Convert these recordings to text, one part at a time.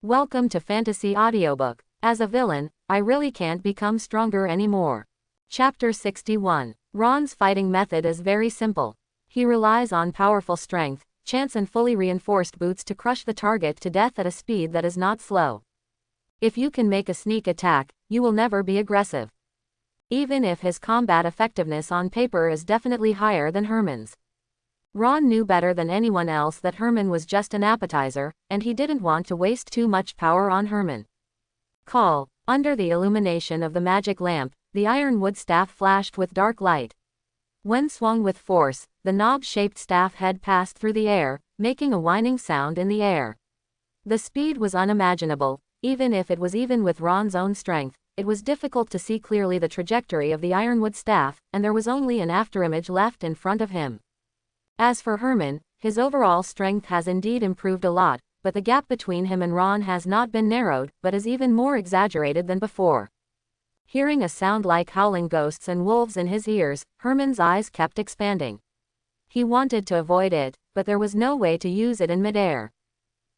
Welcome to Fantasy Audiobook. As a villain, I really can't become stronger anymore. Chapter 61. Ron's fighting method is very simple. He relies on powerful strength, chance and fully reinforced boots to crush the target to death at a speed that is not slow. If you can make a sneak attack, you will never be aggressive. Even if his combat effectiveness on paper is definitely higher than Herman's. Ron knew better than anyone else that Herman was just an appetizer, and he didn't want to waste too much power on Herman. Call. Under the illumination of the magic lamp, the ironwood staff flashed with dark light. When swung with force, the knob-shaped staff head passed through the air, making a whining sound in the air. The speed was unimaginable. Even if it was even with Ron's own strength, it was difficult to see clearly the trajectory of the ironwood staff, and there was only an afterimage left in front of him. As for Herman, his overall strength has indeed improved a lot, but the gap between him and Ron has not been narrowed, but is even more exaggerated than before. Hearing a sound like howling ghosts and wolves in his ears, Herman's eyes kept expanding. He wanted to avoid it, but there was no way to use it in midair.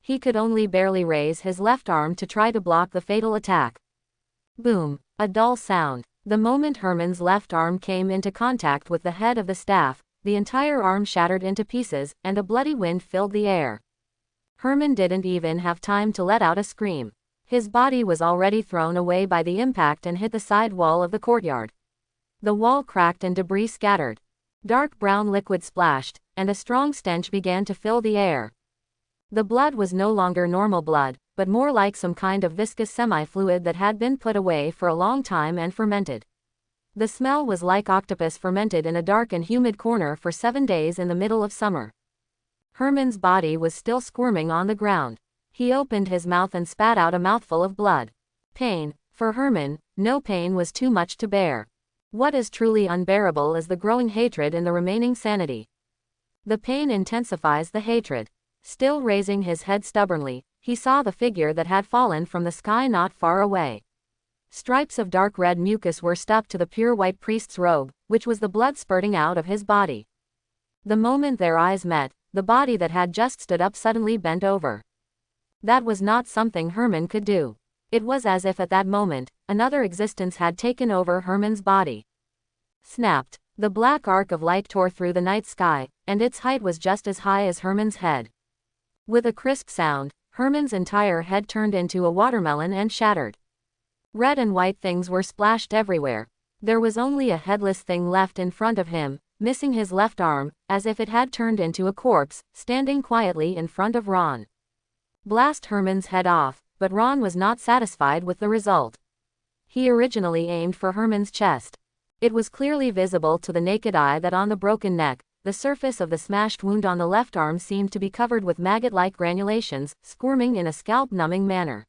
He could only barely raise his left arm to try to block the fatal attack. Boom! A dull sound. The moment Herman's left arm came into contact with the head of the staff, the entire arm shattered into pieces, and a bloody wind filled the air. Herman didn't even have time to let out a scream. His body was already thrown away by the impact and hit the side wall of the courtyard. The wall cracked and debris scattered. Dark brown liquid splashed, and a strong stench began to fill the air. The blood was no longer normal blood, but more like some kind of viscous semi-fluid that had been put away for a long time and fermented. The smell was like octopus fermented in a dark and humid corner for 7 days in the middle of summer. Herman's body was still squirming on the ground. He opened his mouth and spat out a mouthful of blood. Pain. For Herman, no pain was too much to bear. What is truly unbearable is the growing hatred in the remaining sanity. The pain intensifies the hatred. Still raising his head stubbornly, he saw the figure that had fallen from the sky not far away. Stripes of dark red mucus were stuck to the pure white priest's robe, which was the blood spurting out of his body. The moment their eyes met, the body that had just stood up suddenly bent over. That was not something Herman could do. It was as if at that moment, another existence had taken over Herman's body. Snapped. The black arc of light tore through the night sky, and its height was just as high as Herman's head. With a crisp sound, Herman's entire head turned into a watermelon and shattered. Red and white things were splashed everywhere. There was only a headless thing left in front of him, missing his left arm, as if it had turned into a corpse, standing quietly in front of Ron. Blast Herman's head off, but Ron was not satisfied with the result. He originally aimed for Herman's chest. It was clearly visible to the naked eye that on the broken neck, the surface of the smashed wound on the left arm seemed to be covered with maggot-like granulations, squirming in a scalp-numbing manner.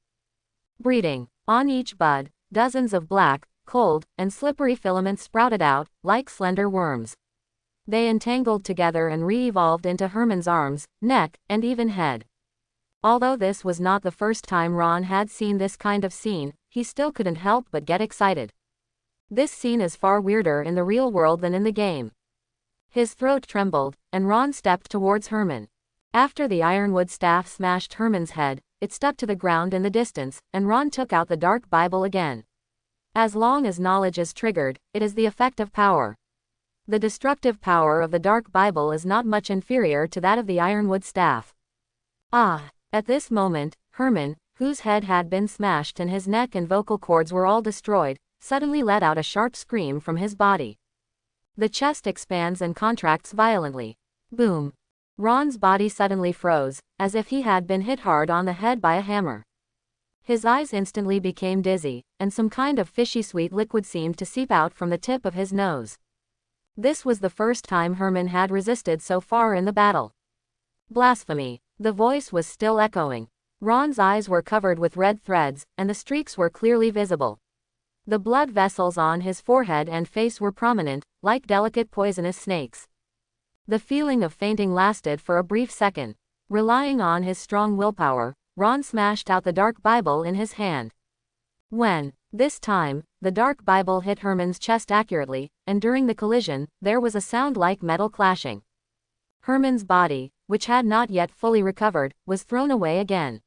Breeding. On each bud, dozens of black, cold, and slippery filaments sprouted out, like slender worms. They entangled together and re-evolved into Herman's arms, neck, and even head. Although this was not the first time Ron had seen this kind of scene, he still couldn't help but get excited. This scene is far weirder in the real world than in the game. His throat trembled, and Ron stepped towards Herman. After the ironwood staff smashed Herman's head, it stuck to the ground in the distance, and Ron took out the Dark Bible again. As long as knowledge is triggered, it is the effect of power. The destructive power of the Dark Bible is not much inferior to that of the ironwood staff. Ah! At this moment, Herman, whose head had been smashed and his neck and vocal cords were all destroyed, suddenly let out a sharp scream from his body. The chest expands and contracts violently. Boom! Ron's body suddenly froze, as if he had been hit hard on the head by a hammer. His eyes instantly became dizzy, and some kind of fishy sweet liquid seemed to seep out from the tip of his nose. This was the first time Herman had resisted so far in the battle. Blasphemy! The voice was still echoing. Ron's eyes were covered with red threads, and the streaks were clearly visible. The blood vessels on his forehead and face were prominent, like delicate poisonous snakes. The feeling of fainting lasted for a brief second. Relying on his strong willpower, Ron smashed out the Dark Bible in his hand. When, this time, the Dark Bible hit Herman's chest accurately, and during the collision, there was a sound like metal clashing. Herman's body, which had not yet fully recovered, was thrown away again.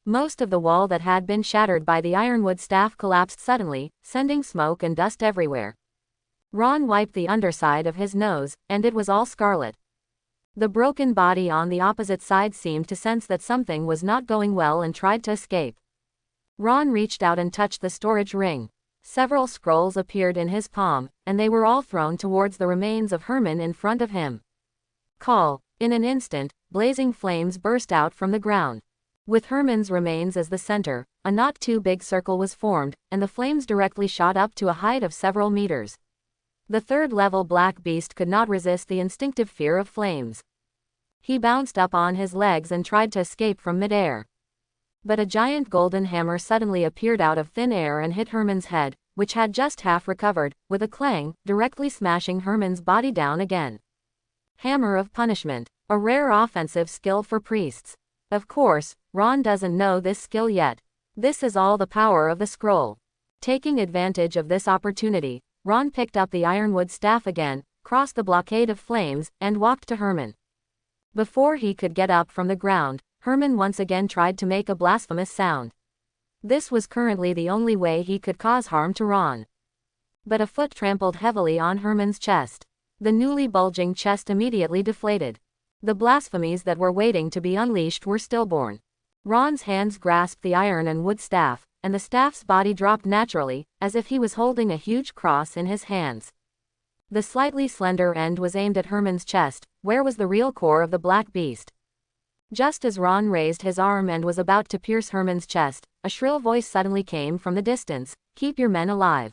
Most of the wall that had been shattered by the ironwood staff collapsed suddenly, sending smoke and dust everywhere. Ron wiped the underside of his nose, and it was all scarlet. The broken body on the opposite side seemed to sense that something was not going well and tried to escape. Ron reached out and touched the storage ring. Several scrolls appeared in his palm, and they were all thrown towards the remains of Herman in front of him. Call. In an instant, blazing flames burst out from the ground. With Herman's remains as the center, a not too big circle was formed, and the flames directly shot up to a height of several meters. The third-level black beast could not resist the instinctive fear of flames. He bounced up on his legs and tried to escape from midair. But a giant golden hammer suddenly appeared out of thin air and hit Herman's head, which had just half recovered, with a clang, directly smashing Herman's body down again. Hammer of Punishment, a rare offensive skill for priests. Of course, Ron doesn't know this skill yet. This is all the power of the scroll. Taking advantage of this opportunity, Ron picked up the ironwood staff again, crossed the blockade of flames, and walked to Herman. Before he could get up from the ground, Herman once again tried to make a blasphemous sound. This was currently the only way he could cause harm to Ron. But a foot trampled heavily on Herman's chest. The newly bulging chest immediately deflated. The blasphemies that were waiting to be unleashed were stillborn. Ron's hands grasped the iron and wood staff, and the staff's body dropped naturally, as if he was holding a huge cross in his hands. The slightly slender end was aimed at Herman's chest, where was the real core of the black beast. Just as Ron raised his arm and was about to pierce Herman's chest, a shrill voice suddenly came from the distance, "Keep your men alive."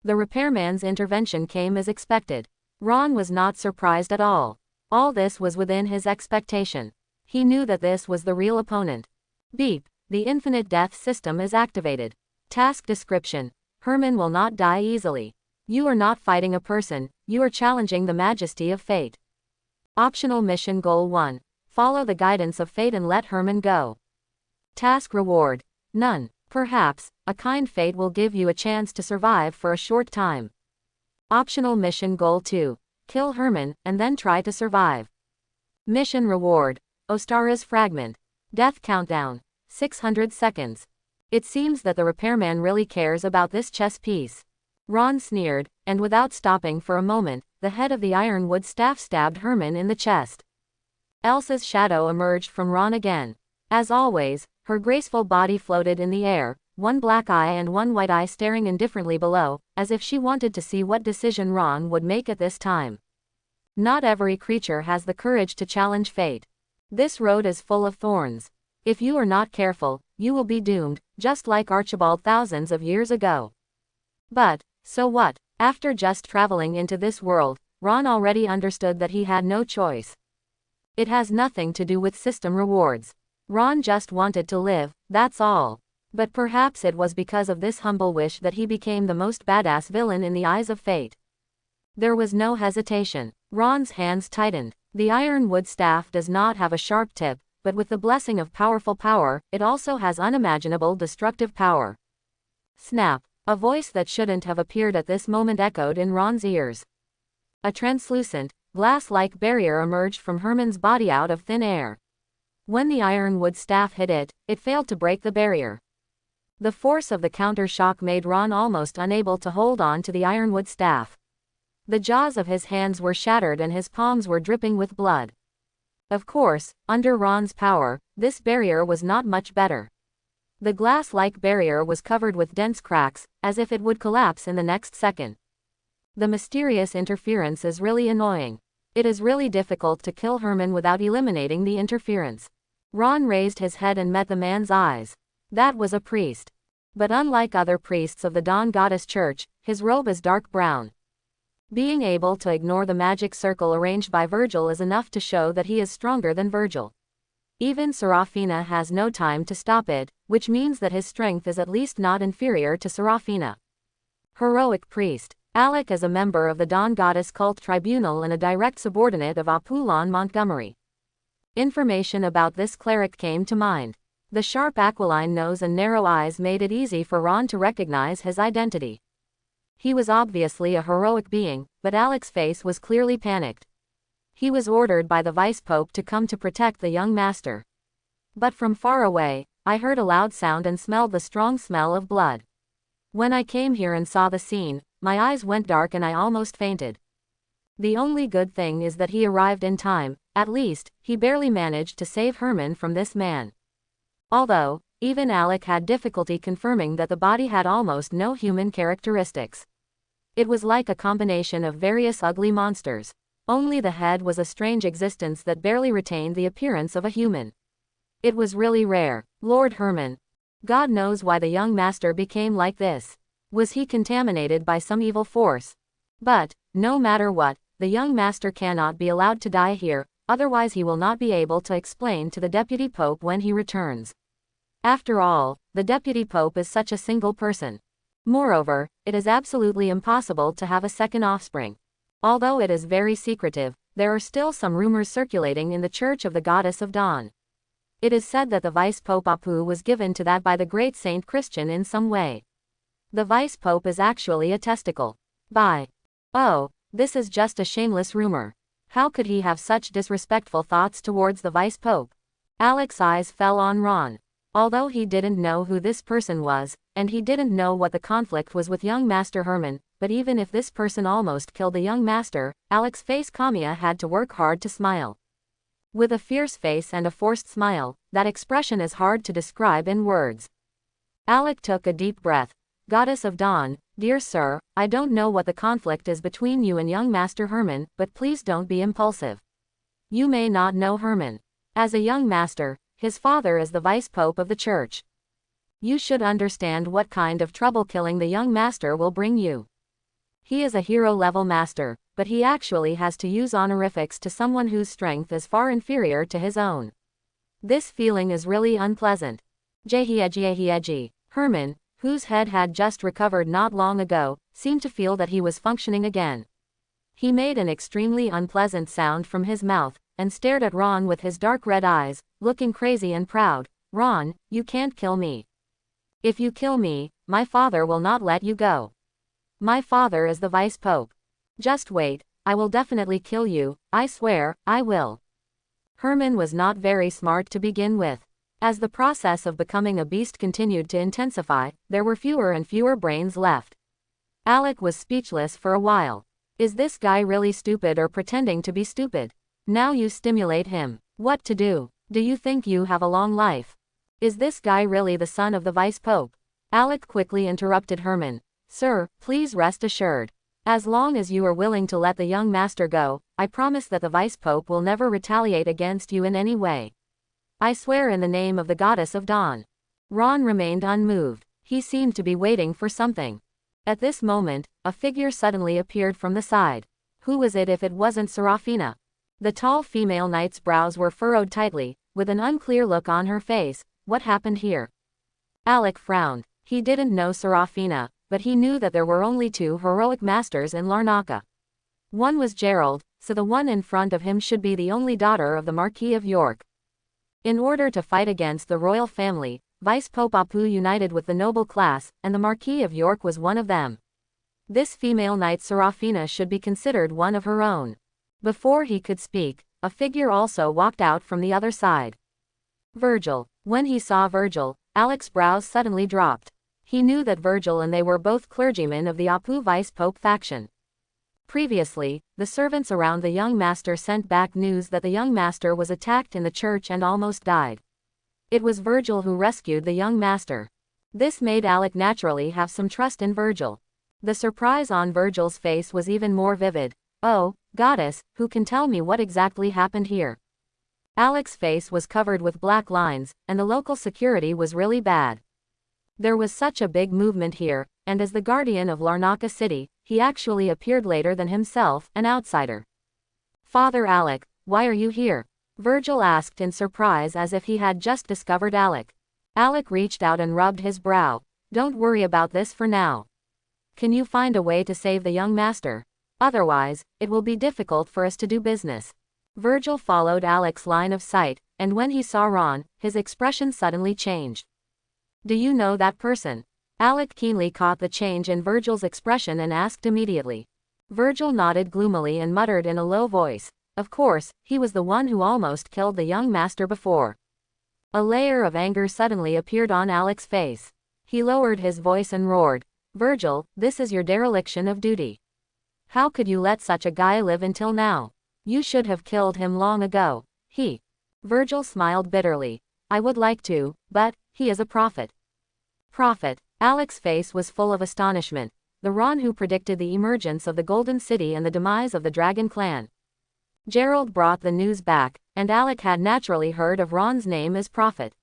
The repairman's intervention came as expected. Ron was not surprised at all. All this was within his expectation. He knew that this was the real opponent. Beep. The infinite death system is activated. Task description. Herman will not die easily. You are not fighting a person, you are challenging the majesty of fate. Optional mission goal 1. Follow the guidance of fate and let Herman go. Task reward. None. Perhaps, a kind fate will give you a chance to survive for a short time. Optional mission goal 2. Kill Herman, and then try to survive. Mission reward. Ostara's fragment. Death countdown. 600 seconds. It seems that the repairman really cares about this chess piece. Ron sneered, and without stopping for a moment, the head of the ironwood staff stabbed Herman in the chest. Elsa's shadow emerged from Ron again. As always, her graceful body floated in the air, one black eye and one white eye staring indifferently below, as if she wanted to see what decision Ron would make at this time. Not every creature has the courage to challenge fate. This road is full of thorns. If you are not careful, you will be doomed, just like Archibald thousands of years ago. But, so what? After just traveling into this world, Ron already understood that he had no choice. It has nothing to do with system rewards. Ron just wanted to live, that's all. But perhaps it was because of this humble wish that he became the most badass villain in the eyes of fate. There was no hesitation. Ron's hands tightened. The ironwood staff does not have a sharp tip, but with the blessing of powerful power, it also has unimaginable destructive power. Snap. A voice that shouldn't have appeared at this moment echoed in Ron's ears. A translucent, glass-like barrier emerged from Herman's body out of thin air. When the ironwood staff hit it, it failed to break the barrier. The force of the counter-shock made Ron almost unable to hold on to the ironwood staff. The jaws of his hands were shattered and his palms were dripping with blood. Of course, under Ron's power, this barrier was not much better. The glass-like barrier was covered with dense cracks, as if it would collapse in the next second. The mysterious interference is really annoying. It is really difficult to kill Herman without eliminating the interference. Ron raised his head and met the man's eyes. That was a priest. But unlike other priests of the Dawn Goddess Church, his robe is dark brown. Being able to ignore the magic circle arranged by Virgil is enough to show that he is stronger than Virgil. Even Serafina has no time to stop it, which means that his strength is at least not inferior to Serafina. Heroic priest. Alec is a member of the Dawn Goddess Cult Tribunal and a direct subordinate of Apollon Montgomery. Information about this cleric came to mind. The sharp aquiline nose and narrow eyes made it easy for Ron to recognize his identity. He was obviously a heroic being, but Alec's face was clearly panicked. He was ordered by the Vice Pope to come to protect the young master. But from far away, I heard a loud sound and smelled the strong smell of blood. When I came here and saw the scene, my eyes went dark and I almost fainted. The only good thing is that he arrived in time. At least, he barely managed to save Herman from this man. Although, even Alec had difficulty confirming that the body had almost no human characteristics. It was like a combination of various ugly monsters. Only the head was a strange existence that barely retained the appearance of a human. It was really rare. Lord Herman. God knows why the young master became like this. Was he contaminated by some evil force? But, no matter what, the young master cannot be allowed to die here, otherwise he will not be able to explain to the deputy pope when he returns. After all, the deputy pope is such a single person. Moreover, it is absolutely impossible to have a second offspring. Although it is very secretive, there are still some rumors circulating in the Church of the Goddess of Dawn. It is said that the vice-pope Apu was given to that by the great Saint Christian in some way. The vice-pope is actually a testicle. Oh, this is just a shameless rumor. How could he have such disrespectful thoughts towards the vice-pope? Alec's eyes fell on Ron. Although he didn't know who this person was, and he didn't know what the conflict was with young Master Herman, but even if this person almost killed the young master, Alec's face Kamiya had to work hard to smile. With a fierce face and a forced smile, that expression is hard to describe in words. Alec took a deep breath. Goddess of Dawn, dear sir, I don't know what the conflict is between you and young Master Herman, but please don't be impulsive. You may not know Herman. As a young master, his father is the vice-pope of the church. You should understand what kind of trouble killing the young master will bring you. He is a hero-level master, but he actually has to use honorifics to someone whose strength is far inferior to his own. This feeling is really unpleasant. Herman, whose head had just recovered not long ago, seemed to feel that he was functioning again. He made an extremely unpleasant sound from his mouth, and stared at Ron with his dark red eyes, looking crazy and proud. Ron, you can't kill me. If you kill me, my father will not let you go. My father is the vice-pope. Just wait, I will definitely kill you, I swear, I will. Herman was not very smart to begin with. As the process of becoming a beast continued to intensify, there were fewer and fewer brains left. Alec was speechless for a while. Is this guy really stupid or pretending to be stupid? Now you stimulate him. What to do? Do you think you have a long life? Is this guy really the son of the vice-pope? Alec quickly interrupted Herman. Sir, please rest assured. As long as you are willing to let the young master go, I promise that the vice-pope will never retaliate against you in any way. I swear in the name of the Goddess of Dawn. Ron remained unmoved. He seemed to be waiting for something. At this moment, a figure suddenly appeared from the side. Who was it if it wasn't Serafina? The tall female knight's brows were furrowed tightly, with an unclear look on her face. What happened here? Alec frowned. He didn't know Serafina, but he knew that there were only two heroic masters in Larnaca. One was Gerald, so the one in front of him should be the only daughter of the Marquis of York. In order to fight against the royal family, Vice-Pope Apu united with the noble class, and the Marquis of York was one of them. This female knight Serafina should be considered one of her own. Before he could speak, a figure also walked out from the other side. Virgil. When he saw Virgil, Alec's brows suddenly dropped. He knew that Virgil and they were both clergymen of the Apu vice-pope faction. Previously, the servants around the young master sent back news that the young master was attacked in the church and almost died. It was Virgil who rescued the young master. This made Alec naturally have some trust in Virgil. The surprise on Virgil's face was even more vivid. Oh, goddess, who can tell me what exactly happened here? Alec's face was covered with black lines, and the local security was really bad. There was such a big movement here, and as the guardian of Larnaca City, he actually appeared later than himself, an outsider. Father Alec, why are you here? Virgil asked in surprise as if he had just discovered Alec. Alec reached out and rubbed his brow. Don't worry about this for now. Can you find a way to save the young master? Otherwise, it will be difficult for us to do business. Virgil followed Alec's line of sight, and when he saw Ron, his expression suddenly changed. Do you know that person? Alec keenly caught the change in Virgil's expression and asked immediately. Virgil nodded gloomily and muttered in a low voice. Of course, he was the one who almost killed the young master before. A layer of anger suddenly appeared on Alec's face. He lowered his voice and roared, "Virgil, this is your dereliction of duty. How could you let such a guy live until now? You should have killed him long ago. Virgil smiled bitterly. I would like to, but he is a prophet." Prophet? Alec's face was full of astonishment. The Ron who predicted the emergence of the Golden City and the demise of the Dragon Clan. Gerald brought the news back, and Alec had naturally heard of Ron's name as prophet.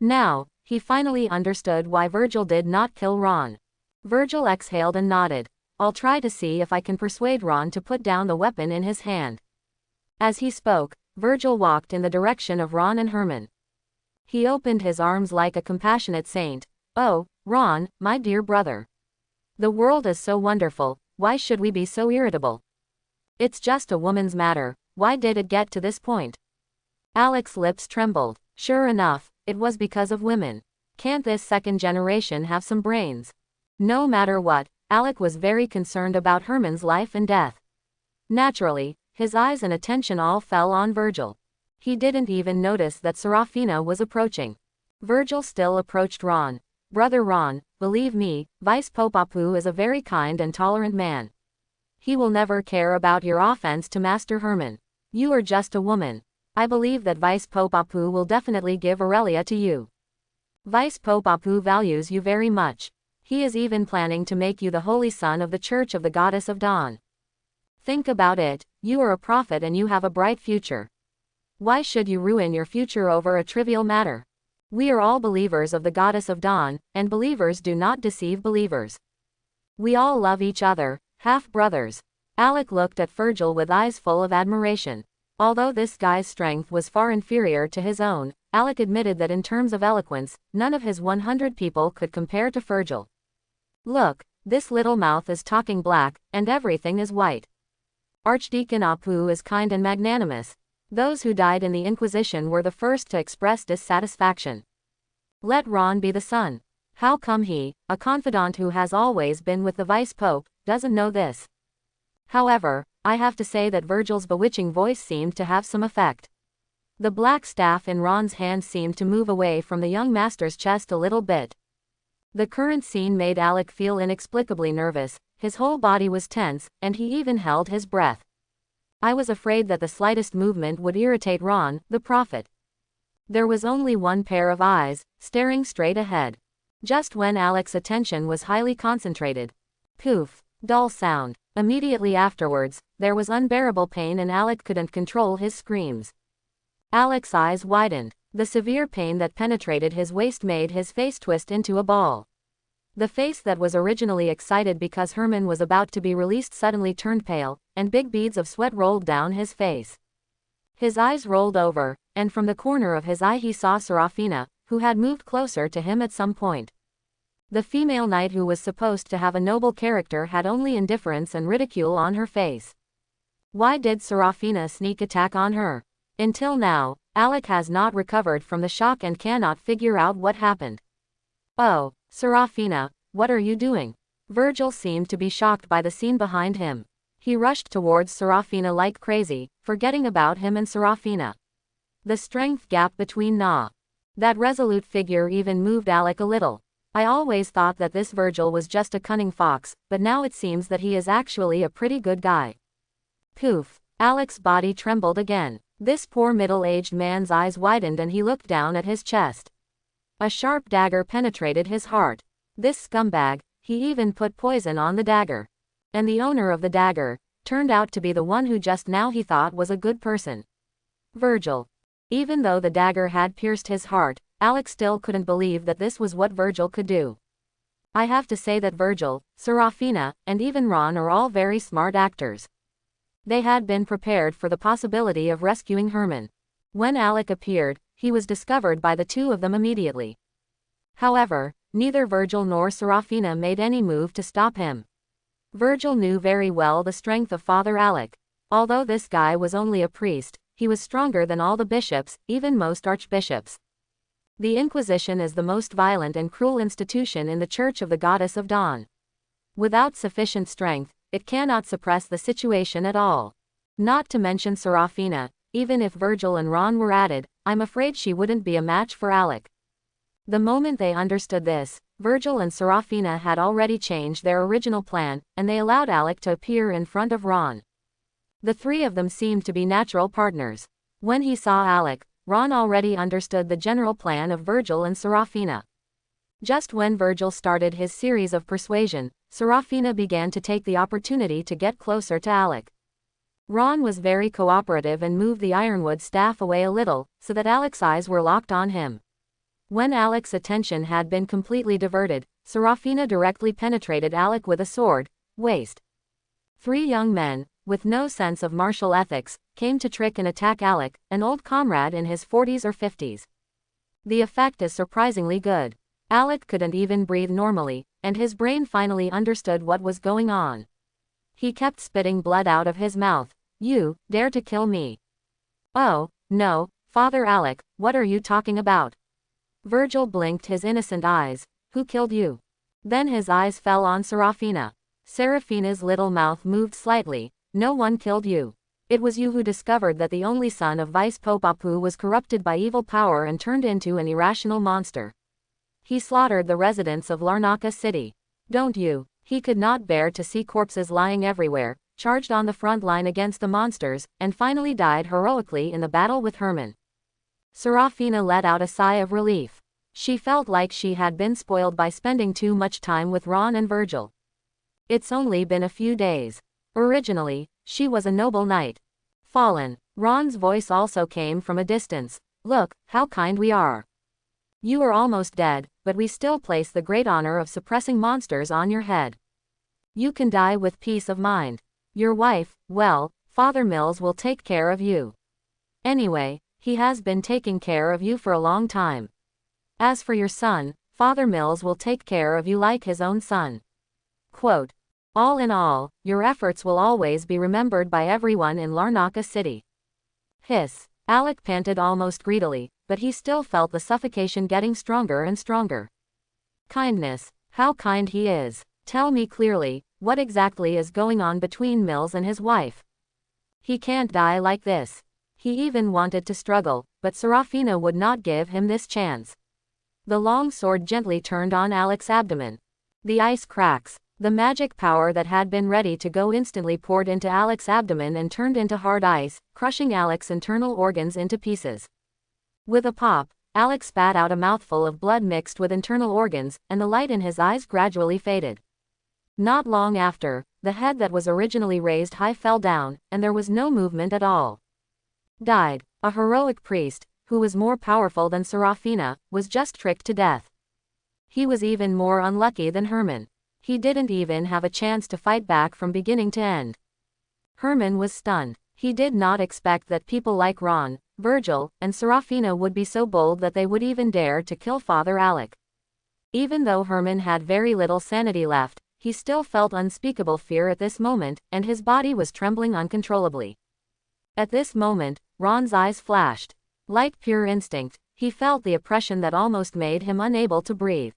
Now, he finally understood why Virgil did not kill Ron. Virgil exhaled and nodded. "I'll try to see if I can persuade Ron to put down the weapon in his hand." As he spoke, Virgil walked in the direction of Ron and Herman. He opened his arms like a compassionate saint. "Oh, Ron, my dear brother. The world is so wonderful, why should we be so irritable? It's just a woman's matter, why did it get to this point?" Alec's lips trembled. Sure enough, it was because of women. Can't this second generation have some brains? No matter what, Alec was very concerned about Herman's life and death. Naturally, his eyes and attention all fell on Virgil. He didn't even notice that Serafina was approaching. Virgil still approached Ron. "Brother Ron, believe me, Vice Pope Apu is a very kind and tolerant man. He will never care about your offense to Master Herman. You are just a woman. I believe that Vice Pope Apu will definitely give Aurelia to you. Vice Pope Apu values you very much. He is even planning to make you the holy son of the Church of the Goddess of Dawn. Think about it, you are a prophet and you have a bright future. Why should you ruin your future over a trivial matter? We are all believers of the Goddess of Dawn, and believers do not deceive believers. We all love each other, half-brothers." Alec looked at Virgil with eyes full of admiration. Although this guy's strength was far inferior to his own, Alec admitted that in terms of eloquence, none of his 100 people could compare to Virgil. "Look, this little mouth is talking black, and everything is white. Archdeacon Apu is kind and magnanimous. Those who died in the Inquisition were the first to express dissatisfaction. Let Ron be the son. How come he, a confidant who has always been with the Vice Pope, doesn't know this?" However, I have to say that Virgil's bewitching voice seemed to have some effect. The black staff in Ron's hand seemed to move away from the young master's chest a little bit. The current scene made Alec feel inexplicably nervous, his whole body was tense, and he even held his breath. I was afraid that the slightest movement would irritate Ron, the prophet. There was only one pair of eyes, staring straight ahead. Just when Alec's attention was highly concentrated. Poof! Dull sound. Immediately afterwards, there was unbearable pain and Alec couldn't control his screams. Alec's eyes widened. The severe pain that penetrated his waist made his face twist into a ball. The face that was originally excited because Herman was about to be released suddenly turned pale, and big beads of sweat rolled down his face. His eyes rolled over, and from the corner of his eye he saw Serafina, who had moved closer to him at some point. The female knight who was supposed to have a noble character had only indifference and ridicule on her face. Why did Serafina sneak attack on her? Until now, Alec has not recovered from the shock and cannot figure out what happened. "Oh, Serafina, what are you doing?" Virgil seemed to be shocked by the scene behind him. He rushed towards Serafina like crazy, forgetting about him and Serafina. The strength gap between that resolute figure even moved Alec a little. I always thought that this Virgil was just a cunning fox, but now it seems that he is actually a pretty good guy. Poof! Alec's body trembled again. This poor middle-aged man's eyes widened and he looked down at his chest. A sharp dagger penetrated his heart. This scumbag, he even put poison on the dagger. And the owner of the dagger turned out to be the one who just now he thought was a good person. Virgil. Even though the dagger had pierced his heart, Alec still couldn't believe that this was what Virgil could do. I have to say that Virgil, Serafina, and even Ron are all very smart actors. They had been prepared for the possibility of rescuing Herman. When Alec appeared, he was discovered by the two of them immediately. However, neither Virgil nor Serafina made any move to stop him. Virgil knew very well the strength of Father Alec. Although this guy was only a priest, he was stronger than all the bishops, even most archbishops. The Inquisition is the most violent and cruel institution in the Church of the Goddess of Dawn. Without sufficient strength, it cannot suppress the situation at all. Not to mention Serafina, even if Virgil and Ron were added, I'm afraid she wouldn't be a match for Alec. The moment they understood this, Virgil and Serafina had already changed their original plan, and they allowed Alec to appear in front of Ron. The three of them seemed to be natural partners. When he saw Alec, Ron already understood the general plan of Virgil and Serafina. Just when Virgil started his series of persuasion, Serafina began to take the opportunity to get closer to Alec. Ron was very cooperative and moved the ironwood staff away a little, so that Alec's eyes were locked on him. When Alec's attention had been completely diverted, Serafina directly penetrated Alec with a sword, waist. Three young men, with no sense of martial ethics, came to trick and attack Alec, an old comrade in his 40s or 50s. The effect is surprisingly good. Alec couldn't even breathe normally, and his brain finally understood what was going on. He kept spitting blood out of his mouth. "You dare to kill me?" "Oh, no, Father Alec, what are you talking about?" Virgil blinked his innocent eyes. "Who killed you?" Then his eyes fell on Serafina. Serafina's little mouth moved slightly. "No one killed you. It was you who discovered that the only son of Vice Pope Apu was corrupted by evil power and turned into an irrational monster. He slaughtered the residents of Larnaca City. Don't you?" He could not bear to see corpses lying everywhere, charged on the front line against the monsters, and finally died heroically in the battle with Herman. Serafina let out a sigh of relief. She felt like she had been spoiled by spending too much time with Ron and Virgil. It's only been a few days. Originally, she was a noble knight. Fallen. Ron's voice also came from a distance. "Look, how kind we are. You are almost dead, but we still place the great honor of suppressing monsters on your head. You can die with peace of mind. Your wife, well, Father Mills will take care of you. Anyway, he has been taking care of you for a long time. As for your son, Father Mills will take care of you like his own son." Quote, "All in all, your efforts will always be remembered by everyone in Larnaca City." Hiss. Alec panted almost greedily, but he still felt the suffocation getting stronger and stronger. Kindness. How kind he is. Tell me clearly, what exactly is going on between Mills and his wife? He can't die like this. He even wanted to struggle, but Serafina would not give him this chance. The long sword gently turned on Alec's abdomen. The ice cracks. The magic power that had been ready to go instantly poured into Alec's abdomen and turned into hard ice, crushing Alec's internal organs into pieces. With a pop, Alec spat out a mouthful of blood mixed with internal organs, and the light in his eyes gradually faded. Not long after, the head that was originally raised high fell down, and there was no movement at all. Died. A heroic priest, who was more powerful than Serafina, was just tricked to death. He was even more unlucky than Herman. He didn't even have a chance to fight back from beginning to end. Herman was stunned. He did not expect that people like Ron, Virgil, and Serafina would be so bold that they would even dare to kill Father Alec. Even though Herman had very little sanity left, he still felt unspeakable fear at this moment, and his body was trembling uncontrollably. At this moment, Ron's eyes flashed. Like pure instinct, he felt the oppression that almost made him unable to breathe.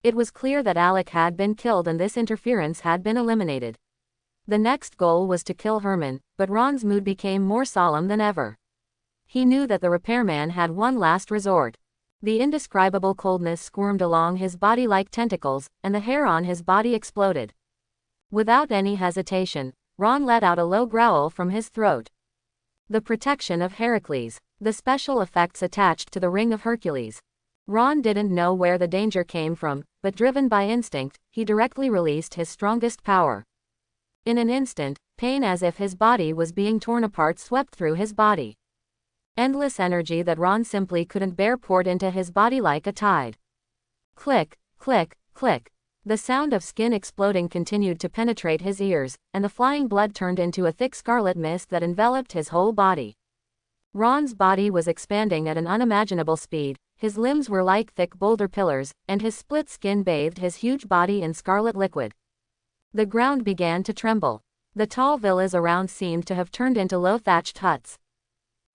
It was clear that Alec had been killed and this interference had been eliminated. The next goal was to kill Herman, but Ron's mood became more solemn than ever. He knew that the repairman had one last resort. The indescribable coldness squirmed along his body like tentacles, and the hair on his body exploded. Without any hesitation, Ron let out a low growl from his throat. The protection of Heracles. The special effects attached to the Ring of Hercules. Ron didn't know where the danger came from, but driven by instinct, he directly released his strongest power. In an instant, pain as if his body was being torn apart swept through his body. Endless energy that Ron simply couldn't bear poured into his body like a tide. Click, click, click. The sound of skin exploding continued to penetrate his ears, and the flying blood turned into a thick scarlet mist that enveloped his whole body. Ron's body was expanding at an unimaginable speed, his limbs were like thick boulder pillars, and his split skin bathed his huge body in scarlet liquid. The ground began to tremble. The tall villas around seemed to have turned into low thatched huts.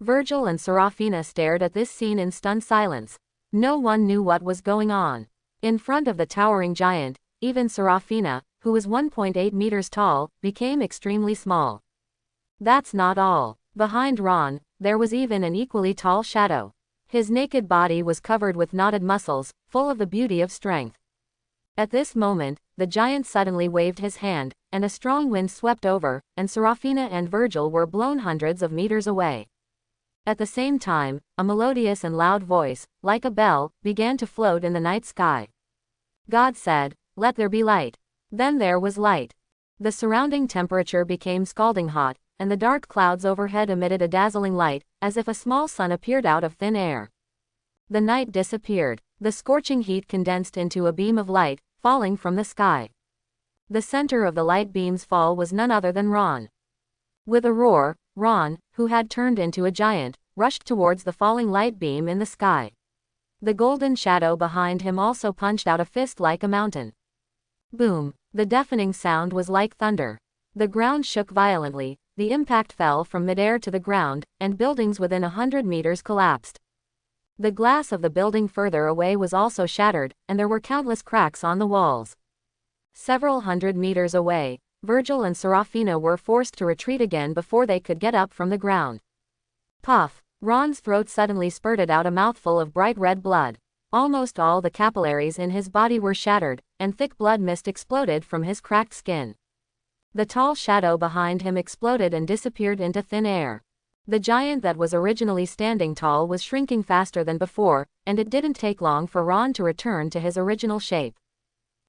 Virgil and Serafina stared at this scene in stunned silence. No one knew what was going on. In front of the towering giant, even Serafina, who was 1.8 meters tall, became extremely small. That's not all. Behind Ron, there was even an equally tall shadow. His naked body was covered with knotted muscles, full of the beauty of strength. At this moment, the giant suddenly waved his hand, and a strong wind swept over, and Seraphina and Virgil were blown hundreds of meters away. At the same time, a melodious and loud voice, like a bell, began to float in the night sky. God said, "Let there be light." Then there was light. The surrounding temperature became scalding hot, and the dark clouds overhead emitted a dazzling light, as if a small sun appeared out of thin air. The night disappeared. The scorching heat condensed into a beam of light, falling from the sky. The center of the light beam's fall was none other than Ron. With a roar, Ron, who had turned into a giant, rushed towards the falling light beam in the sky. The golden shadow behind him also punched out a fist like a mountain. Boom! The deafening sound was like thunder. The ground shook violently, the impact fell from midair to the ground, and buildings within 100 meters collapsed. The glass of the building further away was also shattered, and there were countless cracks on the walls. Several hundred meters away, Virgil and Seraphina were forced to retreat again before they could get up from the ground. Puff! Ron's throat suddenly spurted out a mouthful of bright red blood. Almost all the capillaries in his body were shattered, and thick blood mist exploded from his cracked skin. The tall shadow behind him exploded and disappeared into thin air. The giant that was originally standing tall was shrinking faster than before, and it didn't take long for Ron to return to his original shape.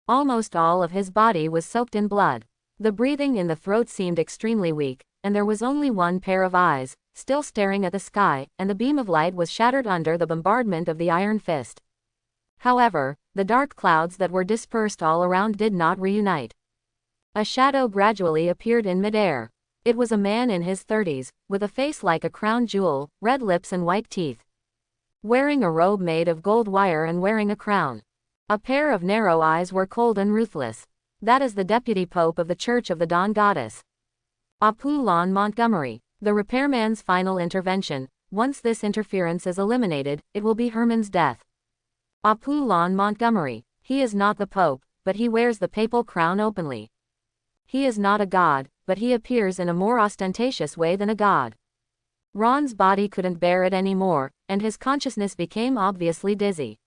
Almost all of his body was soaked in blood. The breathing in the throat seemed extremely weak, and there was only one pair of eyes, still staring at the sky, and the beam of light was shattered under the bombardment of the iron fist. However, the dark clouds that were dispersed all around did not reunite. A shadow gradually appeared in midair. It was a man in his 30s, with a face like a crown jewel, red lips and white teeth. Wearing a robe made of gold wire and wearing a crown. A pair of narrow eyes were cold and ruthless. That is the deputy pope of the Church of the Dawn Goddess. Apollon Montgomery. The repairman's final intervention. Once this interference is eliminated, it will be Herman's death. Apollon Montgomery. He is not the pope, but he wears the papal crown openly. He is not a god, but he appears in a more ostentatious way than a god. Ron's body couldn't bear it anymore, and his consciousness became obviously dizzy.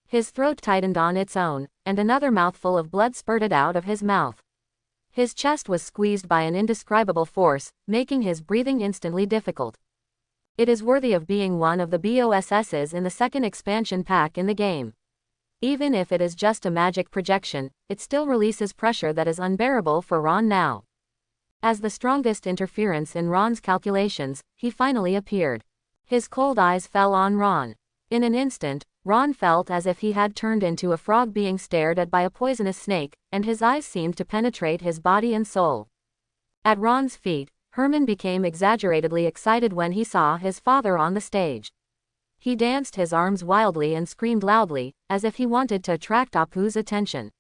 His throat tightened on its own, and another mouthful of blood spurted out of his mouth. His chest was squeezed by an indescribable force, making his breathing instantly difficult. It is worthy of being one of the BOSSs in the second expansion pack in the game. Even if it is just a magic projection, it still releases pressure that is unbearable for Ron now. As the strongest interference in Ron's calculations, he finally appeared. His cold eyes fell on Ron. In an instant, Ron felt as if he had turned into a frog being stared at by a poisonous snake, and his eyes seemed to penetrate his body and soul. At Ron's feet, Herman became exaggeratedly excited when he saw his father on the stage. He danced his arms wildly and screamed loudly, as if he wanted to attract Apu's attention.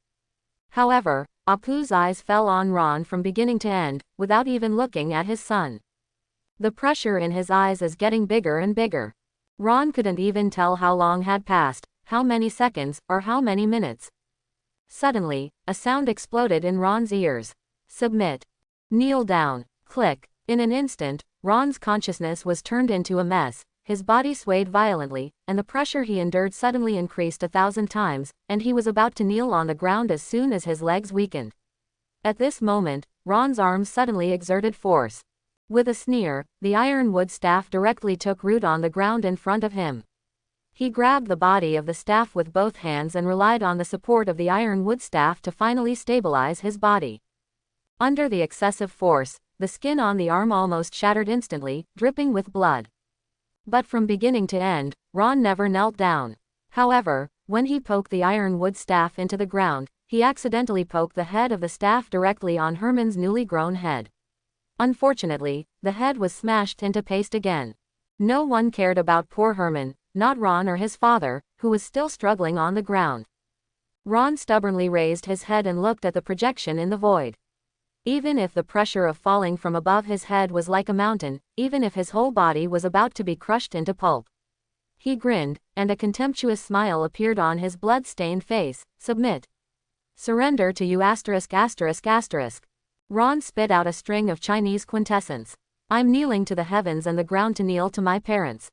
However, Apu's eyes fell on Ron from beginning to end, without even looking at his son. The pressure in his eyes is getting bigger and bigger. Ron couldn't even tell how long had passed, how many seconds, or how many minutes. Suddenly, a sound exploded in Ron's ears. Submit. Kneel down. Click. In an instant, Ron's consciousness was turned into a mess. His body swayed violently, and the pressure he endured suddenly increased 1,000 times, and he was about to kneel on the ground as soon as his legs weakened. At this moment, Ron's arms suddenly exerted force. With a sneer, the ironwood staff directly took root on the ground in front of him. He grabbed the body of the staff with both hands and relied on the support of the ironwood staff to finally stabilize his body. Under the excessive force, the skin on the arm almost shattered instantly, dripping with blood. But from beginning to end, Ron never knelt down. However, when he poked the ironwood staff into the ground, he accidentally poked the head of the staff directly on Herman's newly grown head. Unfortunately, the head was smashed into paste again. No one cared about poor Herman, not Ron or his father, who was still struggling on the ground. Ron stubbornly raised his head and looked at the projection in the void. Even if the pressure of falling from above his head was like a mountain, even if his whole body was about to be crushed into pulp. He grinned, and a contemptuous smile appeared on his blood-stained face. Submit. Surrender to you ******. Ron spit out a string of Chinese quintessence. I'm kneeling to the heavens and the ground to kneel to my parents.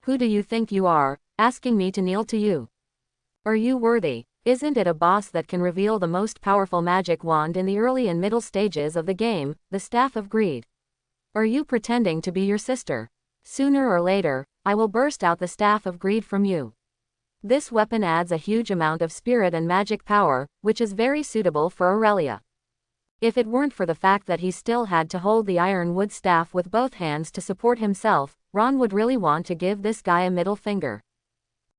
Who do you think you are, asking me to kneel to you? Are you worthy? Isn't it a boss that can reveal the most powerful magic wand in the early and middle stages of the game, the Staff of Greed? Are you pretending to be your sister? Sooner or later, I will burst out the Staff of Greed from you. This weapon adds a huge amount of spirit and magic power, which is very suitable for Aurelia. If it weren't for the fact that he still had to hold the ironwood staff with both hands to support himself, Ron would really want to give this guy a middle finger.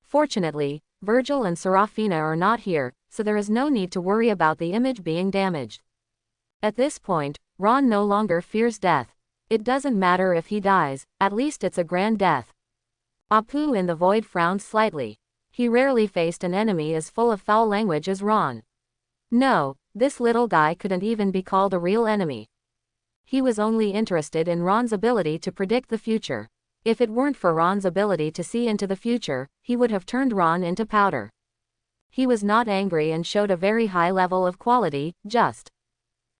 Fortunately, Virgil and Serafina are not here, so there is no need to worry about the image being damaged. At this point, Ron no longer fears death. It doesn't matter if he dies, at least it's a grand death. Apu in the void frowned slightly. He rarely faced an enemy as full of foul language as Ron. No, this little guy couldn't even be called a real enemy. He was only interested in Ron's ability to predict the future. If it weren't for Ron's ability to see into the future, he would have turned Ron into powder. He was not angry and showed a very high level of quality, just.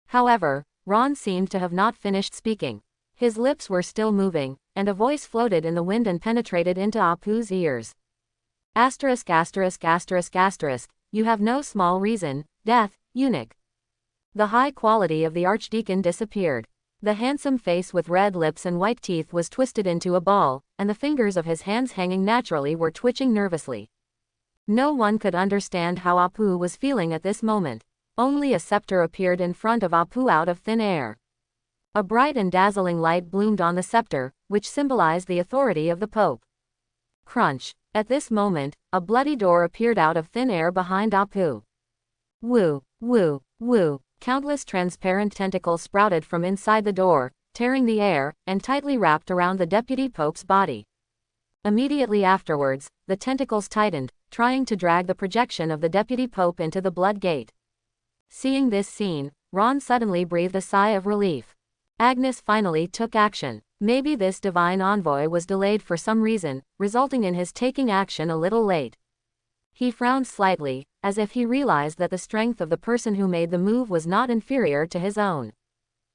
However, Ron seemed to have not finished speaking. His lips were still moving, and a voice floated in the wind and penetrated into Apu's ears. Asterisk asterisk asterisk asterisk, you have no small reason, death, eunuch. The high quality of the archdeacon disappeared. The handsome face with red lips and white teeth was twisted into a ball, and the fingers of his hands hanging naturally were twitching nervously. No one could understand how Apu was feeling at this moment. Only a scepter appeared in front of Apu out of thin air. A bright and dazzling light bloomed on the scepter, which symbolized the authority of the Pope. Crunch. At this moment, a bloody door appeared out of thin air behind Apu. Woo, woo, woo. Countless transparent tentacles sprouted from inside the door, tearing the air, and tightly wrapped around the Deputy Pope's body. Immediately afterwards, the tentacles tightened, trying to drag the projection of the Deputy Pope into the blood gate. Seeing this scene, Ron suddenly breathed a sigh of relief. Agnes finally took action. Maybe this divine envoy was delayed for some reason, resulting in his taking action a little late. He frowned slightly, as if he realized that the strength of the person who made the move was not inferior to his own.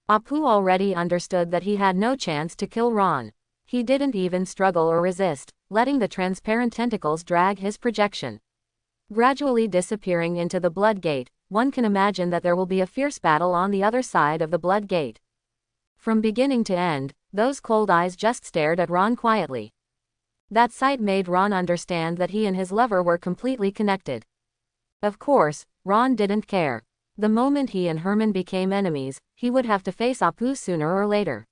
Apu already understood that he had no chance to kill Ron. He didn't even struggle or resist, letting the transparent tentacles drag his projection. Gradually disappearing into the blood gate, one can imagine that there will be a fierce battle on the other side of the blood gate. From beginning to end, those cold eyes just stared at Ron quietly. That sight made Ron understand that he and his lover were completely connected. Of course, Ron didn't care. The moment he and Herman became enemies, he would have to face Apu sooner or later.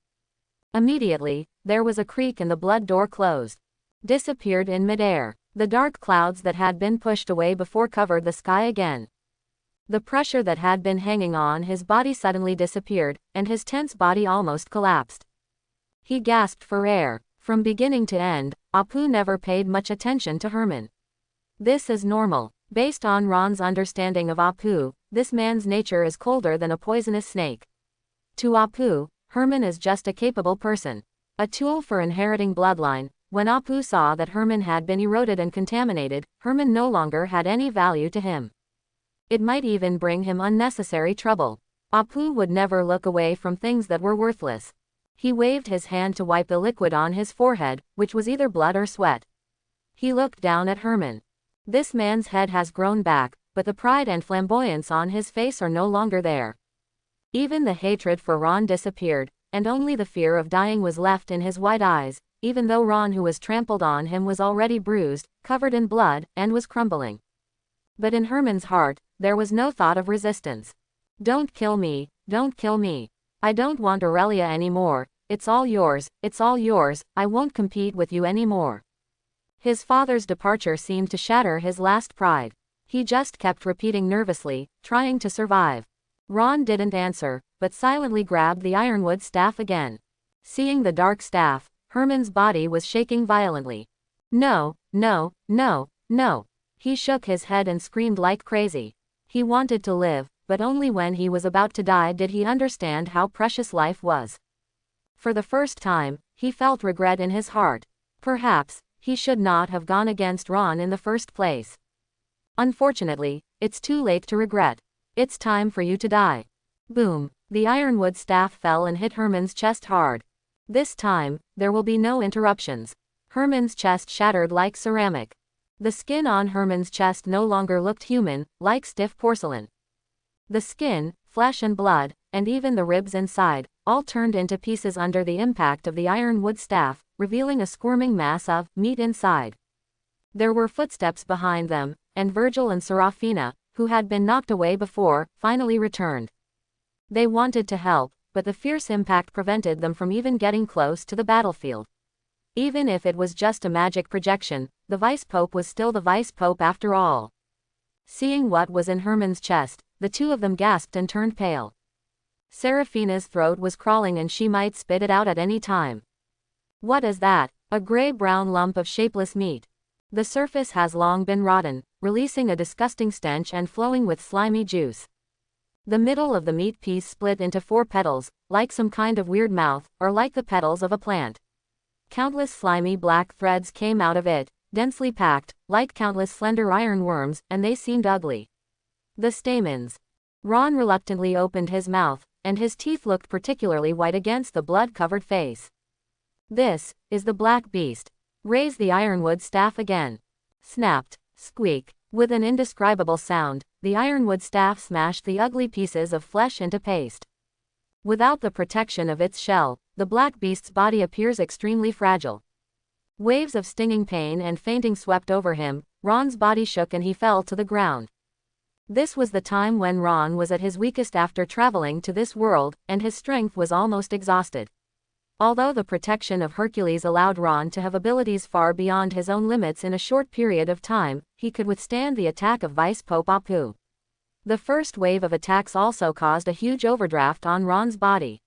Immediately, there was a creak and the blood door closed. Disappeared in midair. The dark clouds that had been pushed away before covered the sky again. The pressure that had been hanging on his body suddenly disappeared, and his tense body almost collapsed. He gasped for air. From beginning to end, Apu never paid much attention to Herman. This is normal. Based on Ron's understanding of Apu, this man's nature is colder than a poisonous snake. To Apu, Herman is just a capable person. A tool for inheriting bloodline. When Apu saw that Herman had been eroded and contaminated, Herman no longer had any value to him. It might even bring him unnecessary trouble. Apu would never look away from things that were worthless. He waved his hand to wipe the liquid on his forehead, which was either blood or sweat. He looked down at Herman. This man's head has grown back, but the pride and flamboyance on his face are no longer there. Even the hatred for Ron disappeared, and only the fear of dying was left in his white eyes, even though Ron who was trampled on him was already bruised, covered in blood, and was crumbling. But in Herman's heart, there was no thought of resistance. Don't kill me, don't kill me. I don't want Aurelia anymore, it's all yours, I won't compete with you anymore. His father's departure seemed to shatter his last pride. He just kept repeating nervously, trying to survive. Ron didn't answer, but silently grabbed the ironwood staff again. Seeing the dark staff, Herman's body was shaking violently. No, no, no, no. He shook his head and screamed like crazy. He wanted to live, but only when he was about to die did he understand how precious life was. For the first time, he felt regret in his heart. Perhaps, he should not have gone against Ron in the first place. Unfortunately, it's too late to regret. It's time for you to die. Boom. The ironwood staff fell and hit Herman's chest hard. This time, there will be no interruptions. Herman's chest shattered like ceramic. The skin on Herman's chest no longer looked human, like stiff porcelain. The skin, flesh and blood, and even the ribs inside, all turned into pieces under the impact of the ironwood staff, revealing a squirming mass of meat inside. There were footsteps behind them, and Virgil and Serafina, who had been knocked away before, finally returned. They wanted to help, but the fierce impact prevented them from even getting close to the battlefield. Even if it was just a magic projection, the Vice-Pope was still the Vice-Pope after all. Seeing what was in Herman's chest, the two of them gasped and turned pale. Serafina's throat was crawling and she might spit it out at any time. What is that? A gray-brown lump of shapeless meat. The surface has long been rotten, releasing a disgusting stench and flowing with slimy juice. The middle of the meat piece split into 4 petals, like some kind of weird mouth, or like the petals of a plant. Countless slimy black threads came out of it, densely packed, like countless slender iron worms, and they seemed ugly. The stamens. Ron reluctantly opened his mouth, and his teeth looked particularly white against the blood-covered face. This is the black beast. Raise the ironwood staff again. Snapped. Squeak. With an indescribable sound, the ironwood staff smashed the ugly pieces of flesh into paste. Without the protection of its shell, the black beast's body appears extremely fragile. Waves of stinging pain and fainting swept over him. Ron's body shook and he fell to the ground. This was the time when Ron was at his weakest after traveling to this world, and his strength was almost exhausted. Although the protection of Hercules allowed Ron to have abilities far beyond his own limits in a short period of time, he could withstand the attack of Vice-Pope Apu. The first wave of attacks also caused a huge overdraft on Ron's body.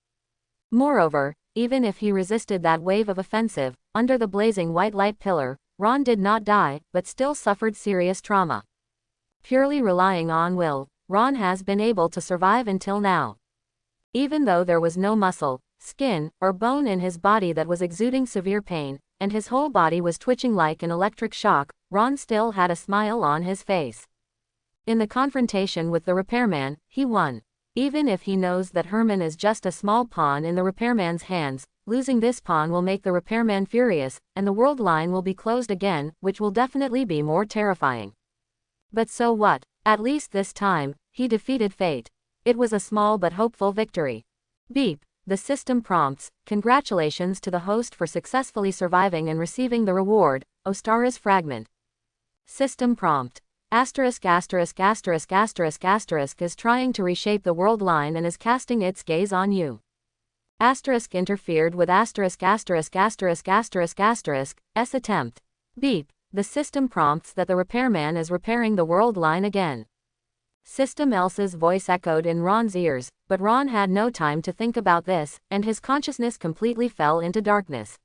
Moreover, even if he resisted that wave of offensive, under the blazing white light pillar, Ron did not die, but still suffered serious trauma. Purely relying on will, Ron has been able to survive until now. Even though there was no muscle, skin, or bone in his body that was exuding severe pain, and his whole body was twitching like an electric shock, Ron still had a smile on his face. In the confrontation with the repairman, he won. Even if he knows that Herman is just a small pawn in the repairman's hands, losing this pawn will make the repairman furious, and the world line will be closed again, which will definitely be more terrifying. But so what? At least this time, he defeated fate. It was a small but hopeful victory. Beep. The system prompts, congratulations to the host for successfully surviving and receiving the reward, Ostara's fragment. System prompt. Asterisk asterisk asterisk asterisk asterisk is trying to reshape the world line and is casting its gaze on you. Asterisk interfered with asterisk asterisk asterisk asterisk asterisk, S attempt. Beep. The system prompts that the repairman is repairing the world line again. System Elsa's voice echoed in Ron's ears, but Ron had no time to think about this, and his consciousness completely fell into darkness.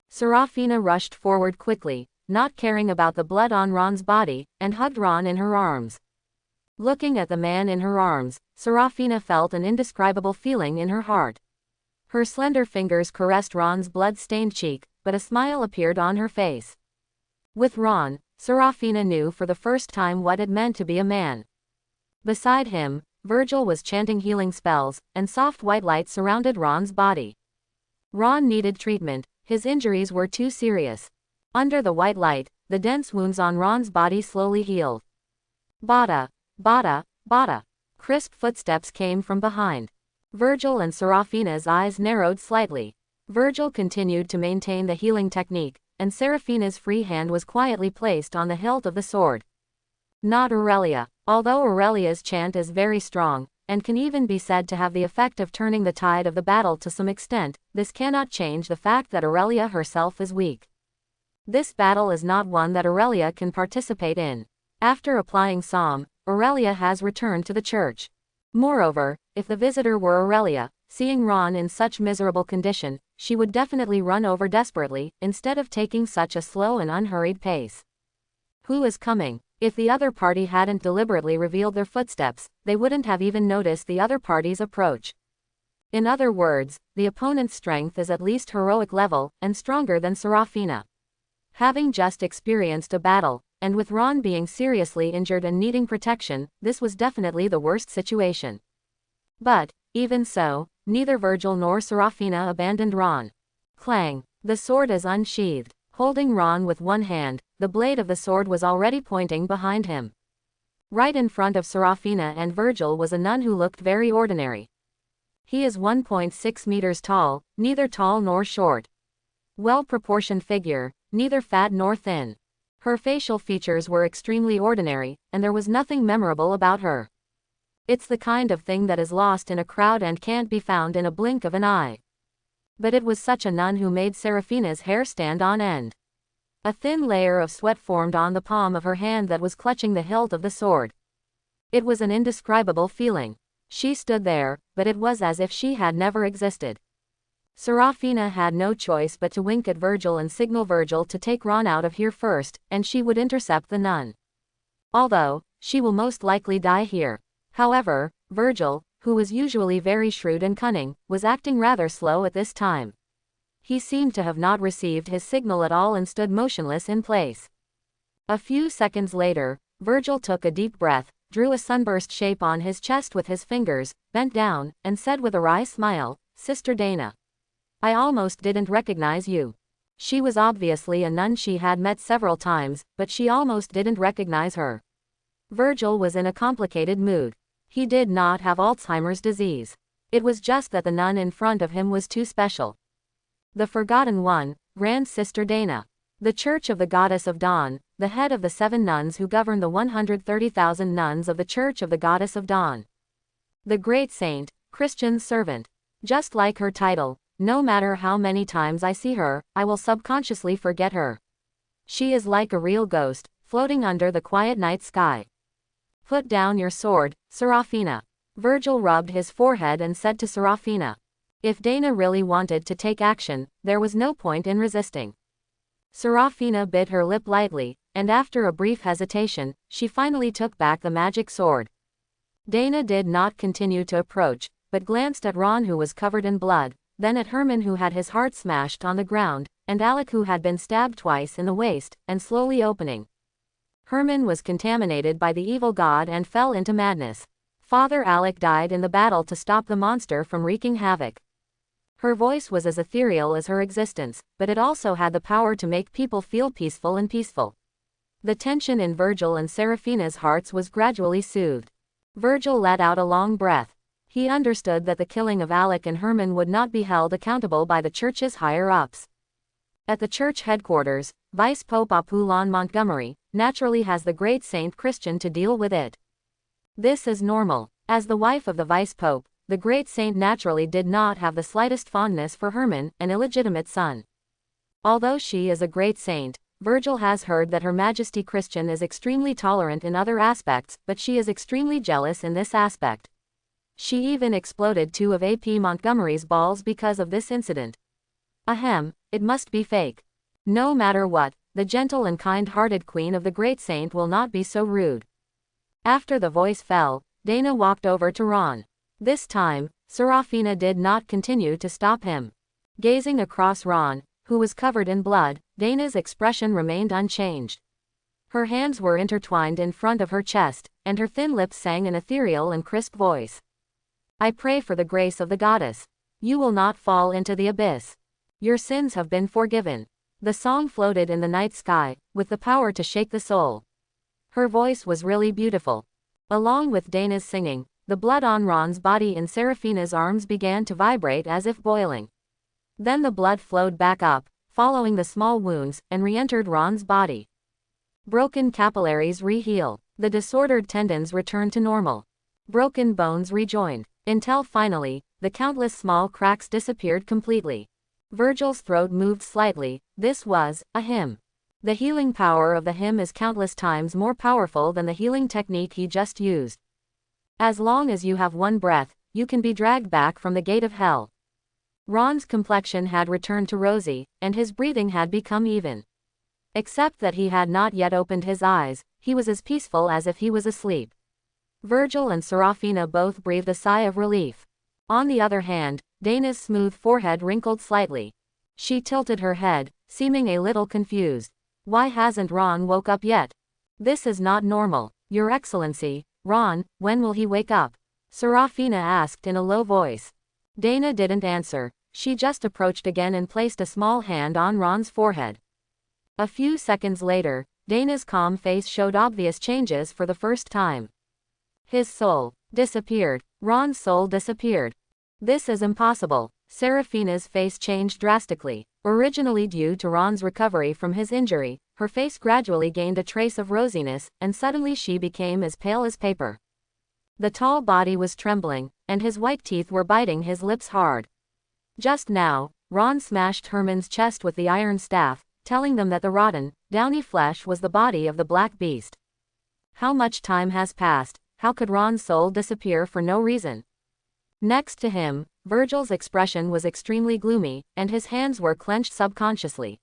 Serafina rushed forward quickly, not caring about the blood on Ron's body, and hugged Ron in her arms. Looking at the man in her arms, Serafina felt an indescribable feeling in her heart. Her slender fingers caressed Ron's blood-stained cheek, but a smile appeared on her face. With Ron, Serafina knew for the first time what it meant to be a man. Beside him, Virgil was chanting healing spells, and soft white light surrounded Ron's body. Ron needed treatment, his injuries were too serious. Under the white light, the dense wounds on Ron's body slowly healed. Bada, bada, bada. Crisp footsteps came from behind. Virgil and Serafina's eyes narrowed slightly. Virgil continued to maintain the healing technique, and Serafina's free hand was quietly placed on the hilt of the sword. Not Aurelia. Although Aurelia's chant is very strong, and can even be said to have the effect of turning the tide of the battle to some extent, this cannot change the fact that Aurelia herself is weak. This battle is not one that Aurelia can participate in. After applying Psalm, Aurelia has returned to the church. Moreover, if the visitor were Aurelia, seeing Ron in such miserable condition, she would definitely run over desperately, instead of taking such a slow and unhurried pace. Who is coming? If the other party hadn't deliberately revealed their footsteps, they wouldn't have even noticed the other party's approach. In other words, the opponent's strength is at least heroic level, and stronger than Serafina. Having just experienced a battle, and with Ron being seriously injured and needing protection, this was definitely the worst situation. But, even so, neither Virgil nor Serafina abandoned Ron. Clang. The sword is unsheathed. Holding Ron with one hand, the blade of the sword was already pointing behind him. Right in front of Serafina and Virgil was a nun who looked very ordinary. He is 1.6 meters tall, neither tall nor short. Well-proportioned figure, neither fat nor thin. Her facial features were extremely ordinary, and there was nothing memorable about her. It's the kind of thing that is lost in a crowd and can't be found in a blink of an eye. But it was such a nun who made Serafina's hair stand on end. A thin layer of sweat formed on the palm of her hand that was clutching the hilt of the sword. It was an indescribable feeling. She stood there, but it was as if she had never existed. Serafina had no choice but to wink at Virgil and signal Virgil to take Ron out of here first, and she would intercept the nun. Although, she will most likely die here. However, Virgil, who was usually very shrewd and cunning, was acting rather slow at this time. He seemed to have not received his signal at all and stood motionless in place. A few seconds later, Virgil took a deep breath, drew a sunburst shape on his chest with his fingers, bent down, and said with a wry smile, "Sister Dana. I almost didn't recognize you." She was obviously a nun she had met several times, but she almost didn't recognize her. Virgil was in a complicated mood. He did not have Alzheimer's disease. It was just that the nun in front of him was too special. The Forgotten One, Grand Sister Dana. The Church of the Goddess of Dawn, the head of the 7 nuns who govern the 130,000 nuns of the Church of the Goddess of Dawn. The great saint, Christian's servant. Just like her title, no matter how many times I see her, I will subconsciously forget her. She is like a real ghost, floating under the quiet night sky. Put down your sword, Serafina. Virgil rubbed his forehead and said to Serafina. If Dana really wanted to take action, there was no point in resisting. Serafina bit her lip lightly, and after a brief hesitation, she finally took back the magic sword. Dana did not continue to approach, but glanced at Ron who was covered in blood, then at Herman who had his heart smashed on the ground, and Alec who had been stabbed twice in the waist, and slowly opening. Herman was contaminated by the evil god and fell into madness. Father Alec died in the battle to stop the monster from wreaking havoc. Her voice was as ethereal as her existence, but it also had the power to make people feel peaceful and peaceful. The tension in Virgil and Serafina's hearts was gradually soothed. Virgil let out a long breath. He understood that the killing of Alec and Herman would not be held accountable by the church's higher-ups. At the church headquarters, Vice Pope Apollon Montgomery naturally has the great Saint Christian to deal with it. This is normal. As the wife of the Vice Pope, the great saint naturally did not have the slightest fondness for Herman, an illegitimate son. Although she is a great saint, Virgil has heard that Her Majesty Christian is extremely tolerant in other aspects, but she is extremely jealous in this aspect. She even exploded 2 of AP Montgomery's balls because of this incident. Ahem, it must be fake. No matter what, the gentle and kind-hearted queen of the great saint will not be so rude. After the voice fell, Dana walked over to Ron. This time, Serafina did not continue to stop him. Gazing across Ron, who was covered in blood, Dana's expression remained unchanged. Her hands were intertwined in front of her chest, and her thin lips sang an ethereal and crisp voice. I pray for the grace of the goddess. You will not fall into the abyss. Your sins have been forgiven. The song floated in the night sky, with the power to shake the soul. Her voice was really beautiful. Along with Dana's singing, the blood on Ron's body and Serafina's arms began to vibrate as if boiling. Then the blood flowed back up, following the small wounds, and re-entered Ron's body. Broken capillaries re-heal. The disordered tendons return to normal. Broken bones rejoined. Until finally, the countless small cracks disappeared completely. Virgil's throat moved slightly. This was a hymn. The healing power of the hymn is countless times more powerful than the healing technique he just used. As long as you have one breath, you can be dragged back from the gate of hell. Ron's complexion had returned to rosy, and his breathing had become even. Except that he had not yet opened his eyes, he was as peaceful as if he was asleep. Virgil and Serafina both breathed a sigh of relief. On the other hand, Dana's smooth forehead wrinkled slightly. She tilted her head, seeming a little confused. Why hasn't Ron woke up yet? This is not normal. Your Excellency, Ron, when will he wake up? Serafina asked in a low voice. Dana didn't answer. She just approached again and placed a small hand on Ron's forehead. A few seconds later, Dana's calm face showed obvious changes for the first time. His soul disappeared. Ron's soul disappeared. This is impossible. Serafina's face changed drastically. Originally due to Ron's recovery from his injury, her face gradually gained a trace of rosiness, and suddenly she became as pale as paper. The tall body was trembling, and his white teeth were biting his lips hard. Just now, Ron smashed Herman's chest with the iron staff, telling them that the rotten, downy flesh was the body of the black beast. How much time has passed? How could Ron's soul disappear for no reason? Next to him, Virgil's expression was extremely gloomy, and his hands were clenched subconsciously.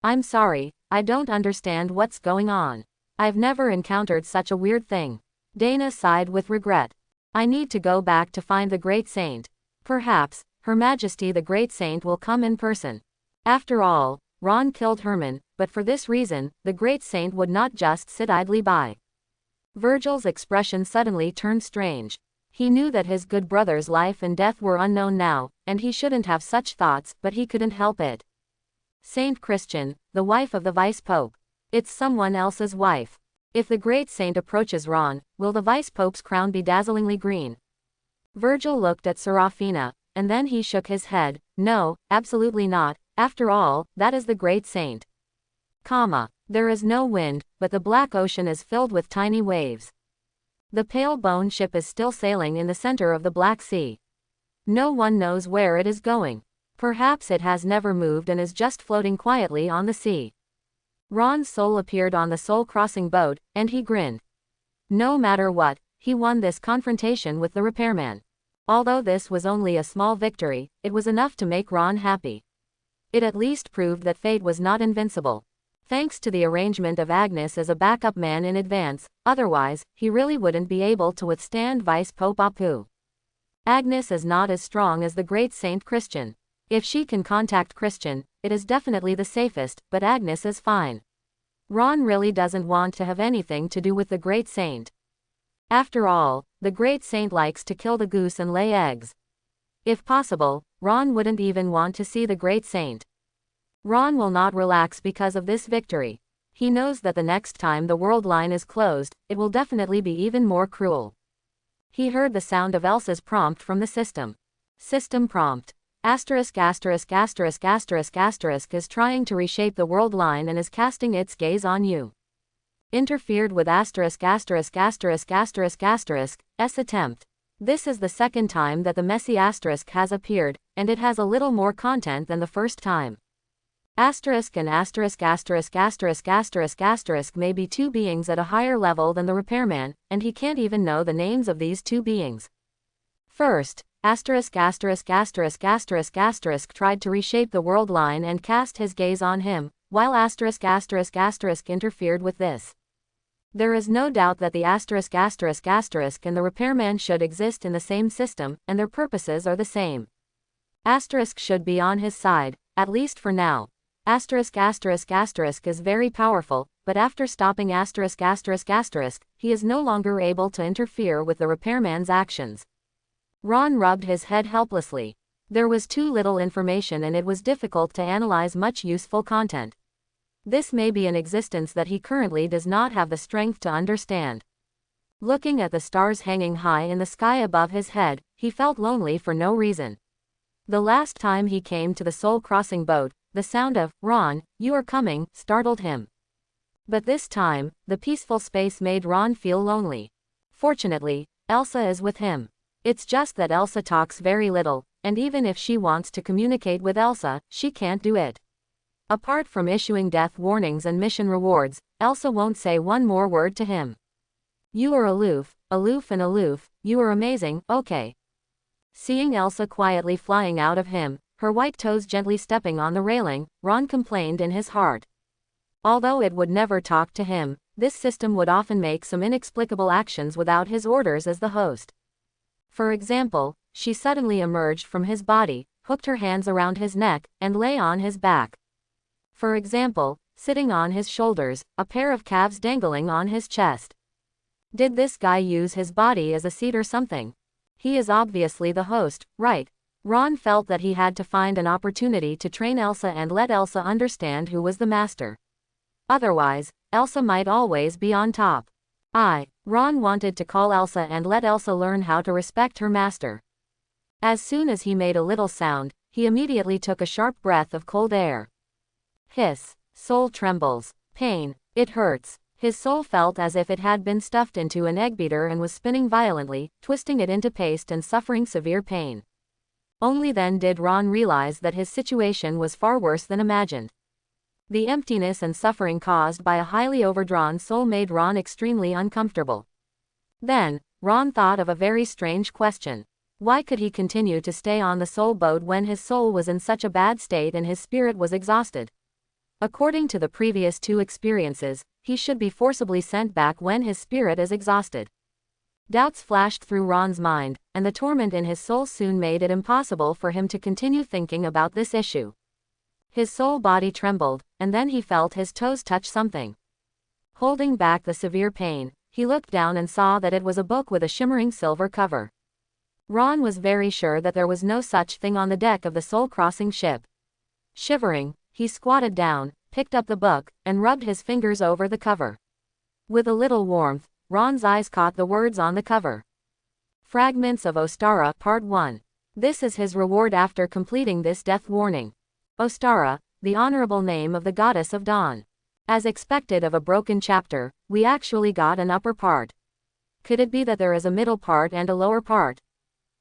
I'm sorry, I don't understand what's going on. I've never encountered such a weird thing. Dana sighed with regret. I need to go back to find the Great Saint. Perhaps, Her Majesty the Great Saint will come in person. After all, Ron killed Herman, but for this reason, the Great Saint would not just sit idly by. Virgil's expression suddenly turned strange. He knew that his good brother's life and death were unknown now, and he shouldn't have such thoughts, but he couldn't help it. Saint Christian, the wife of the Vice-Pope. It's someone else's wife. If the Great Saint approaches Ron, will the Vice-Pope's crown be dazzlingly green? Virgil looked at Serafina, and then he shook his head. No, absolutely not. After all, that is the Great Saint. There is no wind, but the Black Ocean is filled with tiny waves. The pale bone ship is still sailing in the center of the Black Sea. No one knows where it is going. Perhaps it has never moved and is just floating quietly on the sea. Ron's soul appeared on the soul-crossing boat, and he grinned. No matter what, he won this confrontation with the repairman. Although this was only a small victory, it was enough to make Ron happy. It at least proved that fate was not invincible. Thanks to the arrangement of Agnes as a backup man in advance, otherwise, he really wouldn't be able to withstand Vice-Pope Apu. Agnes is not as strong as the Great Saint Christian. If she can contact Christian, it is definitely the safest, but Agnes is fine. Ron really doesn't want to have anything to do with the Great Saint. After all, the Great Saint likes to kill the goose and lay eggs. If possible, Ron wouldn't even want to see the Great Saint. Ron will not relax because of this victory. He knows that the next time the world line is closed, it will definitely be even more cruel. He heard the sound of Elsa's prompt from the system. System prompt. Asterisk asterisk asterisk asterisk asterisk is trying to reshape the world line and is casting its gaze on you. Interfered with asterisk asterisk asterisk asterisk asterisk, S attempt. This is the second time that the messy asterisk has appeared, and it has a little more content than the first time. Asterisk and asterisk asterisk asterisk asterisk asterisk may be two beings at a higher level than the repairman, and he can't even know the names of these two beings. First, asterisk asterisk asterisk asterisk asterisk tried to reshape the world line and cast his gaze on him, while asterisk asterisk asterisk interfered with this. There is no doubt that the asterisk asterisk asterisk and the repairman should exist in the same system, and their purposes are the same. Asterisk should be on his side, at least for now. Asterisk asterisk asterisk is very powerful, but after stopping asterisk asterisk asterisk, he is no longer able to interfere with the repairman's actions. Ron rubbed his head helplessly. There was too little information and it was difficult to analyze much useful content. This may be an existence that he currently does not have the strength to understand. Looking at the stars hanging high in the sky above his head, he felt lonely for no reason. The last time he came to the soul-crossing boat, the sound of, "Ron, you are coming," startled him. But this time, the peaceful space made Ron feel lonely. Fortunately, Elsa is with him. It's just that Elsa talks very little, and even if she wants to communicate with Elsa, she can't do it. Apart from issuing death warnings and mission rewards, Elsa won't say one more word to him. You are aloof, aloof and aloof, you are amazing, okay. Seeing Elsa quietly flying out of him, her white toes gently stepping on the railing, Ron complained in his heart. Although it would never talk to him, this system would often make some inexplicable actions without his orders as the host. For example, she suddenly emerged from his body, hooked her hands around his neck, and lay on his back. For example, sitting on his shoulders, a pair of calves dangling on his chest. Did this guy use his body as a seat or something? He is obviously the host, right? Ron felt that he had to find an opportunity to train Elsa and let Elsa understand who was the master. Otherwise, Elsa might always be on top. Ron wanted to call Elsa and let Elsa learn how to respect her master. As soon as he made a little sound, he immediately took a sharp breath of cold air. Hiss. Soul trembles. Pain. It hurts. His soul felt as if it had been stuffed into an egg beater and was spinning violently, twisting it into paste and suffering severe pain. Only then did Ron realize that his situation was far worse than imagined. The emptiness and suffering caused by a highly overdrawn soul made Ron extremely uncomfortable. Then, Ron thought of a very strange question. Why could he continue to stay on the soul boat when his soul was in such a bad state and his spirit was exhausted? According to the previous two experiences, he should be forcibly sent back when his spirit is exhausted. Doubts flashed through Ron's mind, and the torment in his soul soon made it impossible for him to continue thinking about this issue. His soul body trembled, and then he felt his toes touch something. Holding back the severe pain, he looked down and saw that it was a book with a shimmering silver cover. Ron was very sure that there was no such thing on the deck of the soul-crossing ship. Shivering, he squatted down, picked up the book, and rubbed his fingers over the cover. With a little warmth, Ron's eyes caught the words on the cover. Fragments of Ostara, Part 1. This is his reward after completing this death warning. Ostara, the honorable name of the goddess of dawn. As expected of a broken chapter, we actually got an upper part. Could it be that there is a middle part and a lower part?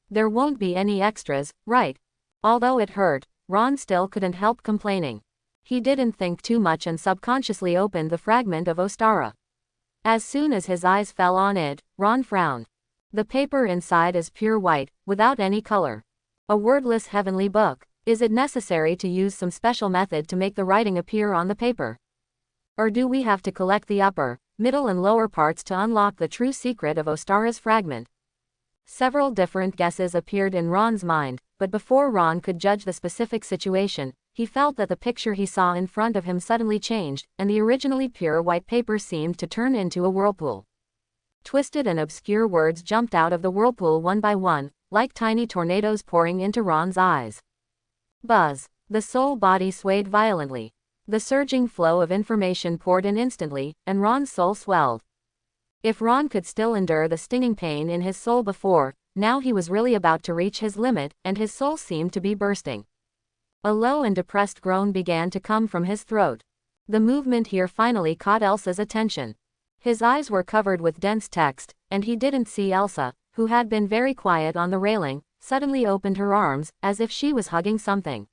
There won't be any extras, right? Although it hurt, Ron still couldn't help complaining. He didn't think too much and subconsciously opened the fragment of Ostara. As soon as his eyes fell on it, Ron frowned. The paper inside is pure white, without any color. A wordless heavenly book. Is it necessary to use some special method to make the writing appear on the paper? Or do we have to collect the upper, middle and lower parts to unlock the true secret of Ostara's fragment? Several different guesses appeared in Ron's mind, but before Ron could judge the specific situation, he felt that the picture he saw in front of him suddenly changed, and the originally pure white paper seemed to turn into a whirlpool. Twisted and obscure words jumped out of the whirlpool one by one, like tiny tornadoes pouring into Ron's eyes. Buzz. The soul body swayed violently. The surging flow of information poured in instantly, and Ron's soul swelled. If Ron could still endure the stinging pain in his soul before, now he was really about to reach his limit, and his soul seemed to be bursting. A low and depressed groan began to come from his throat. The movement here finally caught Elsa's attention. His eyes were covered with dense text, and he didn't see Elsa, who had been very quiet on the railing, suddenly opened her arms, as if she was hugging something.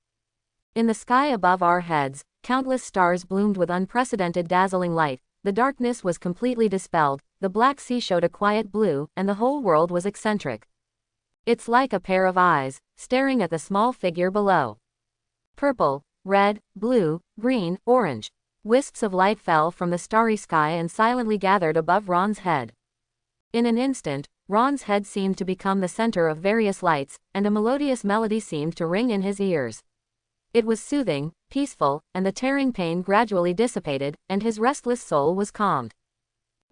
In the sky above our heads, countless stars bloomed with unprecedented dazzling light, the darkness was completely dispelled, the Black Sea showed a quiet blue, and the whole world was eccentric. It's like a pair of eyes, staring at the small figure below. Purple, red, blue, green, orange. Wisps of light fell from the starry sky and silently gathered above Ron's head. In an instant, Ron's head seemed to become the center of various lights, and a melodious melody seemed to ring in his ears. It was soothing, peaceful, and the tearing pain gradually dissipated, and his restless soul was calmed.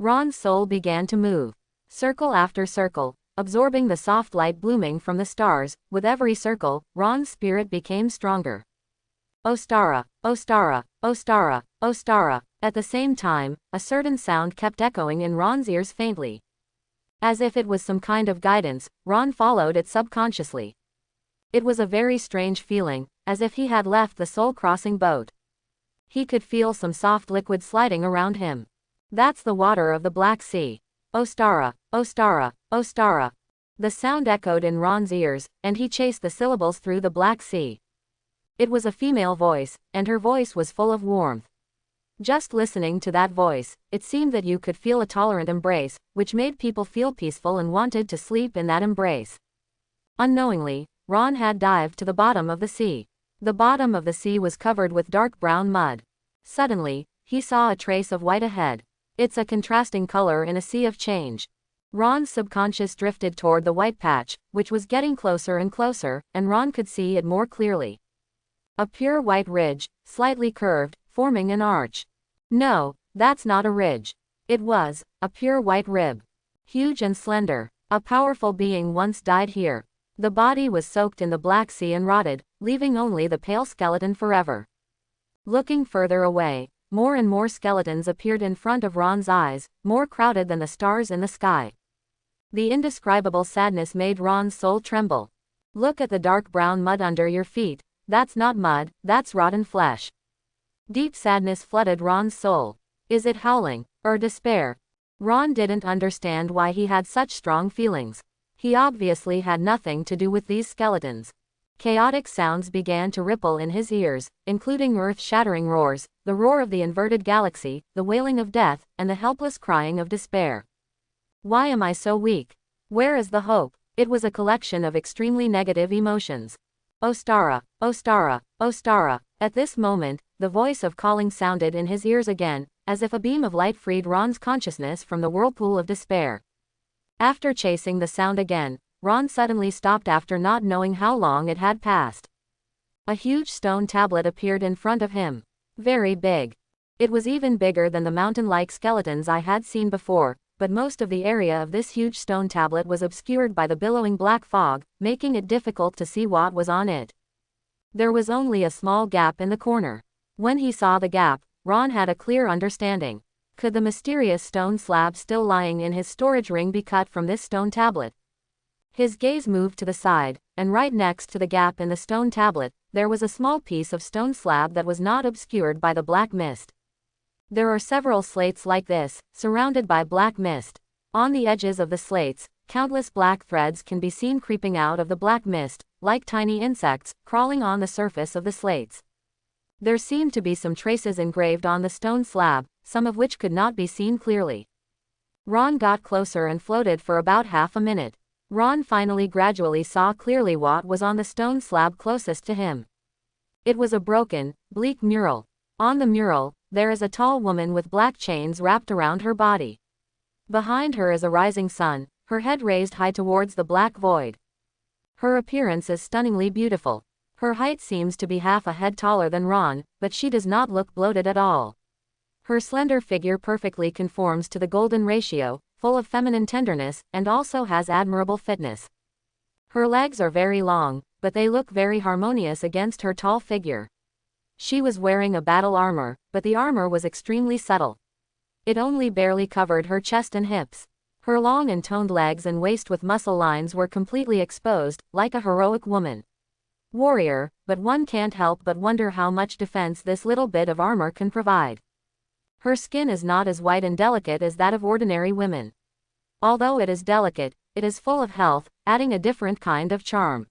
Ron's soul began to move. Circle after circle, absorbing the soft light blooming from the stars. With every circle, Ron's spirit became stronger. Ostara, Ostara, Ostara, Ostara. At the same time, a certain sound kept echoing in Ron's ears faintly. As if it was some kind of guidance, Ron followed it subconsciously. It was a very strange feeling, as if he had left the soul-crossing boat. He could feel some soft liquid sliding around him. That's the water of the Black Sea. Ostara, Ostara, Ostara. The sound echoed in Ron's ears, and he chased the syllables through the Black Sea. It was a female voice, and her voice was full of warmth. Just listening to that voice, it seemed that you could feel a tolerant embrace, which made people feel peaceful and wanted to sleep in that embrace. Unknowingly, Ron had dived to the bottom of the sea. The bottom of the sea was covered with dark brown mud. Suddenly, he saw a trace of white ahead. It's a contrasting color in a sea of change. Ron's subconscious drifted toward the white patch, which was getting closer and closer, and Ron could see it more clearly. A pure white ridge, slightly curved, forming an arch. No, that's not a ridge. It was a pure white rib. Huge and slender. A powerful being once died here. The body was soaked in the Black Sea and rotted, leaving only the pale skeleton forever. Looking further away, more and more skeletons appeared in front of Ron's eyes, more crowded than the stars in the sky. The indescribable sadness made Ron's soul tremble. Look at the dark brown mud under your feet. That's not mud, that's rotten flesh. Deep sadness flooded Ron's soul. Is it howling, or despair? Ron didn't understand why he had such strong feelings. He obviously had nothing to do with these skeletons. Chaotic sounds began to ripple in his ears, including earth-shattering roars, the roar of the inverted galaxy, the wailing of death, and the helpless crying of despair. Why am I so weak? Where is the hope? It was a collection of extremely negative emotions. Ostara, Ostara, Ostara. At this moment, the voice of calling sounded in his ears again, as if a beam of light freed Ron's consciousness from the whirlpool of despair. After chasing the sound again, Ron suddenly stopped after not knowing how long it had passed. A huge stone tablet appeared in front of him. Very big. It was even bigger than the mountain-like skeletons I had seen before, but most of the area of this huge stone tablet was obscured by the billowing black fog, making it difficult to see what was on it. There was only a small gap in the corner. When he saw the gap, Ron had a clear understanding. Could the mysterious stone slab still lying in his storage ring be cut from this stone tablet? His gaze moved to the side, and right next to the gap in the stone tablet, there was a small piece of stone slab that was not obscured by the black mist. There are several slates like this, surrounded by black mist. On the edges of the slates, countless black threads can be seen creeping out of the black mist, like tiny insects, crawling on the surface of the slates. There seemed to be some traces engraved on the stone slab, some of which could not be seen clearly. Ron got closer and floated for about half a minute. Ron finally gradually saw clearly what was on the stone slab closest to him. It was a broken, bleak mural. On the mural, there is a tall woman with black chains wrapped around her body. Behind her is a rising sun, her head raised high towards the black void. Her appearance is stunningly beautiful. Her height seems to be half a head taller than Ron, but she does not look bloated at all. Her slender figure perfectly conforms to the golden ratio, full of feminine tenderness, and also has admirable fitness. Her legs are very long, but they look very harmonious against her tall figure. She was wearing a battle armor, but the armor was extremely subtle. It only barely covered her chest and hips. Her long and toned legs and waist with muscle lines were completely exposed, like a heroic woman. Warrior, but one can't help but wonder how much defense this little bit of armor can provide. Her skin is not as white and delicate as that of ordinary women. Although it is delicate, it is full of health, adding a different kind of charm.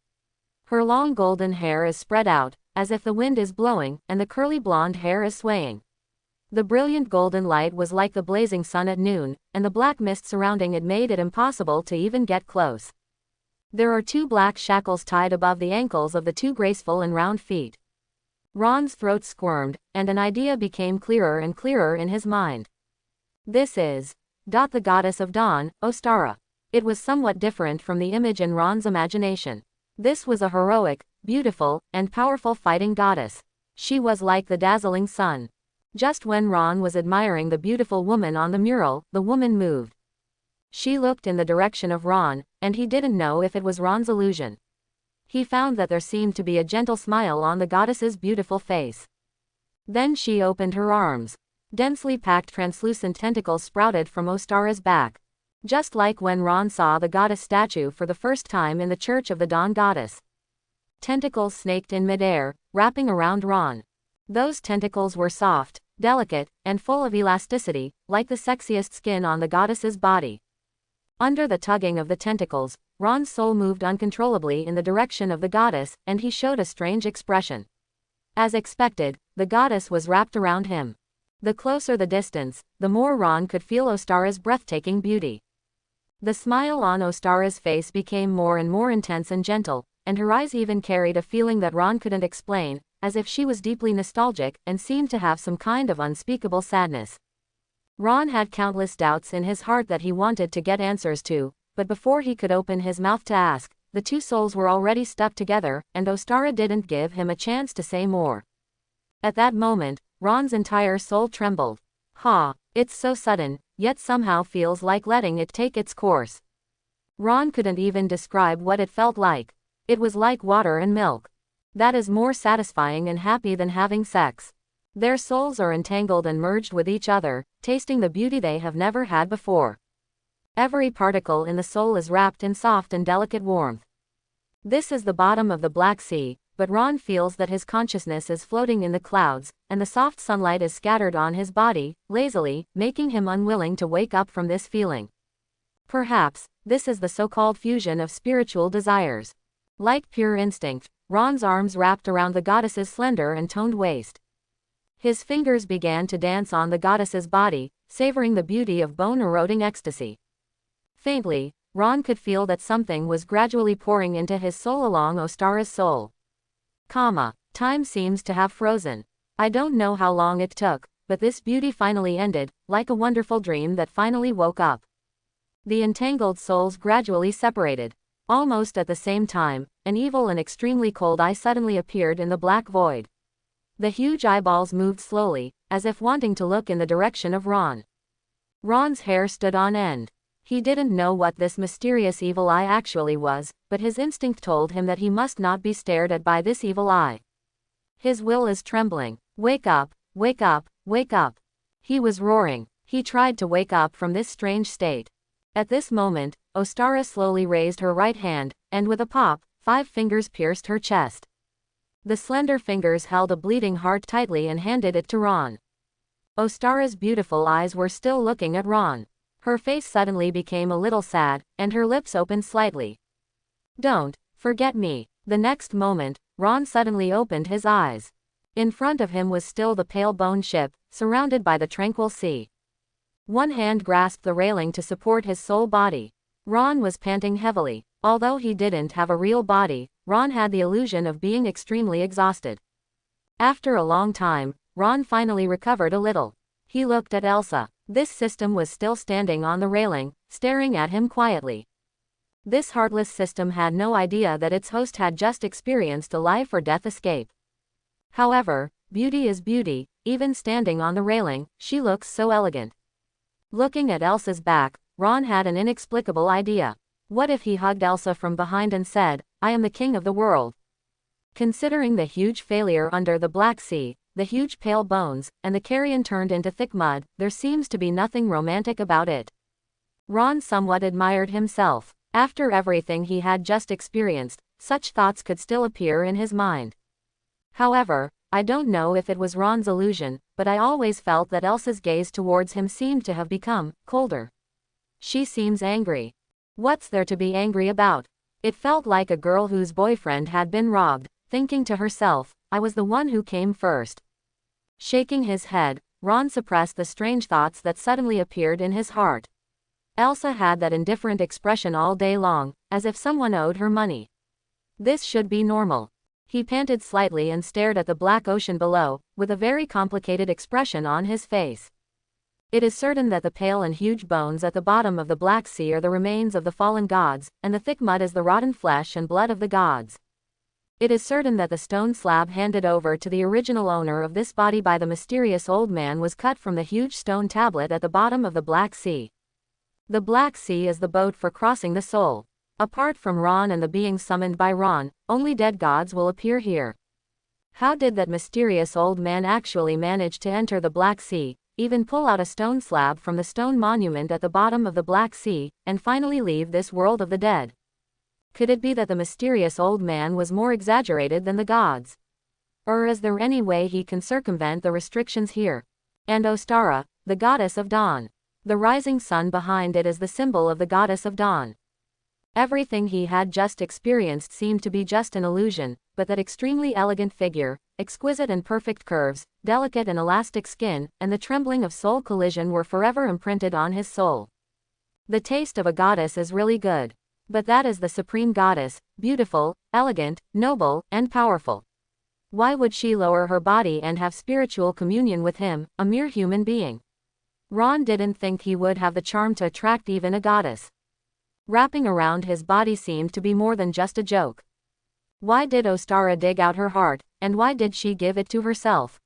Her long golden hair is spread out, as if the wind is blowing, and the curly blonde hair is swaying. The brilliant golden light was like the blazing sun at noon, and the black mist surrounding it made it impossible to even get close. There are two black shackles tied above the ankles of the two graceful and round feet. Ron's throat squirmed, and an idea became clearer and clearer in his mind. This is the goddess of dawn, Ostara. It was somewhat different from the image in Ron's imagination. This was a heroic, beautiful, and powerful fighting goddess. She was like the dazzling sun. Just when Ron was admiring the beautiful woman on the mural, the woman moved. She looked in the direction of Ron, and he didn't know if it was Ron's illusion. He found that there seemed to be a gentle smile on the goddess's beautiful face. Then she opened her arms. Densely packed translucent tentacles sprouted from Ostara's back. Just like when Ron saw the goddess statue for the first time in the Church of the Dawn Goddess. Tentacles snaked in midair, wrapping around Ron. Those tentacles were soft, delicate, and full of elasticity, like the sexiest skin on the goddess's body. Under the tugging of the tentacles, Ron's soul moved uncontrollably in the direction of the goddess, and he showed a strange expression. As expected, the goddess was wrapped around him. The closer the distance, the more Ron could feel Ostara's breathtaking beauty. The smile on Ostara's face became more and more intense and gentle, and her eyes even carried a feeling that Ron couldn't explain, as if she was deeply nostalgic and seemed to have some kind of unspeakable sadness. Ron had countless doubts in his heart that he wanted to get answers to, but before he could open his mouth to ask, the two souls were already stuck together, and Ostara didn't give him a chance to say more. At that moment, Ron's entire soul trembled. It's so sudden, yet somehow feels like letting it take its course. Ron couldn't even describe what it felt like. It was like water and milk. That is more satisfying and happy than having sex. Their souls are entangled and merged with each other, tasting the beauty they have never had before. Every particle in the soul is wrapped in soft and delicate warmth. This is the bottom of the Black Sea, but Ron feels that his consciousness is floating in the clouds, and the soft sunlight is scattered on his body, lazily, making him unwilling to wake up from this feeling. Perhaps, this is the so-called fusion of spiritual desires. Like pure instinct, Ron's arms wrapped around the goddess's slender and toned waist. His fingers began to dance on the goddess's body, savoring the beauty of bone-eroding ecstasy. Faintly, Ron could feel that something was gradually pouring into his soul along Ostara's soul. Time seems to have frozen. I don't know how long it took, but this beauty finally ended, like a wonderful dream that finally woke up. The entangled souls gradually separated. Almost at the same time, an evil and extremely cold eye suddenly appeared in the black void. The huge eyeballs moved slowly, as if wanting to look in the direction of Ron. Ron's hair stood on end. He didn't know what this mysterious evil eye actually was, but his instinct told him that he must not be stared at by this evil eye. His will is trembling. Wake up, wake up, wake up. He was roaring. He tried to wake up from this strange state. At this moment, Ostara slowly raised her right hand, and with a pop, 5 fingers pierced her chest. The slender fingers held a bleeding heart tightly and handed it to Ron. Ostara's beautiful eyes were still looking at Ron. Her face suddenly became a little sad, and her lips opened slightly. Don't forget me. The next moment, Ron suddenly opened his eyes. In front of him was still the pale bone ship, surrounded by the tranquil sea. One hand grasped the railing to support his sole body. Ron was panting heavily. Although he didn't have a real body, Ron had the illusion of being extremely exhausted. After a long time, Ron finally recovered a little. He looked at Elsa. This system was still standing on the railing, staring at him quietly. This heartless system had no idea that its host had just experienced a life or death escape. However, beauty is beauty. Even standing on the railing, she looks so elegant. Looking at Elsa's back, Ron had an inexplicable idea. What if he hugged Elsa from behind and said, "I am the king of the world"? Considering the huge failure under the Black Sea, the huge pale bones, and the carrion turned into thick mud, there seems to be nothing romantic about it. Ron somewhat admired himself. After everything he had just experienced, such thoughts could still appear in his mind. However, I don't know if it was Ron's illusion, but I always felt that Elsa's gaze towards him seemed to have become colder. She seems angry. What's there to be angry about? It felt like a girl whose boyfriend had been robbed, thinking to herself, I was the one who came first. Shaking his head, Ron suppressed the strange thoughts that suddenly appeared in his heart. Elsa had that indifferent expression all day long, as if someone owed her money. This should be normal. He panted slightly and stared at the black ocean below, with a very complicated expression on his face. It is certain that the pale and huge bones at the bottom of the Black Sea are the remains of the fallen gods, and the thick mud is the rotten flesh and blood of the gods. It is certain that the stone slab handed over to the original owner of this body by the mysterious old man was cut from the huge stone tablet at the bottom of the Black Sea. The Black Sea is the boat for crossing the soul. Apart from Ron and the beings summoned by Ron, only dead gods will appear here. How did that mysterious old man actually manage to enter the Black Sea, even pull out a stone slab from the stone monument at the bottom of the Black Sea, and finally leave this world of the dead? Could it be that the mysterious old man was more exaggerated than the gods? Or is there any way he can circumvent the restrictions here? And Ostara, the goddess of dawn. The rising sun behind it is the symbol of the goddess of dawn. Everything he had just experienced seemed to be just an illusion, but that extremely elegant figure, exquisite and perfect curves, delicate and elastic skin, and the trembling of soul collision were forever imprinted on his soul. The taste of a goddess is really good. But that is the supreme goddess, beautiful, elegant, noble, and powerful. Why would she lower her body and have spiritual communion with him, a mere human being? Ron didn't think he would have the charm to attract even a goddess. Wrapping around his body seemed to be more than just a joke. Why did Ostara dig out her heart, and why did she give it to herself?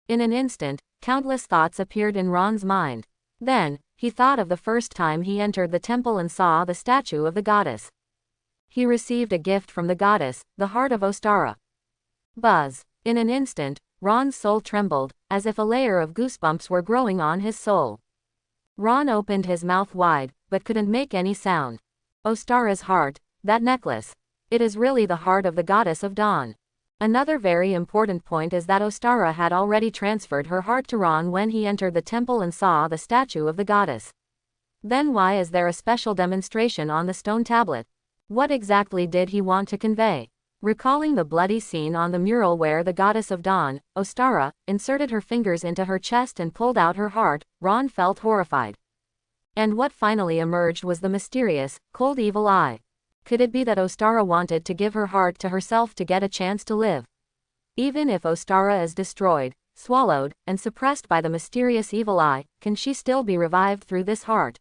In an instant, countless thoughts appeared in Ron's mind. Then, He thought of the first time he entered the temple and saw the statue of the goddess. He received a gift from the goddess, the heart of Ostara. Buzz. In an instant, Ron's soul trembled, as if a layer of goosebumps were growing on his soul. Ron opened his mouth wide, but couldn't make any sound. Ostara's heart, that necklace. It is really the heart of the goddess of dawn. Another very important point is that Ostara had already transferred her heart to Ron when he entered the temple and saw the statue of the goddess. Then why is there a special demonstration on the stone tablet? What exactly did he want to convey? Recalling the bloody scene on the mural where the goddess of dawn, Ostara, inserted her fingers into her chest and pulled out her heart, Ron felt horrified. And what finally emerged was the mysterious, cold evil eye. Could it be that Ostara wanted to give her heart to herself to get a chance to live? Even if Ostara is destroyed, swallowed, and suppressed by the mysterious evil eye, can she still be revived through this heart?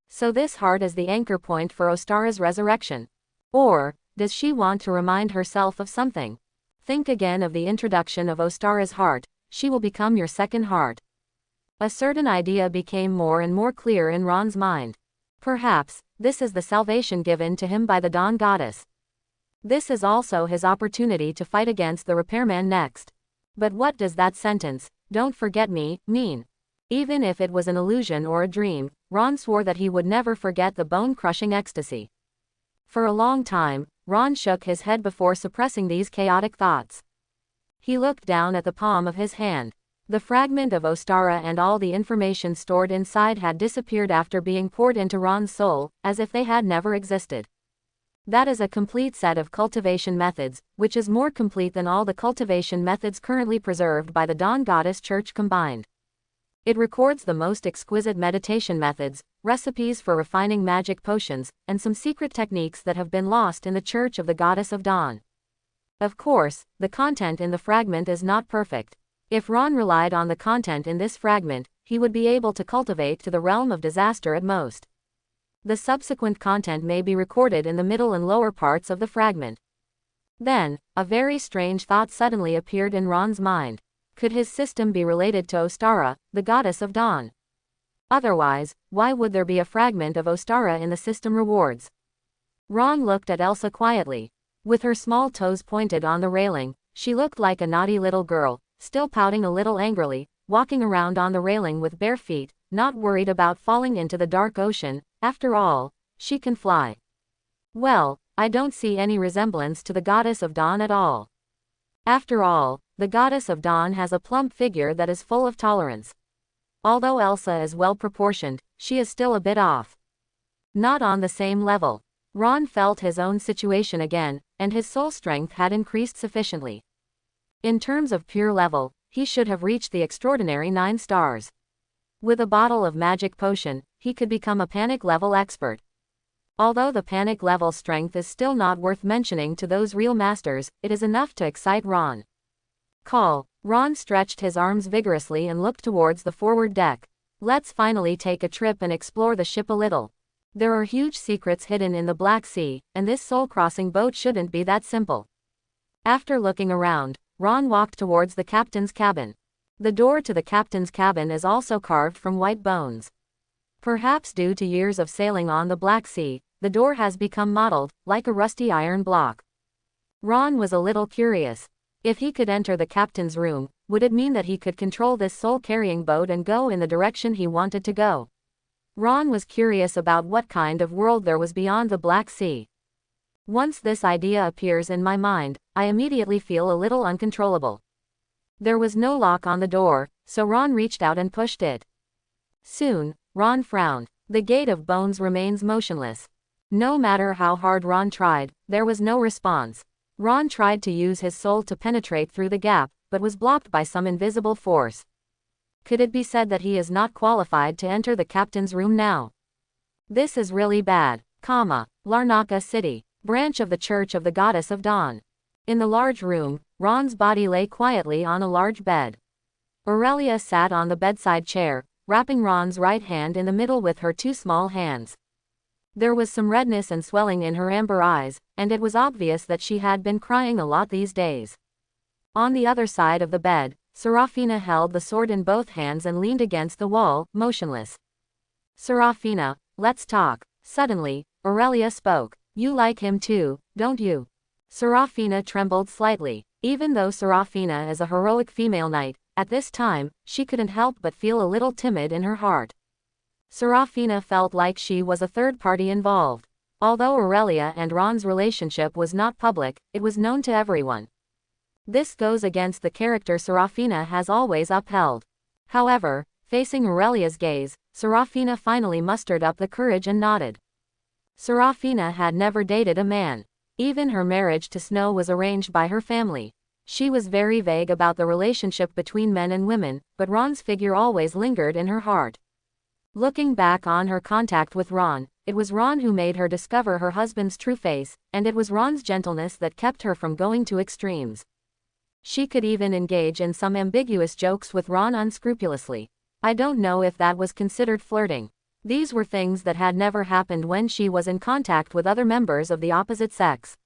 So this heart is the anchor point for Ostara's resurrection. Or, does she want to remind herself of something? Think again of the introduction of Ostara's heart. She will become your second heart. A certain idea became more and more clear in Ron's mind. Perhaps, this is the salvation given to him by the Dawn Goddess. This is also his opportunity to fight against the repairman next. But what does that sentence, "Don't forget me," mean? Even if it was an illusion or a dream, Ron swore that he would never forget the bone-crushing ecstasy. For a long time, Ron shook his head before suppressing these chaotic thoughts. He looked down at the palm of his hand. The fragment of Ostara and all the information stored inside had disappeared after being poured into Ron's soul, as if they had never existed. That is a complete set of cultivation methods, which is more complete than all the cultivation methods currently preserved by the Dawn Goddess Church combined. It records the most exquisite meditation methods, recipes for refining magic potions, and some secret techniques that have been lost in the Church of the Goddess of Dawn. Of course, the content in the fragment is not perfect. If Ron relied on the content in this fragment, he would be able to cultivate to the realm of disaster at most. The subsequent content may be recorded in the middle and lower parts of the fragment. Then, a very strange thought suddenly appeared in Ron's mind. Could his system be related to Ostara, the goddess of dawn? Otherwise, why would there be a fragment of Ostara in the system rewards? Ron looked at Elsa quietly. With her small toes pointed on the railing, she looked like a naughty little girl, still pouting a little angrily, walking around on the railing with bare feet, not worried about falling into the dark ocean. After all, she can fly. Well, I don't see any resemblance to the goddess of dawn at all. After all, the goddess of dawn has a plump figure that is full of tolerance. Although Elsa is well proportioned, she is still a bit off. Not on the same level. Ron felt his own situation again, and his soul strength had increased sufficiently. In terms of pure level, he should have reached the extraordinary 9 stars. With a bottle of magic potion, he could become a panic level expert. Although the panic level strength is still not worth mentioning to those real masters, it is enough to excite Ron. Call. Ron stretched his arms vigorously and looked towards the forward deck. Let's finally take a trip and explore the ship a little. There are huge secrets hidden in the Black Sea, and this soul-crossing boat shouldn't be that simple. After looking around, Ron walked towards the captain's cabin. The door to the captain's cabin is also carved from white bones. Perhaps due to years of sailing on the Black Sea, the door has become mottled, like a rusty iron block. Ron was a little curious. If he could enter the captain's room, would it mean that he could control this soul-carrying boat and go in the direction he wanted to go? Ron was curious about what kind of world there was beyond the Black Sea. Once this idea appears in my mind, I immediately feel a little uncontrollable. There was no lock on the door, so Ron reached out and pushed it. Soon, Ron frowned. The gate of bones remains motionless. No matter how hard Ron tried, there was no response. Ron tried to use his soul to penetrate through the gap, but was blocked by some invisible force. Could it be said that he is not qualified to enter the captain's room now? This is really bad. Larnaca City, branch of the Church of the Goddess of Dawn. In the large room, Ron's body lay quietly on a large bed. Aurelia sat on the bedside chair, wrapping Ron's right hand in the middle with her 2 small hands. There was some redness and swelling in her amber eyes, and it was obvious that she had been crying a lot these days. On the other side of the bed, Serafina held the sword in both hands and leaned against the wall, motionless. Serafina, let's talk. Suddenly, Aurelia spoke. You like him too, don't you? Serafina trembled slightly. Even though Serafina is a heroic female knight, at this time, she couldn't help but feel a little timid in her heart. Serafina felt like she was a third party involved. Although Aurelia and Ron's relationship was not public, it was known to everyone. This goes against the character Serafina has always upheld. However, facing Aurelia's gaze, Serafina finally mustered up the courage and nodded. Serafina had never dated a man. Even her marriage to Snow was arranged by her family. She was very vague about the relationship between men and women, but Ron's figure always lingered in her heart. Looking back on her contact with Ron, it was Ron who made her discover her husband's true face, and it was Ron's gentleness that kept her from going to extremes. She could even engage in some ambiguous jokes with Ron unscrupulously. I don't know if that was considered flirting. These were things that had never happened when she was in contact with other members of the opposite sex.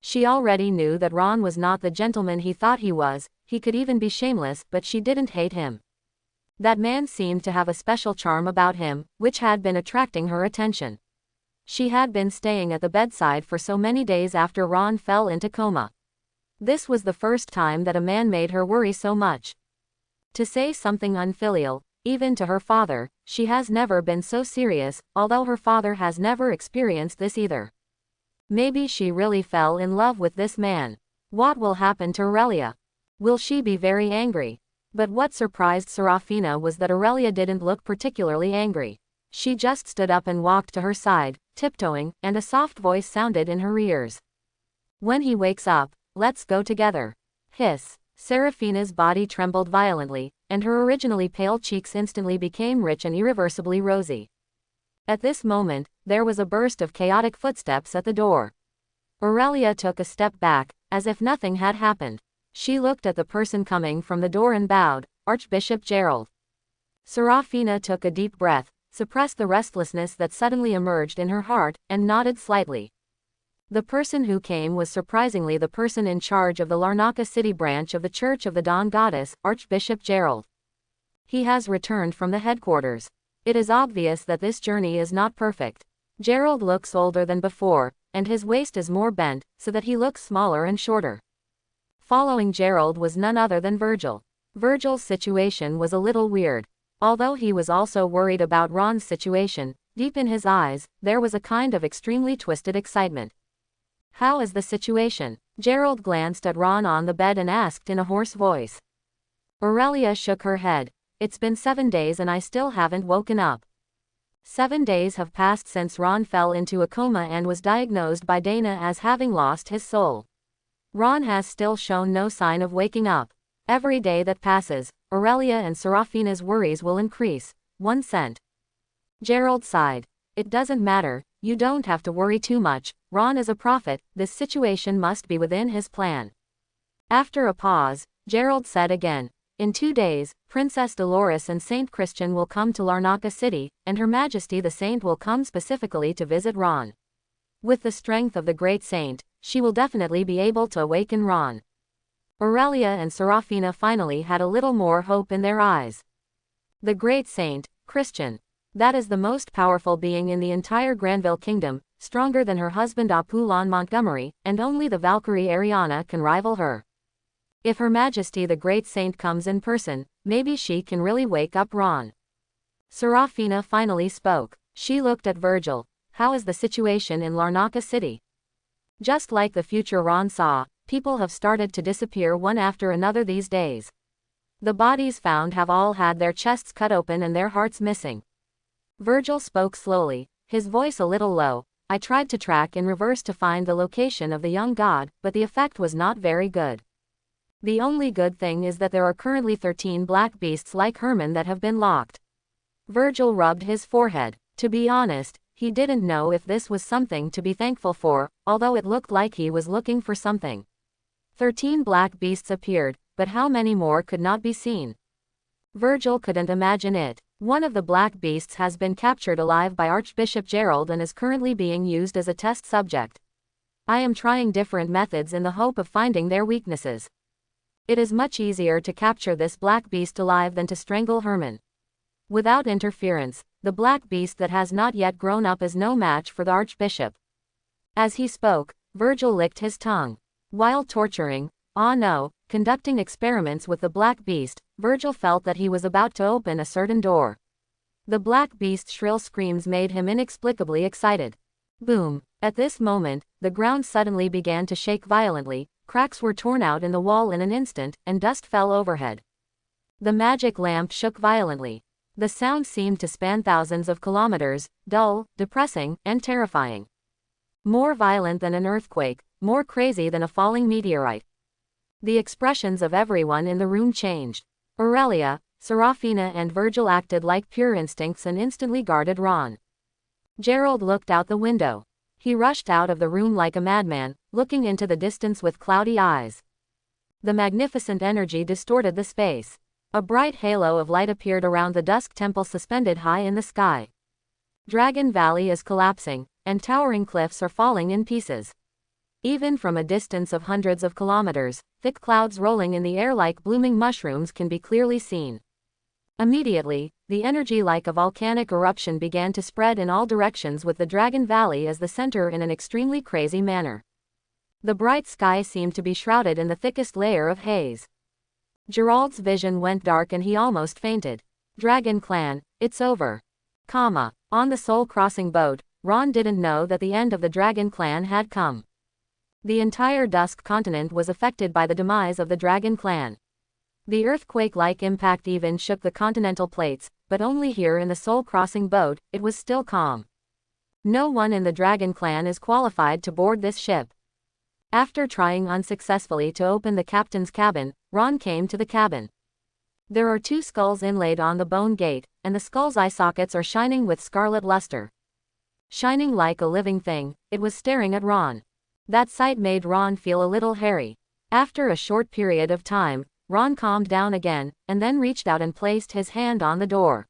She already knew that Ron was not the gentleman he thought he was, he could even be shameless, but she didn't hate him. That man seemed to have a special charm about him, which had been attracting her attention. She had been staying at the bedside for so many days after Ron fell into coma. This was the first time that a man made her worry so much. To say something unfilial, even to her father, she has never been so serious, although her father has never experienced this either. Maybe she really fell in love with this man. What will happen to Aurelia? Will she be very angry? But what surprised Serafina was that Aurelia didn't look particularly angry. She just stood up and walked to her side, tiptoeing, and a soft voice sounded in her ears. When he wakes up, let's go together. Hiss. Serafina's body trembled violently, and her originally pale cheeks instantly became rich and irreversibly rosy. At this moment, there was a burst of chaotic footsteps at the door. Aurelia took a step back, as if nothing had happened. She looked at the person coming from the door and bowed, Archbishop Gerald. Serafina took a deep breath, suppressed the restlessness that suddenly emerged in her heart, and nodded slightly. The person who came was surprisingly the person in charge of the Larnaca City branch of the Church of the Dawn Goddess, Archbishop Gerald. He has returned from the headquarters. It is obvious that this journey is not perfect. Gerald looks older than before, and his waist is more bent, so that he looks smaller and shorter. Following Gerald was none other than Virgil. Virgil's situation was a little weird. Although he was also worried about Ron's situation, deep in his eyes, there was a kind of extremely twisted excitement. How is the situation? Gerald glanced at Ron on the bed and asked in a hoarse voice. Aurelia shook her head. It's been 7 days and I still haven't woken up. 7 days have passed since Ron fell into a coma and was diagnosed by Dana as having lost his soul. Ron has still shown no sign of waking up. Every day that passes, Aurelia and Serafina's worries will increase. 1 cent. Gerald sighed. It doesn't matter, you don't have to worry too much. Ron is a prophet, this situation must be within his plan. After a pause, Gerald said again, in 2 days, Princess Dolores and Saint Christian will come to Larnaca City, and Her Majesty the Saint will come specifically to visit Ron. With the strength of the great saint, she will definitely be able to awaken Ron. Aurelia and Serafina finally had a little more hope in their eyes. The great saint, Christian. That is the most powerful being in the entire Granville Kingdom, stronger than her husband Apollon Montgomery, and only the Valkyrie Ariana can rival her. If Her Majesty the Great Saint comes in person, maybe she can really wake up Ron. Serafina finally spoke. She looked at Virgil. How is the situation in Larnaca City? Just like the future Ron saw, people have started to disappear one after another these days. The bodies found have all had their chests cut open and their hearts missing. Virgil spoke slowly, his voice a little low. I tried to track in reverse to find the location of the young god, but the effect was not very good. The only good thing is that there are currently 13 black beasts like Herman that have been locked. Virgil rubbed his forehead. To be honest, he didn't know if this was something to be thankful for, although it looked like he was looking for something. 13 black beasts appeared, but how many more could not be seen? Virgil couldn't imagine it. One of the black beasts has been captured alive by Archbishop Gerald and is currently being used as a test subject. I am trying different methods in the hope of finding their weaknesses. It is much easier to capture this black beast alive than to strangle Herman. Without interference, the black beast that has not yet grown up is no match for the Archbishop. As he spoke, Virgil licked his tongue. While torturing, conducting experiments with the black beast, Virgil felt that he was about to open a certain door. The black beast's shrill screams made him inexplicably excited. Boom! At this moment, the ground suddenly began to shake violently, cracks were torn out in the wall in an instant, and dust fell overhead. The magic lamp shook violently. The sound seemed to span thousands of kilometers, dull, depressing, and terrifying. More violent than an earthquake, more crazy than a falling meteorite. The expressions of everyone in the room changed. Aurelia, Serafina and Virgil acted like pure instincts and instantly guarded Ron. Gerald looked out the window. He rushed out of the room like a madman, looking into the distance with cloudy eyes. The magnificent energy distorted the space. A bright halo of light appeared around the dusk temple suspended high in the sky. Dragon Valley is collapsing, and towering cliffs are falling in pieces. Even from a distance of hundreds of kilometers, thick clouds rolling in the air like blooming mushrooms can be clearly seen. Immediately, the energy like a volcanic eruption began to spread in all directions with the Dragon Valley as the center in an extremely crazy manner. The bright sky seemed to be shrouded in the thickest layer of haze. Gerald's vision went dark and he almost fainted. Dragon Clan, it's over. On the soul-crossing boat, Ron didn't know that the end of the Dragon Clan had come. The entire Dusk continent was affected by the demise of the Dragon Clan. The earthquake-like impact even shook the continental plates, but only here in the soul-crossing boat, it was still calm. No one in the Dragon Clan is qualified to board this ship. After trying unsuccessfully to open the captain's cabin, Ron came to the cabin. There are 2 skulls inlaid on the bone gate, and the skull's eye sockets are shining with scarlet luster. Shining like a living thing, it was staring at Ron. That sight made Ron feel a little hairy. After a short period of time, Ron calmed down again, and then reached out and placed his hand on the door.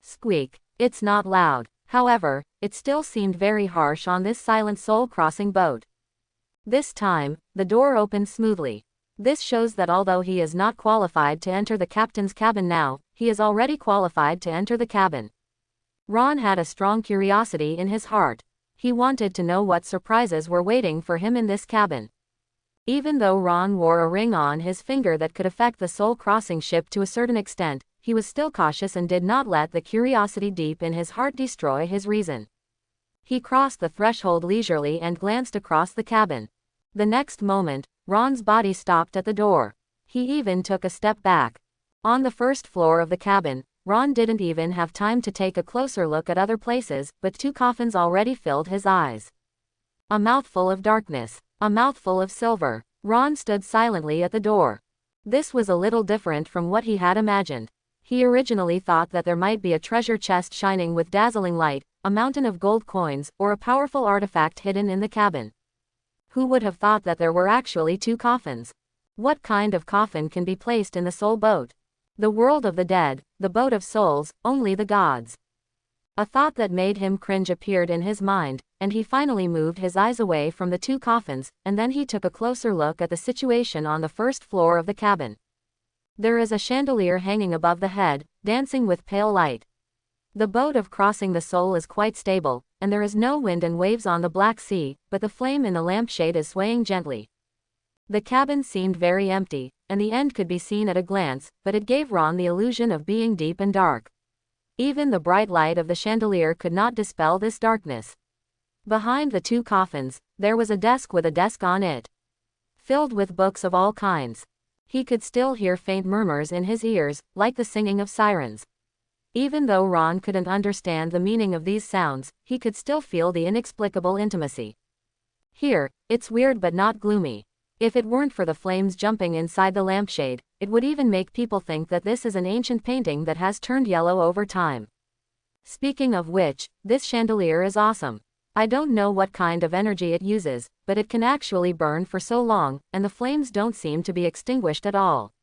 Squeak. It's not loud. However, it still seemed very harsh on this silent soul-crossing boat. This time, the door opened smoothly. This shows that although he is not qualified to enter the captain's cabin now, he is already qualified to enter the cabin. Ron had a strong curiosity in his heart. He wanted to know what surprises were waiting for him in this cabin. Even though Ron wore a ring on his finger that could affect the soul-crossing ship to a certain extent, he was still cautious and did not let the curiosity deep in his heart destroy his reason. He crossed the threshold leisurely and glanced across the cabin. The next moment, Ron's body stopped at the door. He even took a step back. On the first floor of the cabin, Ron didn't even have time to take a closer look at other places, but 2 coffins already filled his eyes. A mouthful of darkness. A mouthful of silver. Ron stood silently at the door. This was a little different from what he had imagined. He originally thought that there might be a treasure chest shining with dazzling light, a mountain of gold coins, or a powerful artifact hidden in the cabin. Who would have thought that there were actually 2 coffins? What kind of coffin can be placed in the soul boat? The world of the dead, the boat of souls, only the gods. A thought that made him cringe appeared in his mind, and he finally moved his eyes away from the 2 coffins, and then he took a closer look at the situation on the first floor of the cabin. There is a chandelier hanging above the head, dancing with pale light. The boat of crossing the soul is quite stable, and there is no wind and waves on the Black Sea, but the flame in the lampshade is swaying gently. The cabin seemed very empty, and the end could be seen at a glance, but it gave Ron the illusion of being deep and dark. Even the bright light of the chandelier could not dispel this darkness. Behind the 2 coffins, there was a desk with a desk on it, filled with books of all kinds. He could still hear faint murmurs in his ears, like the singing of sirens. Even though Ron couldn't understand the meaning of these sounds, he could still feel the inexplicable intimacy. Here, it's weird but not gloomy. If it weren't for the flames jumping inside the lampshade, it would even make people think that this is an ancient painting that has turned yellow over time. Speaking of which, this chandelier is awesome. I don't know what kind of energy it uses, but it can actually burn for so long, and the flames don't seem to be extinguished at all.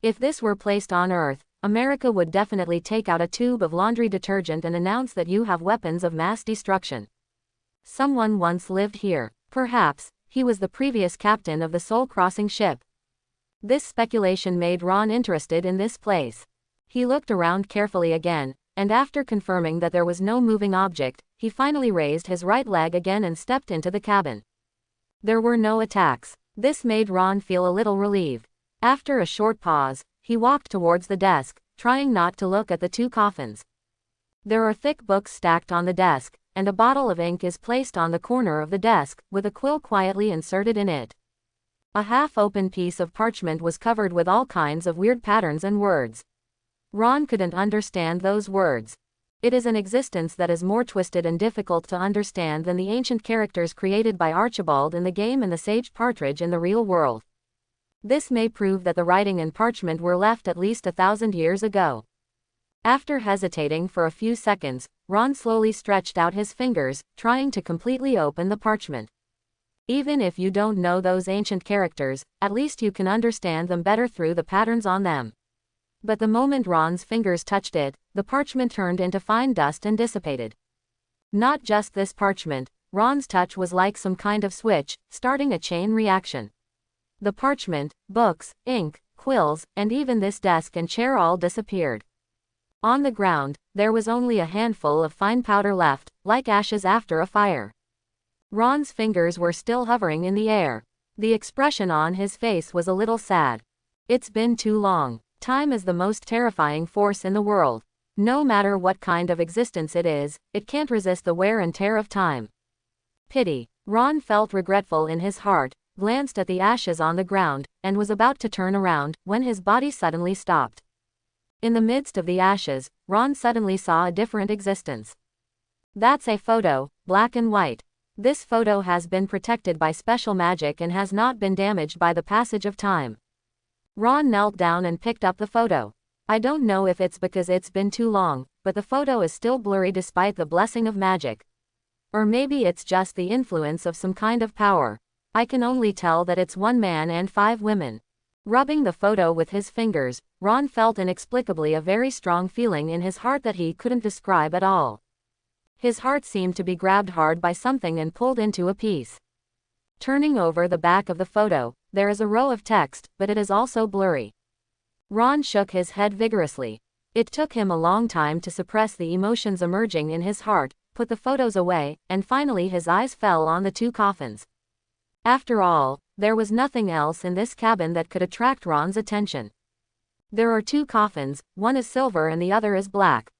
If this were placed on Earth, America would definitely take out a tube of laundry detergent and announce that you have weapons of mass destruction. Someone once lived here. Perhaps, he was the previous captain of the soul-crossing ship. This speculation made Ron interested in this place. He looked around carefully again, and after confirming that there was no moving object, he finally raised his right leg again and stepped into the cabin. There were no attacks. This made Ron feel a little relieved. After a short pause, he walked towards the desk, trying not to look at the two coffins. There are thick books stacked on the desk, and a bottle of ink is placed on the corner of the desk, with a quill quietly inserted in it. A half-open piece of parchment was covered with all kinds of weird patterns and words. Ron couldn't understand those words. It is an existence that is more twisted and difficult to understand than the ancient characters created by Archibald in the game and the sage Partridge in the real world. This may prove that the writing and parchment were left at least 1,000 years ago. After hesitating for a few seconds, Ron slowly stretched out his fingers, trying to completely open the parchment. Even if you don't know those ancient characters, at least you can understand them better through the patterns on them. But the moment Ron's fingers touched it, the parchment turned into fine dust and dissipated. Not just this parchment, Ron's touch was like some kind of switch, starting a chain reaction. The parchment, books, ink, quills, and even this desk and chair all disappeared. On the ground, there was only a handful of fine powder left, like ashes after a fire. Ron's fingers were still hovering in the air. The expression on his face was a little sad. It's been too long. Time is the most terrifying force in the world. No matter what kind of existence it is, it can't resist the wear and tear of time. Pity. Ron felt regretful in his heart, glanced at the ashes on the ground, and was about to turn around, when his body suddenly stopped. In the midst of the ashes, Ron suddenly saw a different existence. That's a photo, black and white. This photo has been protected by special magic and has not been damaged by the passage of time. Ron knelt down and picked up the photo. I don't know if it's because it's been too long, but the photo is still blurry despite the blessing of magic. Or maybe it's just the influence of some kind of power. I can only tell that it's one man and 5 women. Rubbing the photo with his fingers, Ron felt inexplicably a very strong feeling in his heart that he couldn't describe at all. His heart seemed to be grabbed hard by something and pulled into a piece. Turning over the back of the photo, there is a row of text, but it is also blurry. Ron shook his head vigorously. It took him a long time to suppress the emotions emerging in his heart, put the photos away, and finally his eyes fell on the 2 coffins. After all, there was nothing else in this cabin that could attract Ron's attention. There are 2 coffins, one is silver and the other is black.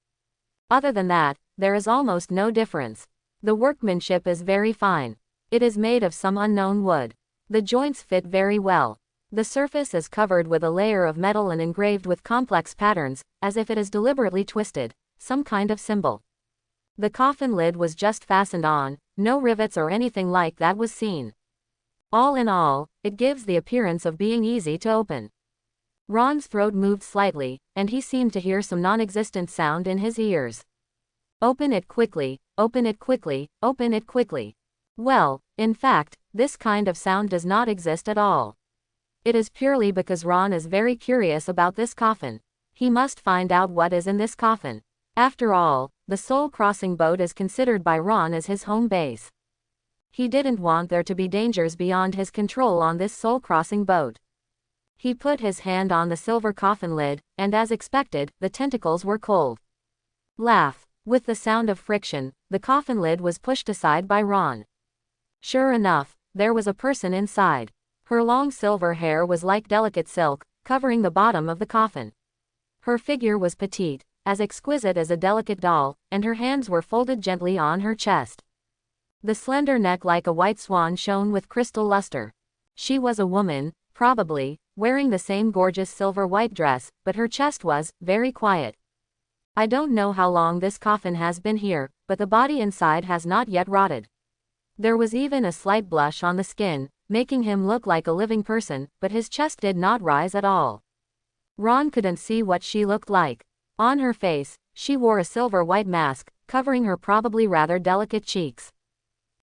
Other than that, there is almost no difference. The workmanship is very fine. It is made of some unknown wood. The joints fit very well. The surface is covered with a layer of metal and engraved with complex patterns, as if it is deliberately twisted, some kind of symbol. The coffin lid was just fastened on, no rivets or anything like that was seen. All in all, it gives the appearance of being easy to open. Ron's throat moved slightly, and he seemed to hear some non-existent sound in his ears. Open it quickly, open it quickly, open it quickly. Well, in fact, this kind of sound does not exist at all. It is purely because Ron is very curious about this coffin. He must find out what is in this coffin. After all, the Soul Crossing boat is considered by Ron as his home base. He didn't want there to be dangers beyond his control on this Soul Crossing boat. He put his hand on the silver coffin lid, and as expected, the tentacles were cold. Laugh. With the sound of friction, the coffin lid was pushed aside by Ron. Sure enough, there was a person inside. Her long silver hair was like delicate silk, covering the bottom of the coffin. Her figure was petite, as exquisite as a delicate doll, and her hands were folded gently on her chest. The slender neck like a white swan shone with crystal luster. She was a woman, probably, wearing the same gorgeous silver-white dress, but her chest was very quiet. I don't know how long this coffin has been here, but the body inside has not yet rotted. There was even a slight blush on the skin, making him look like a living person, but his chest did not rise at all. Ron couldn't see what she looked like. On her face, she wore a silver-white mask, covering her probably rather delicate cheeks.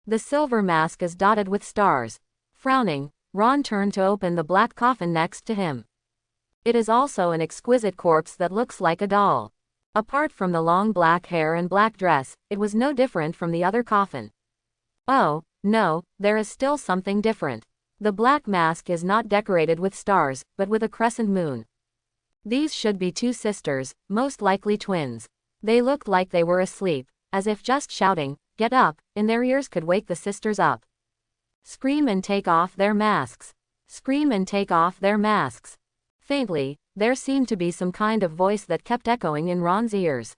The silver mask is dotted with stars. Frowning, Ron turned to open the black coffin next to him. It is also an exquisite corpse that looks like a doll. Apart from the long black hair and black dress, it was no different from the other coffin. Oh, no, there is still something different. The black mask is not decorated with stars, but with a crescent moon. These should be 2 sisters, most likely twins. They looked like they were asleep, as if just shouting, "Get up," in their ears could wake the sisters up. Scream and take off their masks. Scream and take off their masks. Faintly, there seemed to be some kind of voice that kept echoing in Ron's ears.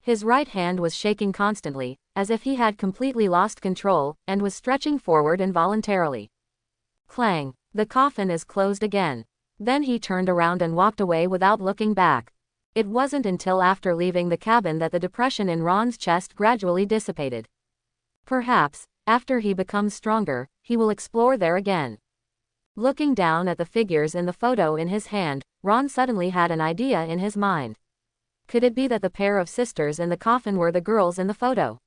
His right hand was shaking constantly, as if he had completely lost control, and was stretching forward involuntarily. Clang! The coffin is closed again. Then he turned around and walked away without looking back. It wasn't until after leaving the cabin that the depression in Ron's chest gradually dissipated. Perhaps, after he becomes stronger, he will explore there again. Looking down at the figures in the photo in his hand, Ron suddenly had an idea in his mind. Could it be that the pair of sisters in the coffin were the girls in the photo?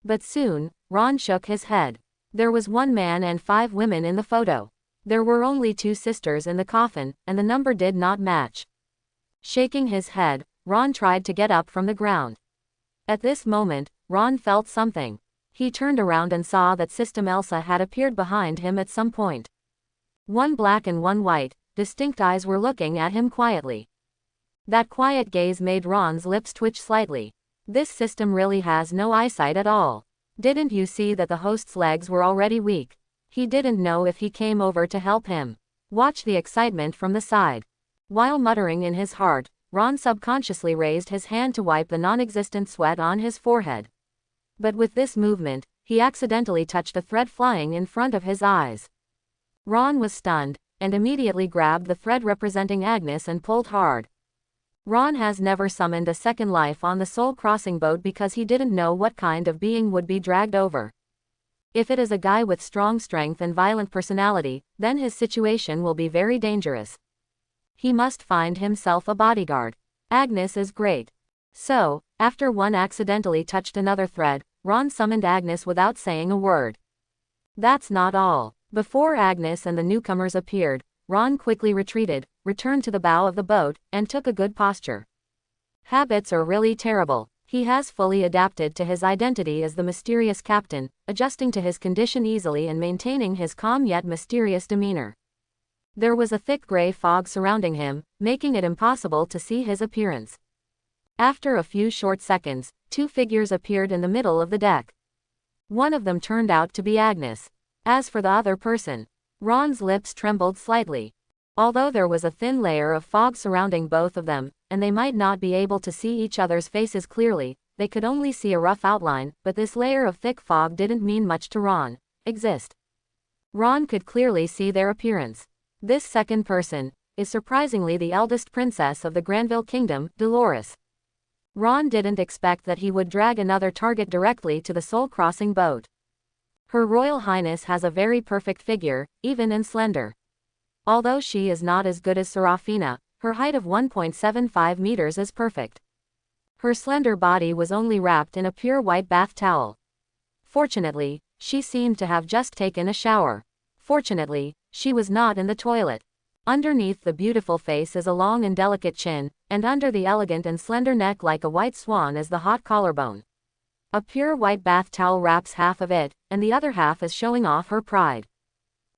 But soon, Ron shook his head. There was one man and 5 women in the photo. There were only 2 sisters in the coffin, and the number did not match. Shaking his head, Ron tried to get up from the ground. At this moment, Ron felt something. He turned around and saw that System Elsa had appeared behind him at some point. One black and one white, distinct eyes were looking at him quietly. That quiet gaze made Ron's lips twitch slightly. This system really has no eyesight at all. Didn't you see that the host's legs were already weak? He didn't know if he came over to help him. Watch the excitement from the side. While muttering in his heart, Ron subconsciously raised his hand to wipe the non-existent sweat on his forehead. But with this movement, he accidentally touched a thread flying in front of his eyes. Ron was stunned, and immediately grabbed the thread representing Agnes and pulled hard. Ron has never summoned a second life on the Soul Crossing boat because he didn't know what kind of being would be dragged over. If it is a guy with strong strength and violent personality, then his situation will be very dangerous. He must find himself a bodyguard. Agnes is great. So, after one accidentally touched another thread, Ron summoned Agnes without saying a word. That's not all. Before Agnes and the newcomers appeared, Ron quickly retreated, returned to the bow of the boat, and took a good posture. Habits are really terrible. He has fully adapted to his identity as the mysterious captain, adjusting to his condition easily and maintaining his calm yet mysterious demeanor. There was a thick gray fog surrounding him, making it impossible to see his appearance. After a few short seconds, 2 figures appeared in the middle of the deck. One of them turned out to be Agnes. As for the other person, Ron's lips trembled slightly. Although there was a thin layer of fog surrounding both of them, and they might not be able to see each other's faces clearly, they could only see a rough outline, but this layer of thick fog didn't mean much to Ron. Ron could clearly see their appearance. This second person is surprisingly the eldest princess of the Granville Kingdom, Dolores. Ron didn't expect that he would drag another target directly to the Soul Crossing boat. Her Royal Highness has a very perfect figure, even and slender. Although she is not as good as Serafina, her height of 1.75 meters is perfect. Her slender body was only wrapped in a pure white bath towel. Fortunately, she seemed to have just taken a shower. Fortunately, she was not in the toilet. Underneath the beautiful face is a long and delicate chin, and under the elegant and slender neck like a white swan is the hot collarbone. A pure white bath towel wraps half of it, and the other half is showing off her pride.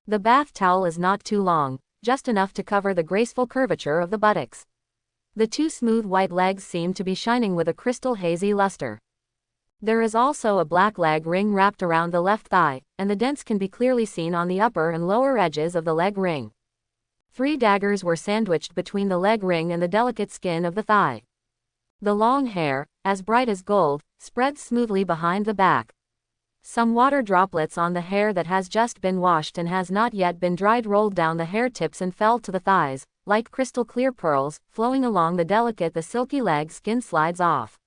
The bath towel is not too long, just enough to cover the graceful curvature of the buttocks. The 2 smooth white legs seem to be shining with a crystal hazy luster. There is also a black leg ring wrapped around the left thigh, and the dents can be clearly seen on the upper and lower edges of the leg ring. 3 daggers were sandwiched between the leg ring and the delicate skin of the thigh. The long hair, as bright as gold, spreads smoothly behind the back. Some water droplets on the hair that has just been washed and has not yet been dried rolled down the hair tips and fell to the thighs, like crystal clear pearls, flowing along the silky leg skin slides off.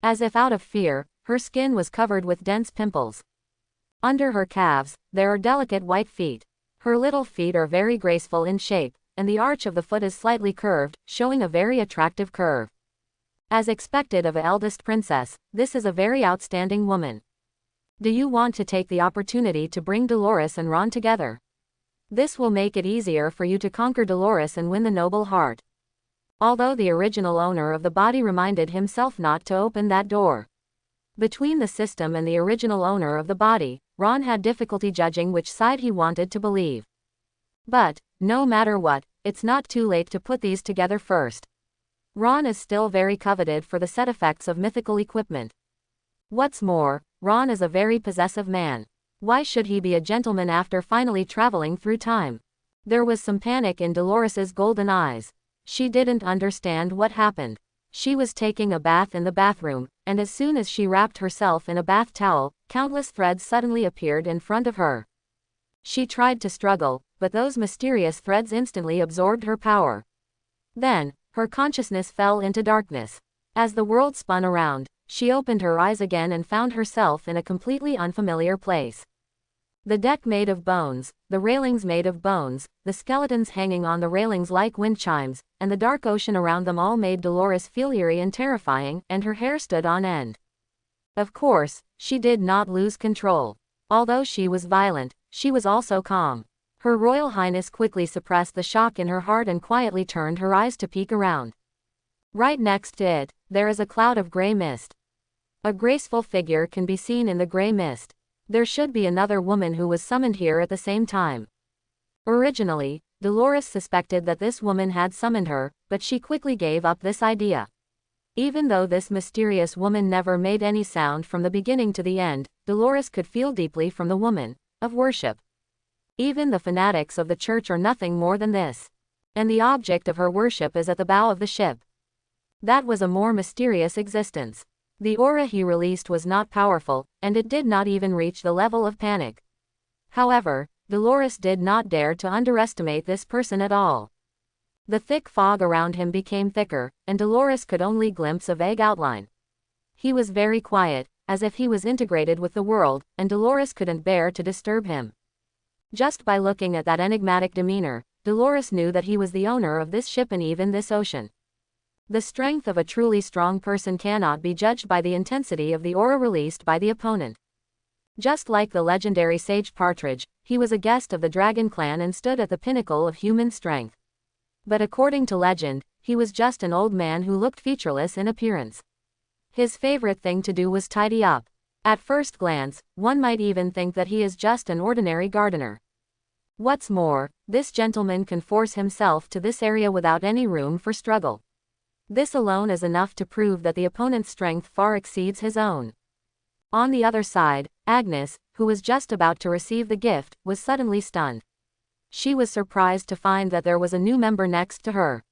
As if out of fear, her skin was covered with dense pimples. Under her calves, there are delicate white feet. Her little feet are very graceful in shape, and the arch of the foot is slightly curved, showing a very attractive curve. As expected of an eldest princess, this is a very outstanding woman. Do you want to take the opportunity to bring Dolores and Ron together? This will make it easier for you to conquer Dolores and win the noble heart. Although the original owner of the body reminded himself not to open that door. Between the system and the original owner of the body, Ron had difficulty judging which side he wanted to believe. But, no matter what, it's not too late to put these together first. Ron is still very coveted for the set effects of mythical equipment. What's more, Ron is a very possessive man. Why should he be a gentleman after finally traveling through time? There was some panic in Dolores's golden eyes. She didn't understand what happened. She was taking a bath in the bathroom, and as soon as she wrapped herself in a bath towel, countless threads suddenly appeared in front of her. She tried to struggle, but those mysterious threads instantly absorbed her power. Then, her consciousness fell into darkness. As the world spun around, she opened her eyes again and found herself in a completely unfamiliar place. The deck made of bones, the railings made of bones, the skeletons hanging on the railings like wind chimes, and the dark ocean around them all made Dolores feel eerie and terrifying, and her hair stood on end. Of course, she did not lose control. Although she was violent, she was also calm. Her Royal Highness quickly suppressed the shock in her heart and quietly turned her eyes to peek around. Right next to it, there is a cloud of gray mist. A graceful figure can be seen in the gray mist. There should be another woman who was summoned here at the same time. Originally, Dolores suspected that this woman had summoned her, but she quickly gave up this idea. Even though this mysterious woman never made any sound from the beginning to the end, Dolores could feel deeply from the woman of worship. Even the fanatics of the church are nothing more than this. And the object of her worship is at the bow of the ship. That was a more mysterious existence. The aura he released was not powerful, and it did not even reach the level of panic. However, Dolores did not dare to underestimate this person at all. The thick fog around him became thicker, and Dolores could only glimpse a vague outline. He was very quiet, as if he was integrated with the world, and Dolores couldn't bear to disturb him. Just by looking at that enigmatic demeanor, Dolores knew that he was the owner of this ship and even this ocean. The strength of a truly strong person cannot be judged by the intensity of the aura released by the opponent. Just like the legendary sage Partridge, he was a guest of the Dragon Clan and stood at the pinnacle of human strength. But according to legend, he was just an old man who looked featureless in appearance. His favorite thing to do was tidy up. At first glance, one might even think that he is just an ordinary gardener. What's more, this gentleman can force himself to this area without any room for struggle. This alone is enough to prove that the opponent's strength far exceeds his own. On the other side, Agnes, who was just about to receive the gift, was suddenly stunned. She was surprised to find that there was a new member next to her.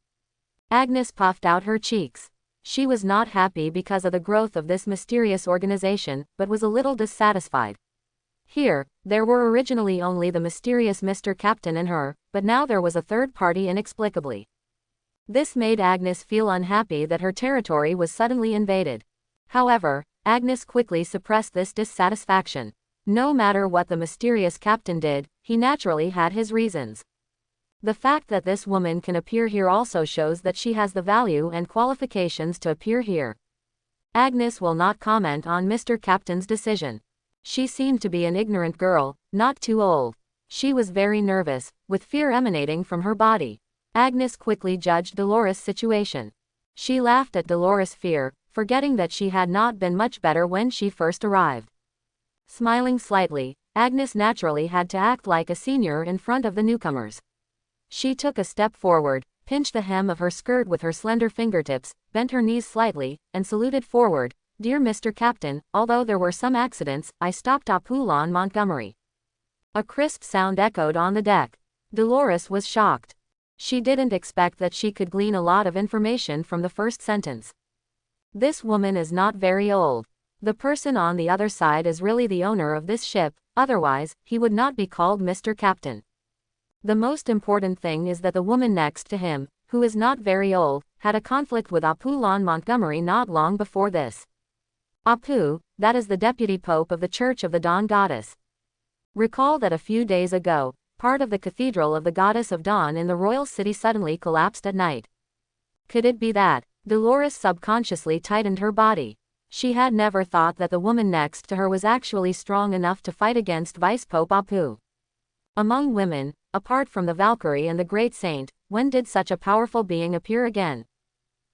Agnes puffed out her cheeks. She was not happy because of the growth of this mysterious organization, but was a little dissatisfied. Here, there were originally only the mysterious Mr. Captain and her, but now there was a third party inexplicably. This made Agnes feel unhappy that her territory was suddenly invaded. However, Agnes quickly suppressed this dissatisfaction. No matter what the mysterious captain did, he naturally had his reasons. The fact that this woman can appear here also shows that she has the value and qualifications to appear here. Agnes will not comment on Mr. Captain's decision. She seemed to be an ignorant girl, not too old. She was very nervous, with fear emanating from her body. Agnes quickly judged Dolores' situation. She laughed at Dolores' fear, forgetting that she had not been much better when she first arrived. Smiling slightly, Agnes naturally had to act like a senior in front of the newcomers. She took a step forward, pinched the hem of her skirt with her slender fingertips, bent her knees slightly, and saluted forward. "Dear Mr. Captain, although there were some accidents, I stopped Apollon Montgomery." A crisp sound echoed on the deck. Dolores was shocked. She didn't expect that she could glean a lot of information from the first sentence. This woman is not very old. The person on the other side is really the owner of this ship, otherwise, he would not be called Mr. Captain. The most important thing is that the woman next to him, who is not very old, had a conflict with Apollon Montgomery not long before this. Apu, that is the deputy pope of the Church of the Dawn Goddess. Recall that a few days ago, part of the Cathedral of the Goddess of Dawn in the royal city suddenly collapsed at night. Could it be that? Dolores subconsciously tightened her body. She had never thought that the woman next to her was actually strong enough to fight against Vice Pope Apu. Among women, apart from the Valkyrie and the Great Saint, when did such a powerful being appear again?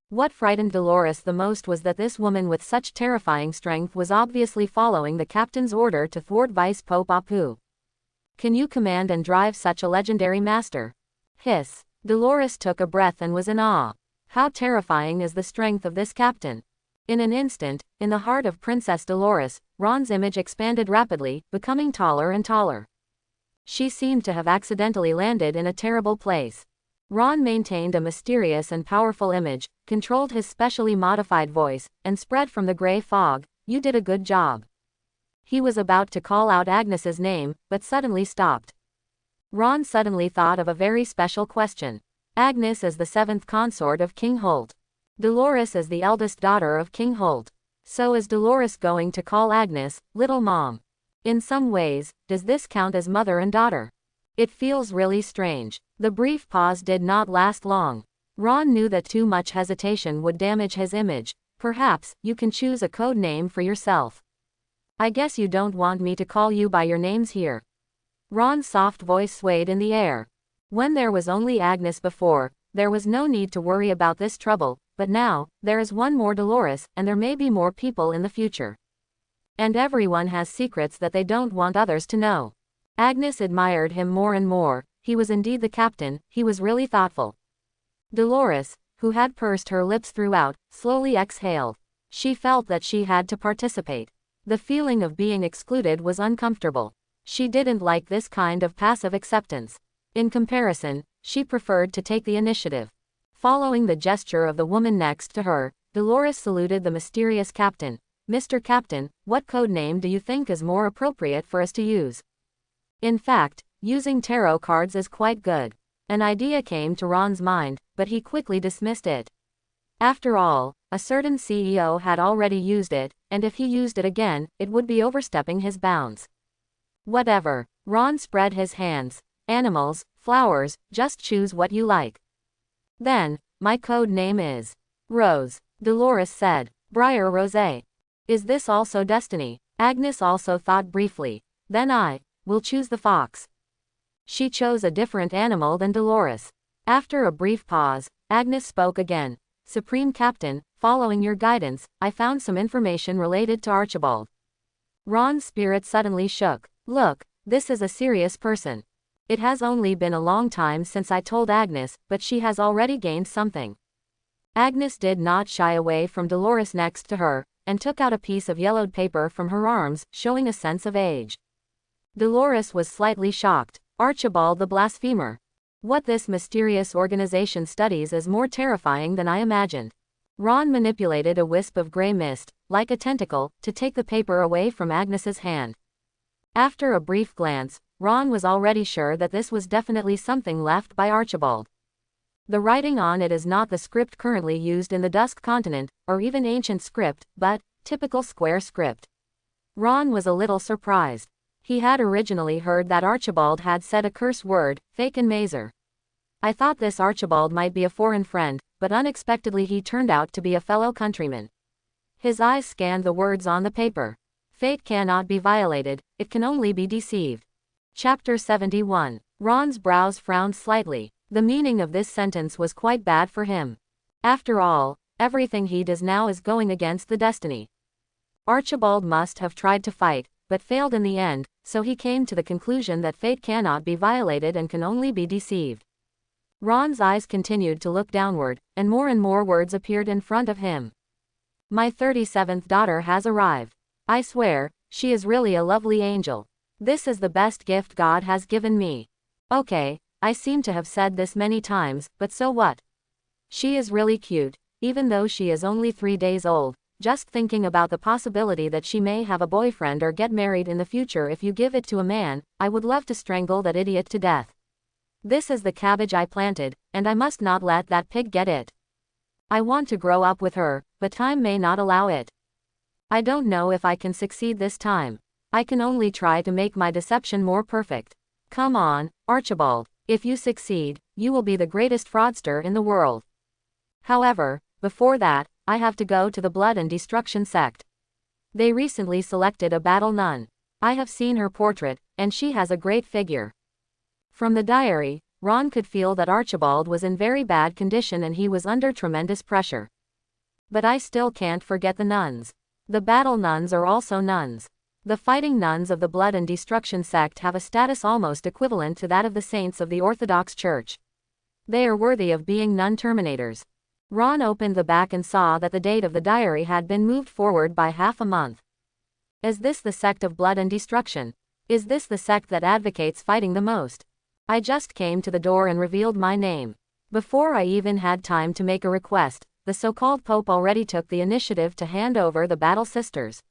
What frightened Dolores the most was that this woman with such terrifying strength was obviously following the captain's order to thwart Vice Pope Apu. Can you command and drive such a legendary master? Hiss. Dolores took a breath and was in awe. How terrifying is the strength of this captain. In an instant, in the heart of Princess Dolores, Ron's image expanded rapidly, becoming taller and taller. She seemed to have accidentally landed in a terrible place. Ron maintained a mysterious and powerful image, controlled his specially modified voice, and spread from the gray fog, "You did a good job." He was about to call out Agnes's name, but suddenly stopped. Ron suddenly thought of a very special question. Agnes is the seventh consort of King Holt. Dolores is the eldest daughter of King Holt. So is Dolores going to call Agnes, Little Mom? In some ways, does this count as mother and daughter? It feels really strange. The brief pause did not last long. Ron knew that too much hesitation would damage his image. Perhaps, you can choose a code name for yourself. I guess you don't want me to call you by your names here. Ron's soft voice swayed in the air. When there was only Agnes before, there was no need to worry about this trouble, but now, there is one more Dolores, and there may be more people in the future. And everyone has secrets that they don't want others to know. Agnes admired him more and more. He was indeed the captain, he was really thoughtful. Dolores, who had pursed her lips throughout, slowly exhaled. She felt that she had to participate. The feeling of being excluded was uncomfortable. She didn't like this kind of passive acceptance. In comparison, she preferred to take the initiative. Following the gesture of the woman next to her, Dolores saluted the mysterious captain. "Mr. Captain, what code name do you think is more appropriate for us to use?" In fact, using tarot cards is quite good. An idea came to Ron's mind, but he quickly dismissed it. After all, a certain CEO had already used it, and if he used it again, it would be overstepping his bounds. Whatever. Ron spread his hands. "Animals, flowers, just choose what you like." "Then, my code name is Rose," Dolores said. "Briar Rosé. Is this also destiny?" Agnes also thought briefly. "Then I will choose the fox." She chose a different animal than Dolores. After a brief pause, Agnes spoke again. "Supreme Captain, following your guidance, I found some information related to Archibald." Ron's spirit suddenly shook. "Look, this is a serious person. It has only been a long time since I told Agnes, but she has already gained something." Agnes did not shy away from Dolores next to her, and took out a piece of yellowed paper from her arms, showing a sense of age. Dolores was slightly shocked. Archibald the Blasphemer. What this mysterious organization studies is more terrifying than I imagined. Ron manipulated a wisp of gray mist, like a tentacle, to take the paper away from Agnes's hand. After a brief glance, Ron was already sure that this was definitely something left by Archibald. The writing on it is not the script currently used in the Dusk Continent, or even ancient script, but typical square script. Ron was a little surprised. He had originally heard that Archibald had said a curse word, fake and mazer. I thought this Archibald might be a foreign friend, but unexpectedly he turned out to be a fellow countryman. His eyes scanned the words on the paper. Fate cannot be violated, it can only be deceived. Chapter 71. Ron's brows frowned slightly. The meaning of this sentence was quite bad for him. After all, everything he does now is going against the destiny. Archibald must have tried to fight, but failed in the end, so he came to the conclusion that fate cannot be violated and can only be deceived. Ron's eyes continued to look downward, and more words appeared in front of him. "My 37th daughter has arrived. I swear, she is really a lovely angel. This is the best gift God has given me. Okay, I seem to have said this many times, but so what? She is really cute, even though she is only 3 days old. Just thinking about the possibility that she may have a boyfriend or get married in the future if you give it to a man, I would love to strangle that idiot to death. This is the cabbage I planted, and I must not let that pig get it. I want to grow up with her, but time may not allow it. I don't know if I can succeed this time. I can only try to make my deception more perfect. Come on, Archibald. If you succeed, you will be the greatest fraudster in the world. However, before that, I have to go to the Blood and Destruction sect. They recently selected a battle nun. I have seen her portrait, and she has a great figure." From the diary, Ron could feel that Archibald was in very bad condition and he was under tremendous pressure. "But I still can't forget the nuns. The battle nuns are also nuns. The fighting nuns of the Blood and Destruction sect have a status almost equivalent to that of the saints of the Orthodox Church. They are worthy of being nun terminators. Ron opened the back and saw that the date of the diary had been moved forward by half a month. Is this the sect of blood and destruction? Is this the sect that advocates fighting the most? I just came to the door and revealed my name. Before I even had time to make a request, the so-called Pope already took the initiative to hand over the Battle Sisters.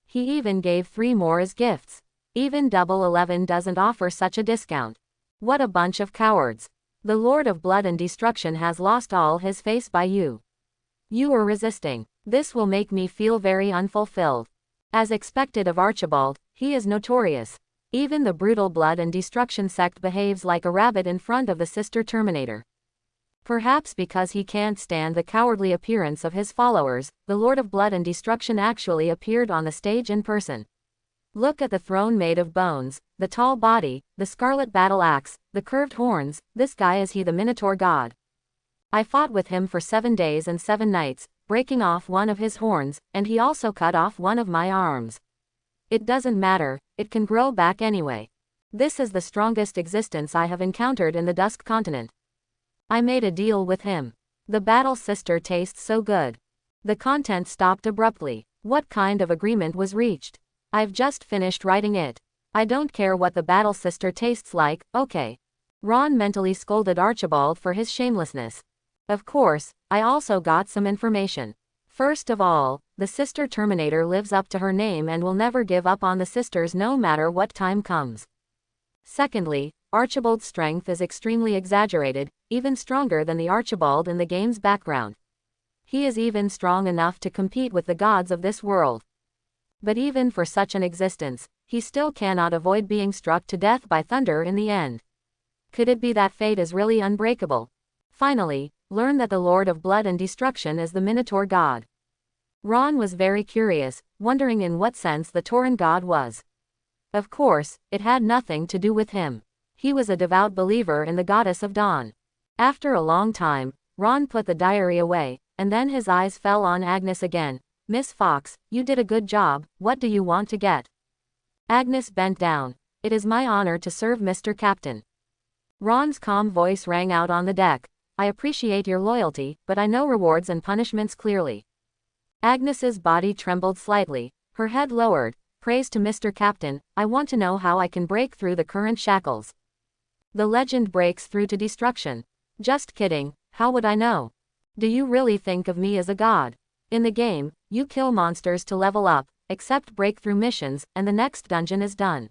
He even gave 3 more as gifts. Even Double 11 doesn't offer such a discount. What a bunch of cowards. The Lord of Blood and Destruction has lost all his face by you. You are resisting. This will make me feel very unfulfilled. As expected of Archibald, he is notorious. Even the brutal Blood and Destruction sect behaves like a rabbit in front of the Sister Terminator. Perhaps because he can't stand the cowardly appearance of his followers, the Lord of Blood and Destruction actually appeared on the stage in person. Look at the throne made of bones, the tall body, the scarlet battle axe, the curved horns. This guy, is he the Minotaur god? I fought with him for 7 days and 7 nights, breaking off one of his horns, and he also cut off one of my arms. It doesn't matter, it can grow back anyway. This is the strongest existence I have encountered in the Dusk Continent. I made a deal with him. The Battle Sister tastes so good. The content stopped abruptly. What kind of agreement was reached? I've just finished writing it. I don't care what the Battle Sister tastes like, okay. Ron mentally scolded Archibald for his shamelessness. Of course, I also got some information. First of all, the Sister Terminator lives up to her name and will never give up on the sisters no matter what time comes. Secondly, Archibald's strength is extremely exaggerated, even stronger than the Archibald in the game's background. He is even strong enough to compete with the gods of this world. But even for such an existence, he still cannot avoid being struck to death by thunder in the end. Could it be that fate is really unbreakable? Finally, learn that the Lord of Blood and Destruction is the Minotaur god. Ron was very curious, wondering in what sense the Tauran god was. Of course, it had nothing to do with him. He was a devout believer in the goddess of dawn. After a long time, Ron put the diary away, and then his eyes fell on Agnes again. Miss Fox, you did a good job. What do you want to get? Agnes bent down. It is my honor to serve Mr. Captain. Ron's calm voice rang out on the deck. I appreciate your loyalty, but I know rewards and punishments clearly. Agnes's body trembled slightly, her head lowered. Praise to Mr. Captain, I want to know how I can break through the current shackles. The legend breaks through to destruction. Just kidding, how would I know? Do you really think of me as a god? In the game, you kill monsters to level up, accept breakthrough missions, and the next dungeon is done.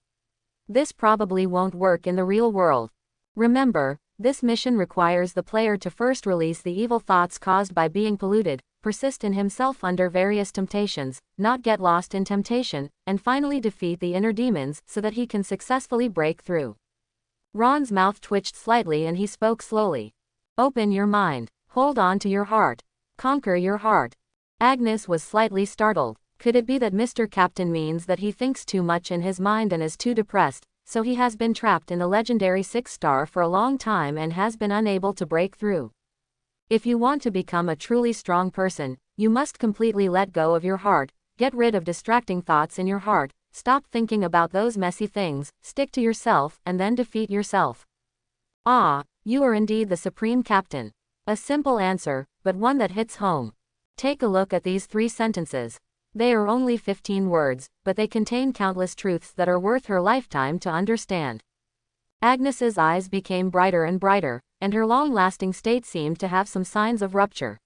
This probably won't work in the real world. Remember, this mission requires the player to first release the evil thoughts caused by being polluted, persist in himself under various temptations, not get lost in temptation, and finally defeat the inner demons so that he can successfully break through. Ron's mouth twitched slightly and he spoke slowly. Open your mind. Hold on to your heart. Conquer your heart. Agnes was slightly startled. Could it be that Mr. Captain means that he thinks too much in his mind and is too depressed, so he has been trapped in the legendary 6-star for a long time and has been unable to break through? If you want to become a truly strong person, you must completely let go of your heart, get rid of distracting thoughts in your heart, stop thinking about those messy things, stick to yourself, and then defeat yourself. Ah, you are indeed the supreme captain. A simple answer, but one that hits home. Take a look at these 3 sentences. They are only 15 words, but they contain countless truths that are worth her lifetime to understand. Agnes's eyes became brighter and brighter, and her long-lasting state seemed to have some signs of rupture.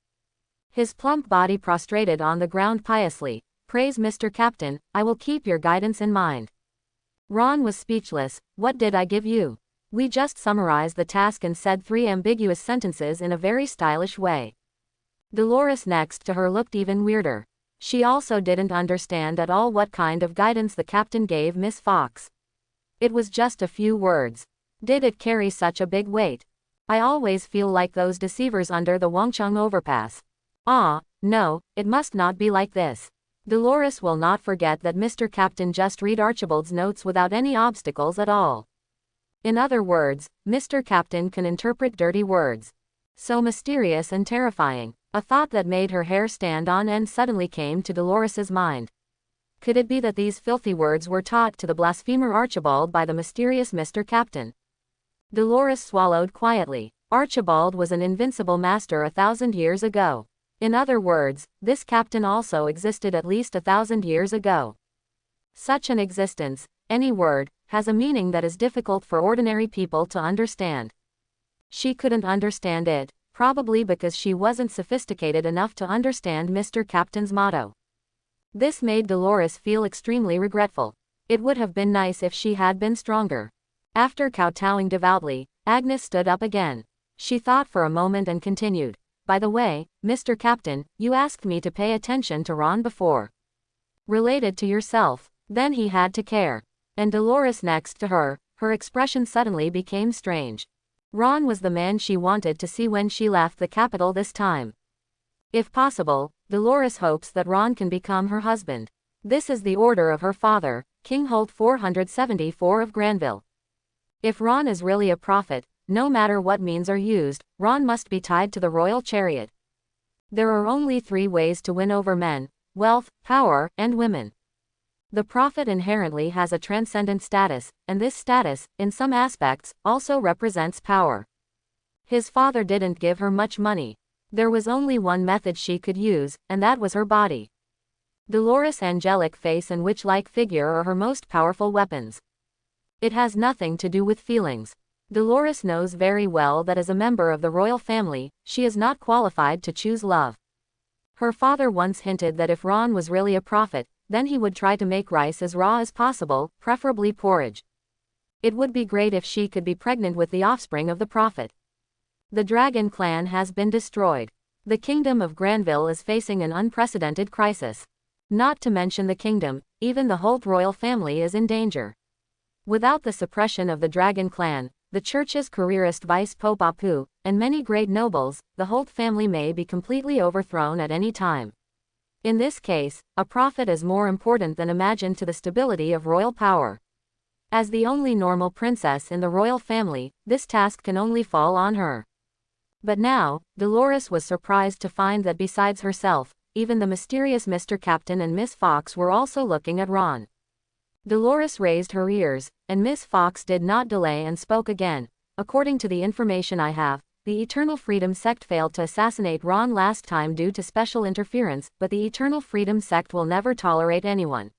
His plump body prostrated on the ground piously. Praise Mr. Captain, I will keep your guidance in mind. Ron was speechless. What did I give you? We just summarized the task and said 3 ambiguous sentences in a very stylish way. Dolores next to her looked even weirder. She also didn't understand at all what kind of guidance the captain gave Miss Fox. It was just a few words. Did it carry such a big weight? I always feel like those deceivers under the Wangcheng overpass. Ah, no, it must not be like this. Dolores will not forget that Mr. Captain just read Archibald's notes without any obstacles at all. In other words, Mr. Captain can interpret dirty words. So mysterious and terrifying. A thought that made her hair stand on end suddenly came to Dolores's mind. Could it be that these filthy words were taught to the blasphemer Archibald by the mysterious Mr. Captain? Dolores swallowed quietly. Archibald was an invincible master 1,000 years ago. In other words, this captain also existed at least 1,000 years ago. Such an existence, any word, has a meaning that is difficult for ordinary people to understand. She couldn't understand it, probably because she wasn't sophisticated enough to understand Mr. Captain's motto. This made Dolores feel extremely regretful. It would have been nice if she had been stronger. After kowtowing devoutly, Agnes stood up again. She thought for a moment and continued, "By the way, Mr. Captain, you asked me to pay attention to Ron before. Related to yourself." Then he had to care. And Dolores next to her, her expression suddenly became strange. Ron was the man she wanted to see when she left the capital this time. If possible, Dolores hopes that Ron can become her husband. This is the order of her father, King Holt 474 of Granville. If Ron is really a prophet, no matter what means are used, Ron must be tied to the royal chariot. There are only 3 ways to win over men: wealth, power, and women. The prophet inherently has a transcendent status, and this status, in some aspects, also represents power. His father didn't give her much money. There was only one method she could use, and that was her body. Dolores' angelic face and witch-like figure are her most powerful weapons. It has nothing to do with feelings. Dolores knows very well that as a member of the royal family, she is not qualified to choose love. Her father once hinted that if Ron was really a prophet, then he would try to make rice as raw as possible, preferably porridge. It would be great if she could be pregnant with the offspring of the prophet. The Dragon clan has been destroyed. The kingdom of Granville is facing an unprecedented crisis. Not to mention the kingdom, even the Holt royal family is in danger. Without the suppression of the Dragon clan, the church's careerist Vice Pope Apu, and many great nobles, the Holt family may be completely overthrown at any time. In this case, a prophet is more important than imagined to the stability of royal power. As the only normal princess in the royal family, this task can only fall on her. But now, Dolores was surprised to find that besides herself, even the mysterious Mr. Captain and Miss Fox were also looking at Ron. Dolores raised her ears, and Miss Fox did not delay and spoke again. "According to the information I have, the Eternal Freedom Sect failed to assassinate Ron last time due to special interference, but the Eternal Freedom Sect will never tolerate anyone.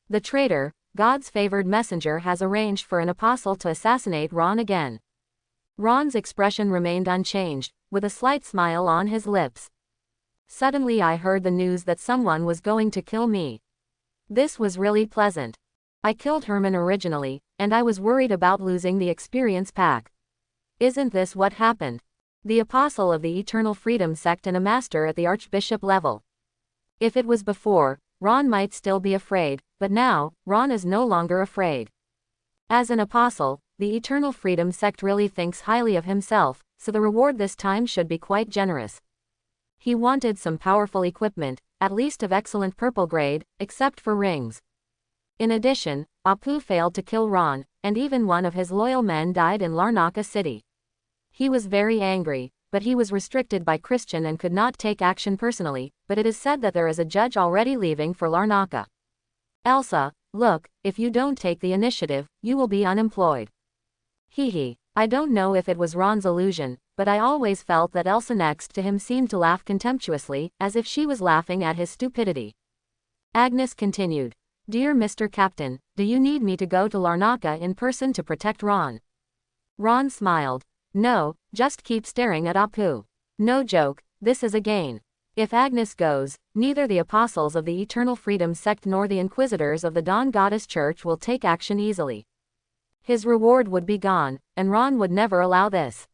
The traitor, God's favored messenger, has arranged for an apostle to assassinate Ron again." Ron's expression remained unchanged, with a slight smile on his lips. "Suddenly I heard the news that someone was going to kill me. This was really pleasant. I killed Herman originally, and I was worried about losing the experience pack. Isn't this what happened? The apostle of the Eternal Freedom Sect and a master at the archbishop level. If it was before, Ron might still be afraid, but now, Ron is no longer afraid. As an apostle, the Eternal Freedom Sect really thinks highly of himself, so the reward this time should be quite generous." He wanted some powerful equipment, at least of excellent purple grade, except for rings. In addition, Apu failed to kill Ron, and even one of his loyal men died in Larnaca City. He was very angry, but he was restricted by Christian and could not take action personally, but it is said that there is a judge already leaving for Larnaca. "Elsa, look, if you don't take the initiative, you will be unemployed." Hee. I don't know if it was Ron's illusion, but I always felt that Elsa next to him seemed to laugh contemptuously, as if she was laughing at his stupidity. Agnes continued, "Dear Mr. Captain, do you need me to go to Larnaca in person to protect Ron?" Ron smiled. "No, just keep staring at Apu. No joke, this is a gain. If Agnes goes, neither the apostles of the Eternal Freedom Sect nor the inquisitors of the Dawn Goddess Church will take action easily. His reward would be gone, and Ron would never allow this."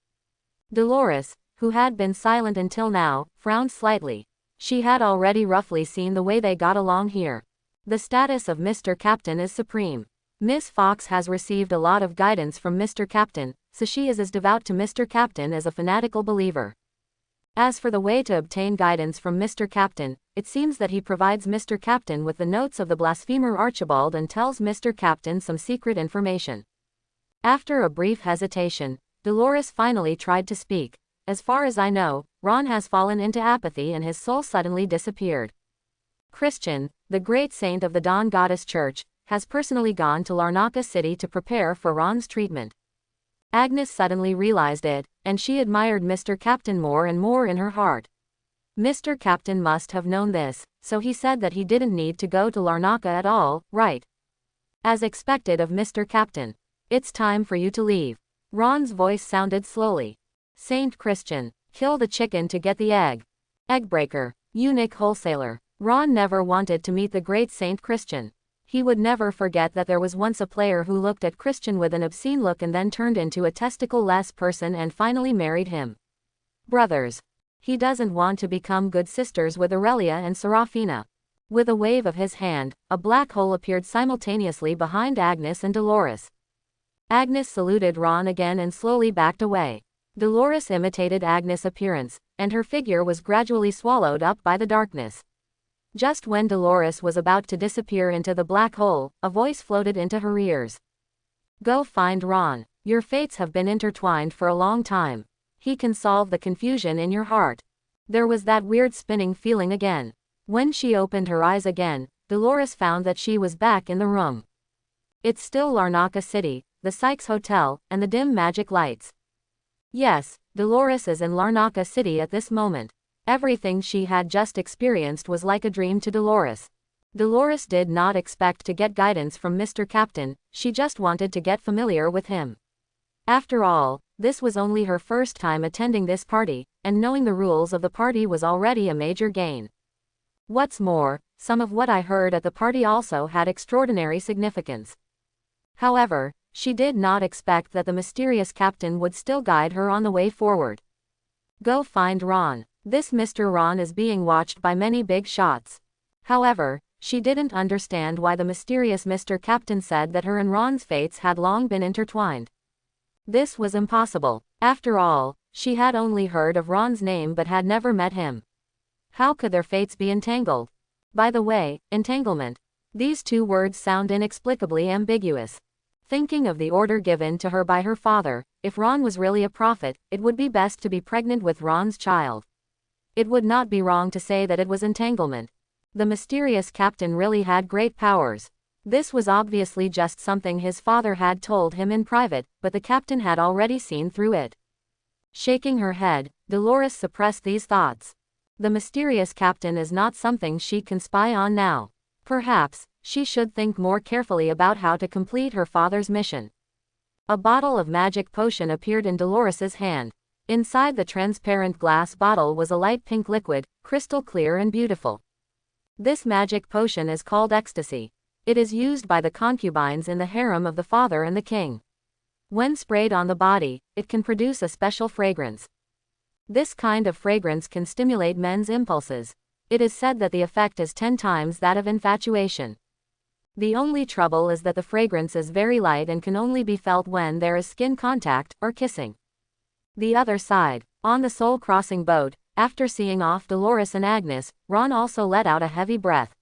Dolores, who had been silent until now, frowned slightly. She had already roughly seen the way they got along here. The status of Mr. Captain is supreme. Miss Fox has received a lot of guidance from Mr. Captain, so she is as devout to Mr. Captain as a fanatical believer. As for the way to obtain guidance from Mr. Captain, it seems that he provides Mr. Captain with the notes of the blasphemer Archibald and tells Mr. Captain some secret information. After a brief hesitation, Dolores finally tried to speak. "As far as I know, Ron has fallen into apathy and his soul suddenly disappeared. Christian, the great saint of the Dawn Goddess Church, has personally gone to Larnaca City to prepare for Ron's treatment." Agnes suddenly realized it, and she admired Mr. Captain more and more in her heart. Mr. Captain must have known this, so he said that he didn't need to go to Larnaca at all, right? As expected of Mr. Captain. It's time for you to leave. Ron's voice sounded slowly. Saint Christian. Kill the chicken to get the egg. Eggbreaker. Eunuch wholesaler. Ron never wanted to meet the great Saint Christian. He would never forget that there was once a player who looked at Christian with an obscene look and then turned into a testicle-less person and finally married him. Brothers. He doesn't want to become good sisters with Aurelia and Serafina. With a wave of his hand, a black hole appeared simultaneously behind Agnes and Dolores. Agnes saluted Ron again and slowly backed away. Dolores imitated Agnes' appearance, and her figure was gradually swallowed up by the darkness. Just when Dolores was about to disappear into the black hole, a voice floated into her ears. Go find Ron. Your fates have been intertwined for a long time. He can solve the confusion in your heart. There was that weird spinning feeling again. When she opened her eyes again, Dolores found that she was back in the room. It's still Larnaca City, the Sykes Hotel, and the dim magic lights. Yes, Dolores is in Larnaca City at this moment. Everything she had just experienced was like a dream to Dolores. Dolores did not expect to get guidance from Mr. Captain, she just wanted to get familiar with him. After all, this was only her first time attending this party, and knowing the rules of the party was already a major gain. What's more, some of what I heard at the party also had extraordinary significance. However, she did not expect that the mysterious captain would still guide her on the way forward. Go find Ron. This Mr. Ron is being watched by many big shots. However, she didn't understand why the mysterious Mr. Captain said that her and Ron's fates had long been intertwined. This was impossible. After all, she had only heard of Ron's name but had never met him. How could their fates be entangled? By the way, entanglement. These two words sound inexplicably ambiguous. Thinking of the order given to her by her father, if Ron was really a prophet, it would be best to be pregnant with Ron's child. It would not be wrong to say that it was entanglement. The mysterious captain really had great powers. This was obviously just something his father had told him in private, but the captain had already seen through it. Shaking her head, Dolores suppressed these thoughts. The mysterious captain is not something she can spy on now. Perhaps, she should think more carefully about how to complete her father's mission. A bottle of magic potion appeared in Dolores's hand. Inside the transparent glass bottle was a light pink liquid, crystal clear and beautiful. This magic potion is called ecstasy. It is used by the concubines in the harem of the father and the king. When sprayed on the body, it can produce a special fragrance. This kind of fragrance can stimulate men's impulses. It is said that the effect is 10 times that of infatuation. The only trouble is that the fragrance is very light and can only be felt when there is skin contact, or kissing. The other side. On the soul-crossing boat, after seeing off Dolores and Agnes, Ron also let out a heavy breath.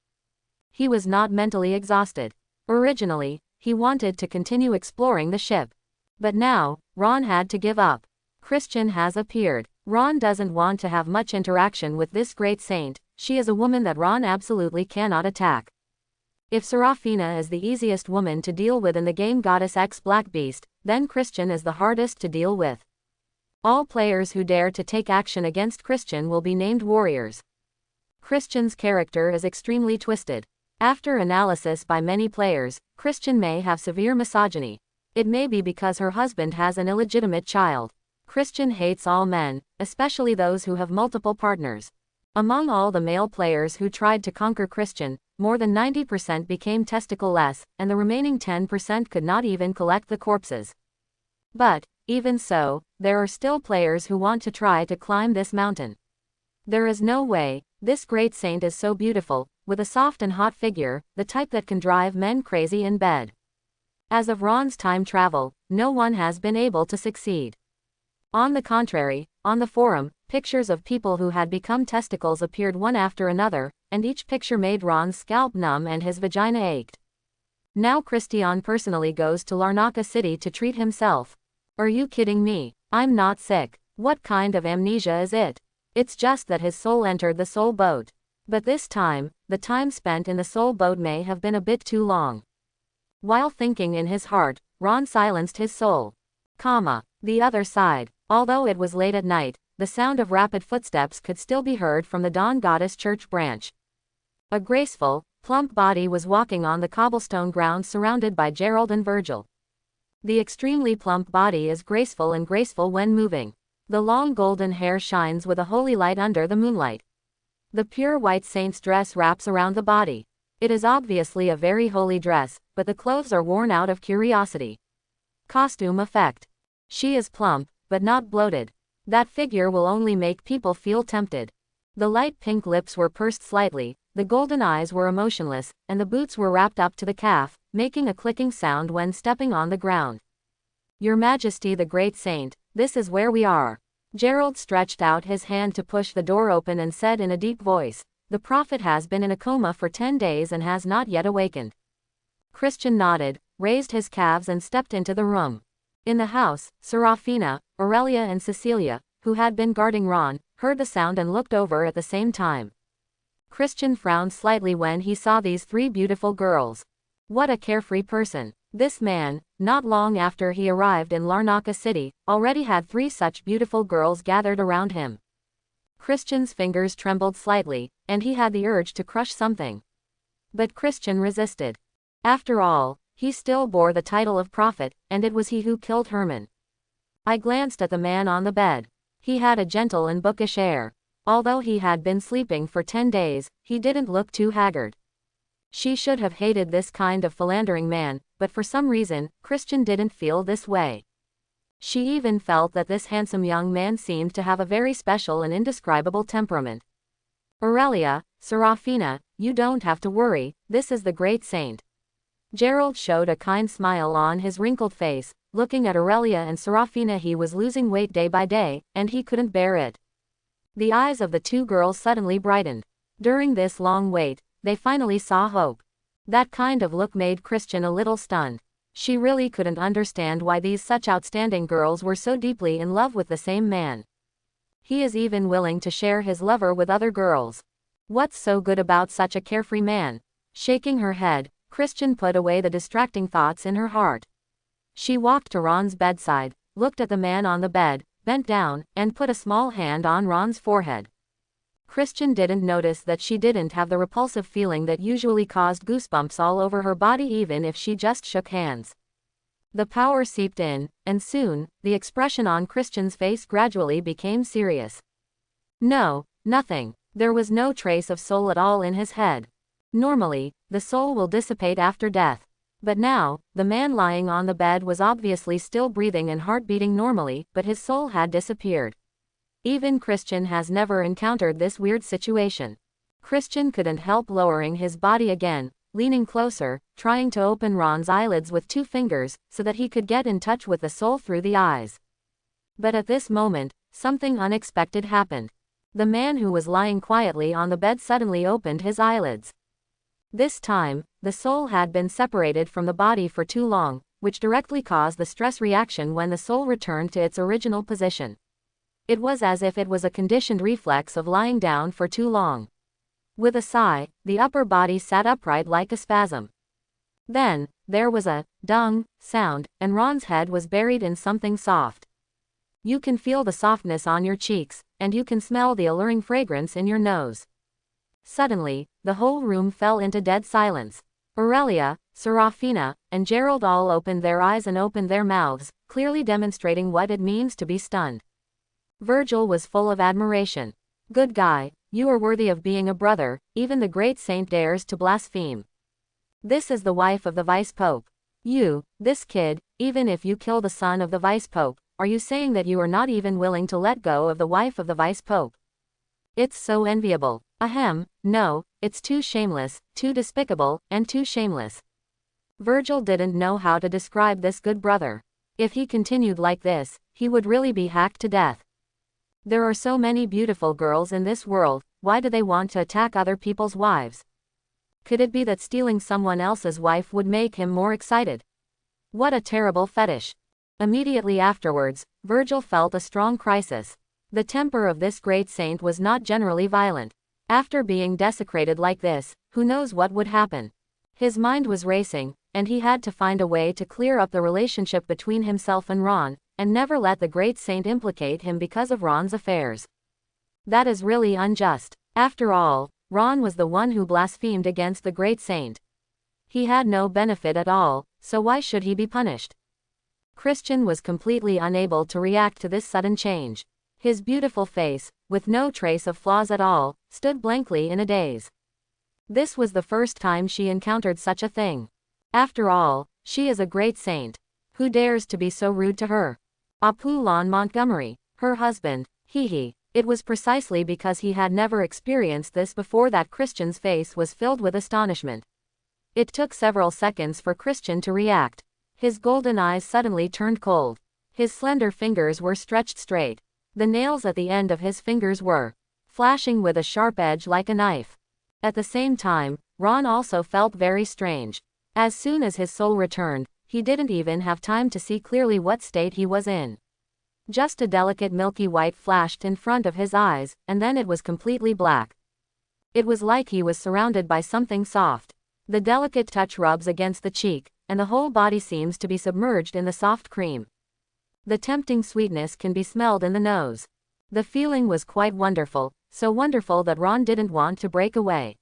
He was not mentally exhausted. Originally, he wanted to continue exploring the ship. But now, Ron had to give up. Christian has appeared. Ron doesn't want to have much interaction with this great saint. She is a woman that Ron absolutely cannot attack. If Serafina is the easiest woman to deal with in the game Goddess X Black Beast, then Christian is the hardest to deal with. All players who dare to take action against Christian will be named warriors. Christian's character is extremely twisted. After analysis by many players, Christian may have severe misogyny. It may be because her husband has an illegitimate child. Christian hates all men, especially those who have multiple partners. Among all the male players who tried to conquer Christian, more than 90% became testicle-less, and the remaining 10% could not even collect the corpses. But, even so, there are still players who want to try to climb this mountain. There is no way. This great saint is so beautiful, with a soft and hot figure, the type that can drive men crazy in bed. As of Ron's time travel, no one has been able to succeed. On the contrary, on the forum, pictures of people who had become testicles appeared one after another, and each picture made Ron's scalp numb and his vagina ached. Now Christian personally goes to Larnaca City to treat himself. Are you kidding me? I'm not sick. What kind of amnesia is it? It's just that his soul entered the soul boat. But this time, the time spent in the soul boat may have been a bit too long. While thinking in his heart, Ron silenced his soul. The other side. Although it was late at night, the sound of rapid footsteps could still be heard from the Dawn Goddess Church branch. A graceful, plump body was walking on the cobblestone ground surrounded by Gerald and Virgil. The extremely plump body is graceful and graceful when moving. The long golden hair shines with a holy light under the moonlight. The pure white saint's dress wraps around the body. It is obviously a very holy dress, but the clothes are worn out of curiosity. Costume effect. She is plump, but not bloated. That figure will only make people feel tempted. The light pink lips were pursed slightly, the golden eyes were emotionless, and the boots were wrapped up to the calf, making a clicking sound when stepping on the ground. Your Majesty the Great Saint, this is where we are. Gerald stretched out his hand to push the door open and said in a deep voice, "The prophet has been in a coma for 10 days and has not yet awakened." Christian nodded, raised his calves and stepped into the room. In the house, Serafina, Aurelia and Cecilia, who had been guarding Ron, heard the sound and looked over at the same time. Christian frowned slightly when he saw these 3 beautiful girls. What a carefree person. This man, not long after he arrived in Larnaca City, already had 3 such beautiful girls gathered around him. Christian's fingers trembled slightly, and he had the urge to crush something. But Christian resisted. After all, he still bore the title of prophet, and it was he who killed Herman. I glanced at the man on the bed. He had a gentle and bookish air. Although he had been sleeping for 10 days, he didn't look too haggard. She should have hated this kind of philandering man, but for some reason, Christian didn't feel this way. She even felt that this handsome young man seemed to have a very special and indescribable temperament. Aurelia, Serafina, you don't have to worry, this is the great saint. Gerald showed a kind smile on his wrinkled face. Looking at Aurelia and Serafina, he was losing weight day by day, and he couldn't bear it. The eyes of the 2 girls suddenly brightened. During this long wait, they finally saw hope. That kind of look made Christian a little stunned. She really couldn't understand why these such outstanding girls were so deeply in love with the same man. He is even willing to share his lover with other girls. What's so good about such a carefree man? Shaking her head, Christian put away the distracting thoughts in her heart. She walked to Ron's bedside, looked at the man on the bed, bent down, and put a small hand on Ron's forehead. Christian didn't notice that she didn't have the repulsive feeling that usually caused goosebumps all over her body even if she just shook hands. The power seeped in, and soon, the expression on Christian's face gradually became serious. No, nothing. There was no trace of soul at all in his head. Normally, the soul will dissipate after death. But now, the man lying on the bed was obviously still breathing and heart beating normally, but his soul had disappeared. Even Christian has never encountered this weird situation. Christian couldn't help lowering his body again, leaning closer, trying to open Ron's eyelids with 2 fingers, so that he could get in touch with the soul through the eyes. But at this moment, something unexpected happened. The man who was lying quietly on the bed suddenly opened his eyelids. This time, the soul had been separated from the body for too long, which directly caused the stress reaction when the soul returned to its original position. It was as if it was a conditioned reflex of lying down for too long. With a sigh, the upper body sat upright like a spasm. Then, there was a dung sound, and Ron's head was buried in something soft. You can feel the softness on your cheeks, and you can smell the alluring fragrance in your nose. Suddenly, the whole room fell into dead silence. Aurelia, Serafina, and Gerald all opened their eyes and opened their mouths, clearly demonstrating what it means to be stunned. Virgil was full of admiration. Good guy, you are worthy of being a brother, even the great saint dares to blaspheme. This is the wife of the vice pope. You, this kid, even if you kill the son of the vice pope, are you saying that you are not even willing to let go of the wife of the vice pope? It's so enviable. Ahem, no, it's too shameless, too despicable, and too shameless. Virgil didn't know how to describe this good brother. If he continued like this, he would really be hacked to death. There are so many beautiful girls in this world, why do they want to attack other people's wives? Could it be that stealing someone else's wife would make him more excited? What a terrible fetish. Immediately afterwards, Virgil felt a strong crisis. The temper of this great saint was not generally violent. After being desecrated like this, who knows what would happen? His mind was racing, and he had to find a way to clear up the relationship between himself and Ron, and never let the great saint implicate him because of Ron's affairs. That is really unjust. After all, Ron was the one who blasphemed against the great saint. He had no benefit at all, so why should he be punished? Christian was completely unable to react to this sudden change. His beautiful face, with no trace of flaws at all, stood blankly in a daze. This was the first time she encountered such a thing. After all, she is a great saint. Who dares to be so rude to her? Apollon Montgomery, her husband, It was precisely because he had never experienced this before that Christian's face was filled with astonishment. It took several seconds for Christian to react. His golden eyes suddenly turned cold. His slender fingers were stretched straight. The nails at the end of his fingers were flashing with a sharp edge like a knife. At the same time, Ron also felt very strange. As soon as his soul returned, he didn't even have time to see clearly what state he was in. Just a delicate milky white flashed in front of his eyes, and then it was completely black. It was like he was surrounded by something soft. The delicate touch rubs against the cheek, and the whole body seems to be submerged in the soft cream. The tempting sweetness can be smelled in the nose. The feeling was quite wonderful, so wonderful that Ron didn't want to break away.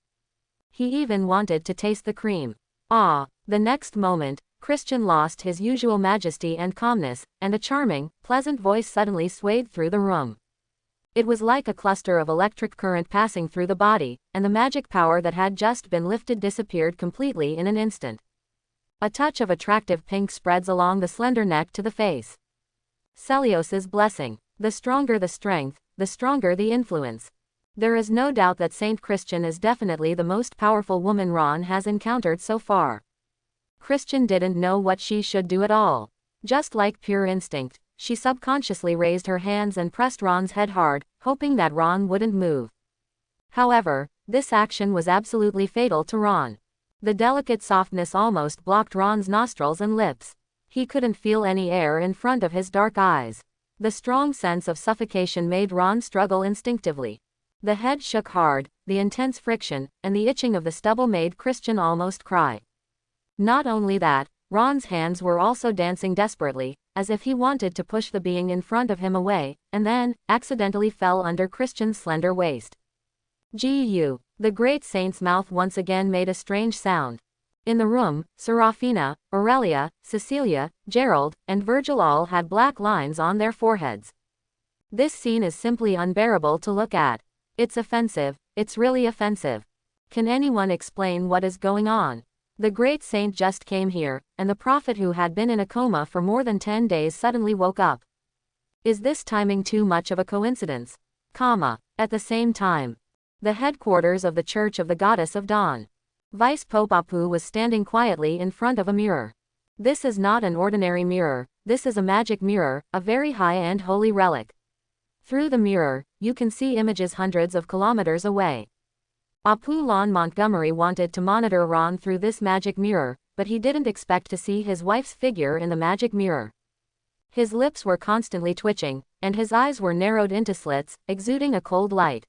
He even wanted to taste the cream. The next moment, Christian lost his usual majesty and calmness, and a charming, pleasant voice suddenly swayed through the room. It was like a cluster of electric current passing through the body, and the magic power that had just been lifted disappeared completely in an instant. A touch of attractive pink spreads along the slender neck to the face. Celios's blessing. The stronger the strength, the stronger the influence. There is no doubt that Saint Christian is definitely the most powerful woman Ron has encountered so far. Christian didn't know what she should do at all. Just like pure instinct, she subconsciously raised her hands and pressed Ron's head hard, hoping that Ron wouldn't move. However, this action was absolutely fatal to Ron. The delicate softness almost blocked Ron's nostrils and lips. He couldn't feel any air in front of his dark eyes. The strong sense of suffocation made Ron struggle instinctively. The head shook hard, the intense friction, and the itching of the stubble made Christian almost cry. Not only that, Ron's hands were also dancing desperately, as if he wanted to push the being in front of him away, and then, accidentally fell under Christian's slender waist. Gu. The great saint's mouth once again made a strange sound. In the room, Serafina, Aurelia, Cecilia, Gerald, and Virgil all had black lines on their foreheads. This scene is simply unbearable to look at. It's offensive, it's really offensive. Can anyone explain what is going on? The great saint just came here, and the prophet who had been in a coma for more than 10 days suddenly woke up. Is this timing too much of a coincidence? At the same time. The headquarters of the Church of the Goddess of Dawn. Vice Pope Apu was standing quietly in front of a mirror. This is not an ordinary mirror, this is a magic mirror, a very high-end holy relic. Through the mirror, you can see images hundreds of kilometers away. Apollon Montgomery wanted to monitor Ron through this magic mirror, but he didn't expect to see his wife's figure in the magic mirror. His lips were constantly twitching, and his eyes were narrowed into slits, exuding a cold light.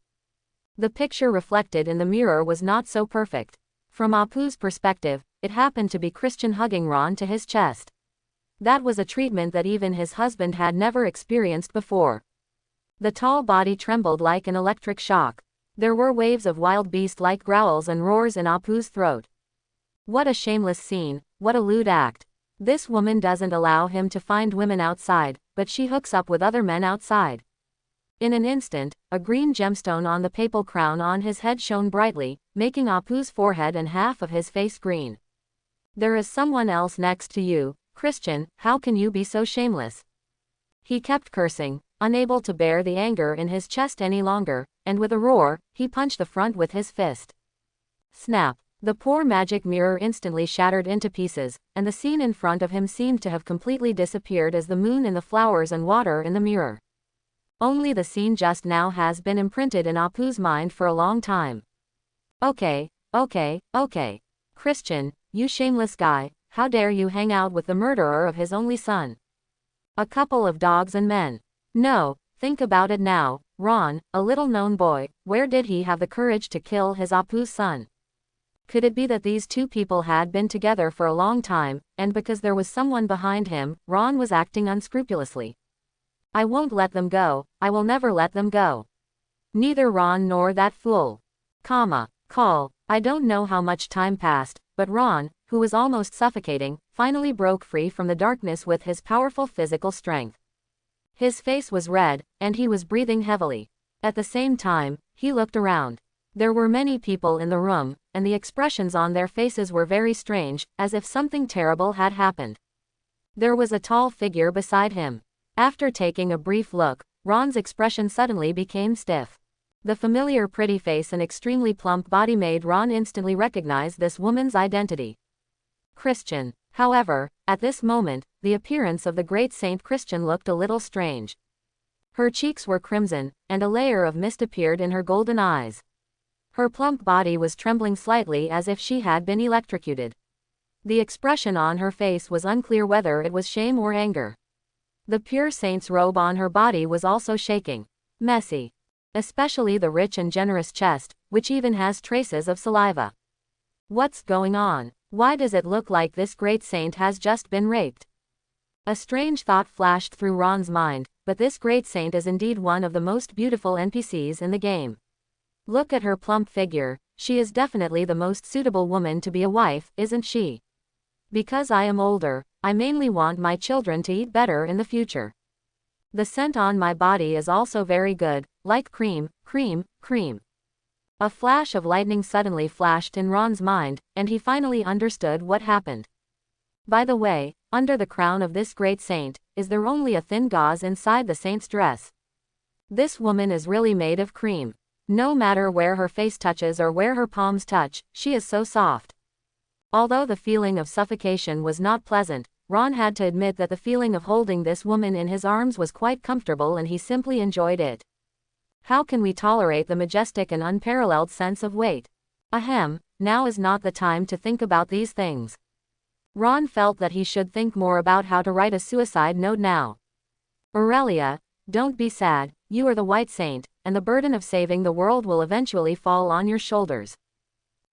The picture reflected in the mirror was not so perfect. From Apu's perspective, it happened to be Christian hugging Ron to his chest. That was a treatment that even his husband had never experienced before. The tall body trembled like an electric shock. There were waves of wild beast-like growls and roars in Apu's throat. What a shameless scene, what a lewd act. This woman doesn't allow him to find women outside, but she hooks up with other men outside. In an instant, a green gemstone on the papal crown on his head shone brightly, making Apu's forehead and half of his face green. There is someone else next to you, Christian, how can you be so shameless? He kept cursing, unable to bear the anger in his chest any longer, and with a roar, he punched the front with his fist. Snap! The poor magic mirror instantly shattered into pieces, and the scene in front of him seemed to have completely disappeared as the moon in the flowers and water in the mirror. Only the scene just now has been imprinted in Apu's mind for a long time. Okay. Christian, you shameless guy, how dare you hang out with the murderer of his only son? A couple of dogs and men. No, think about it now, Ron, a little-known boy, where did he have the courage to kill his Apu's son? Could it be that these two people had been together for a long time, and because there was someone behind him, Ron was acting unscrupulously? I won't let them go, I will never let them go. Neither Ron nor that fool. Call. I don't know how much time passed, but Ron, who was almost suffocating, finally broke free from the darkness with his powerful physical strength. His face was red, and he was breathing heavily. At the same time, he looked around. There were many people in the room, and the expressions on their faces were very strange, as if something terrible had happened. There was a tall figure beside him. After taking a brief look, Ron's expression suddenly became stiff. The familiar pretty face and extremely plump body made Ron instantly recognize this woman's identity. Christian. However, at this moment, the appearance of the great Saint Christian looked a little strange. Her cheeks were crimson, and a layer of mist appeared in her golden eyes. Her plump body was trembling slightly as if she had been electrocuted. The expression on her face was unclear whether it was shame or anger. The pure saint's robe on her body was also shaking. Messy. Especially the rich and generous chest, which even has traces of saliva. What's going on? Why does it look like this great saint has just been raped? A strange thought flashed through Ron's mind, but this great saint is indeed one of the most beautiful NPCs in the game. Look at her plump figure, she is definitely the most suitable woman to be a wife, isn't she? Because I am older, I mainly want my children to eat better in the future. The scent on my body is also very good, like cream. A flash of lightning suddenly flashed in Ron's mind, and he finally understood what happened. By the way, under the crown of this great saint, is there only a thin gauze inside the saint's dress? This woman is really made of cream. No matter where her face touches or where her palms touch, she is so soft. Although the feeling of suffocation was not pleasant, Ron had to admit that the feeling of holding this woman in his arms was quite comfortable and he simply enjoyed it. How can we tolerate the majestic and unparalleled sense of weight? Ahem, now is not the time to think about these things. Ron felt that he should think more about how to write a suicide note now. Aurelia, don't be sad, you are the white saint, and the burden of saving the world will eventually fall on your shoulders.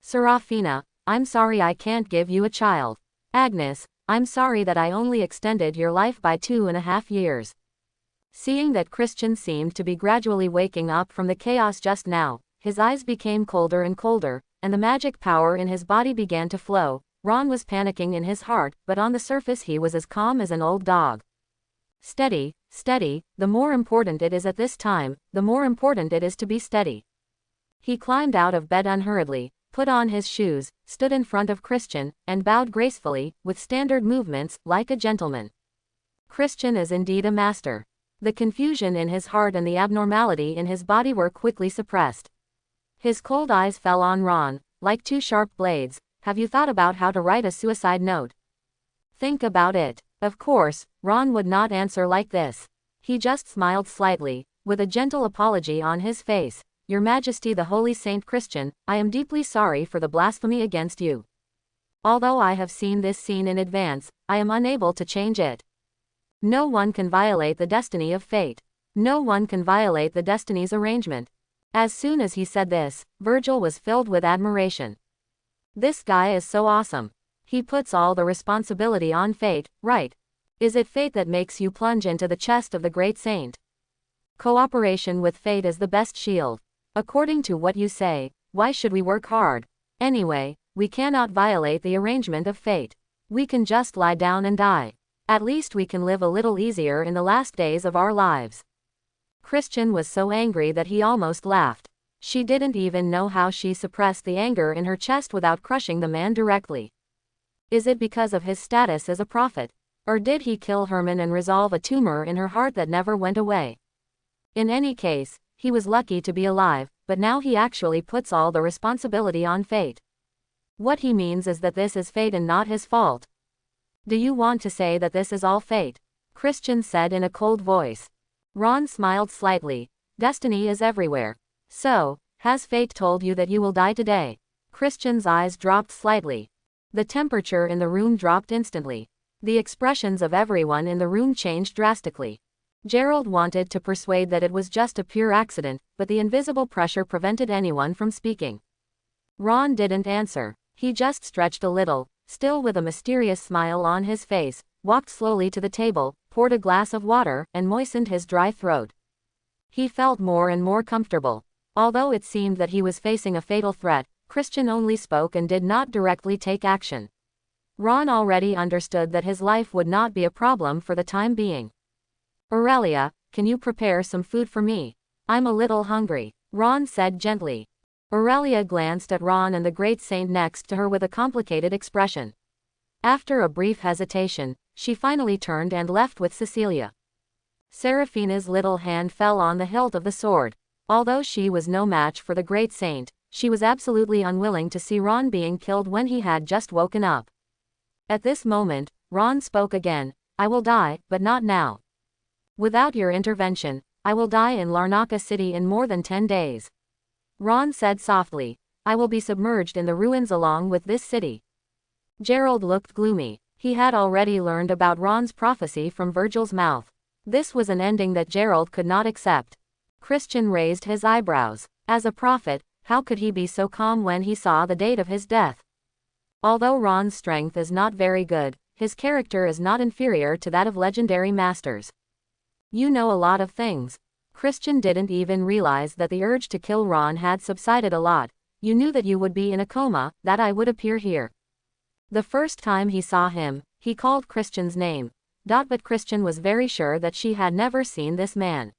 Serafina, I'm sorry I can't give you a child. Agnes, I'm sorry that I only extended your life by 2.5 years. Seeing that Christian seemed to be gradually waking up from the chaos just now, his eyes became colder and colder, and the magic power in his body began to flow. Ron was panicking in his heart, but on the surface he was as calm as an old dog. Steady, the more important it is at this time, the more important it is to be steady. He climbed out of bed unhurriedly, put on his shoes, stood in front of Christian, and bowed gracefully, with standard movements, like a gentleman. Christian is indeed a master. The confusion in his heart and the abnormality in his body were quickly suppressed. His cold eyes fell on Ron, like two sharp blades. Have you thought about how to write a suicide note? Think about it. Of course, Ron would not answer like this. He just smiled slightly, with a gentle apology on his face. Your Majesty the Holy Saint Christian, I am deeply sorry for the blasphemy against you. Although I have seen this scene in advance, I am unable to change it. No one can violate the destiny of fate. No one can violate the destiny's arrangement. As soon as he said this, Virgil was filled with admiration. This guy is so awesome. He puts all the responsibility on fate, right? Is it fate that makes you plunge into the chest of the great saint? Cooperation with fate is the best shield. According to what you say, why should we work hard? Anyway, we cannot violate the arrangement of fate. We can just lie down and die. At least we can live a little easier in the last days of our lives. Christian was so angry that he almost laughed. She didn't even know how she suppressed the anger in her chest without crushing the man directly. Is it because of his status as a prophet? Or did he kill Herman and resolve a tumor in her heart that never went away? In any case, he was lucky to be alive, but now he actually puts all the responsibility on fate. What he means is that this is fate and not his fault. Do you want to say that this is all fate? Christian said in a cold voice. Ron smiled slightly. Destiny is everywhere. So, has fate told you that you will die today? Christian's eyes dropped slightly. The temperature in the room dropped instantly. The expressions of everyone in the room changed drastically. Gerald wanted to persuade that it was just a pure accident, but the invisible pressure prevented anyone from speaking. Ron didn't answer. He just stretched a little, still with a mysterious smile on his face, walked slowly to the table, poured a glass of water, and moistened his dry throat. He felt more and more comfortable. Although it seemed that he was facing a fatal threat, Christian only spoke and did not directly take action. Ron already understood that his life would not be a problem for the time being. Aurelia, can you prepare some food for me? I'm a little hungry, Ron said gently. Aurelia glanced at Ron and the great saint next to her with a complicated expression. After a brief hesitation, she finally turned and left with Cecilia. Seraphina's little hand fell on the hilt of the sword. Although she was no match for the great saint, she was absolutely unwilling to see Ron being killed when he had just woken up. At this moment, Ron spoke again. I will die, but not now. Without your intervention, I will die in Larnaca City in more than 10 days. Ron said softly. I will be submerged in the ruins along with this city. Gerald looked gloomy. He had already learned about Ron's prophecy from Virgil's mouth. This was an ending that Gerald could not accept. Christian raised his eyebrows. As a prophet, how could he be so calm when he saw the date of his death? Although Ron's strength is not very good, his character is not inferior to that of legendary masters. You know a lot of things. Christian didn't even realize that the urge to kill Ron had subsided a lot. You knew that you would be in a coma, that I would appear here. The first time he saw him, he called Christian's name. But Christian was very sure that she had never seen this man.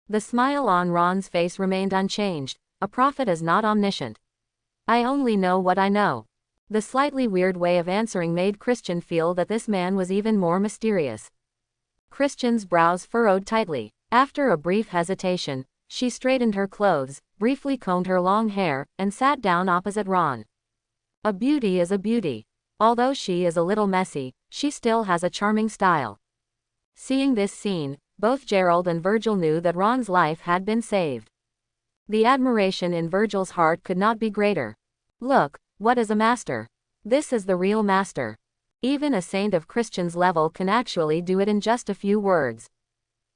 The smile on Ron's face remained unchanged. A prophet is not omniscient. I only know what I know. The slightly weird way of answering made Christian feel that this man was even more mysterious. Christian's brows furrowed tightly. After a brief hesitation, she straightened her clothes, briefly combed her long hair, and sat down opposite Ron. A beauty is a beauty. Although she is a little messy, she still has a charming style. Seeing this scene, both Gerald and Virgil knew that Ron's life had been saved. The admiration in Virgil's heart could not be greater. Look, what is a master? This is the real master. Even a saint of Christian's level can actually do it in just a few words.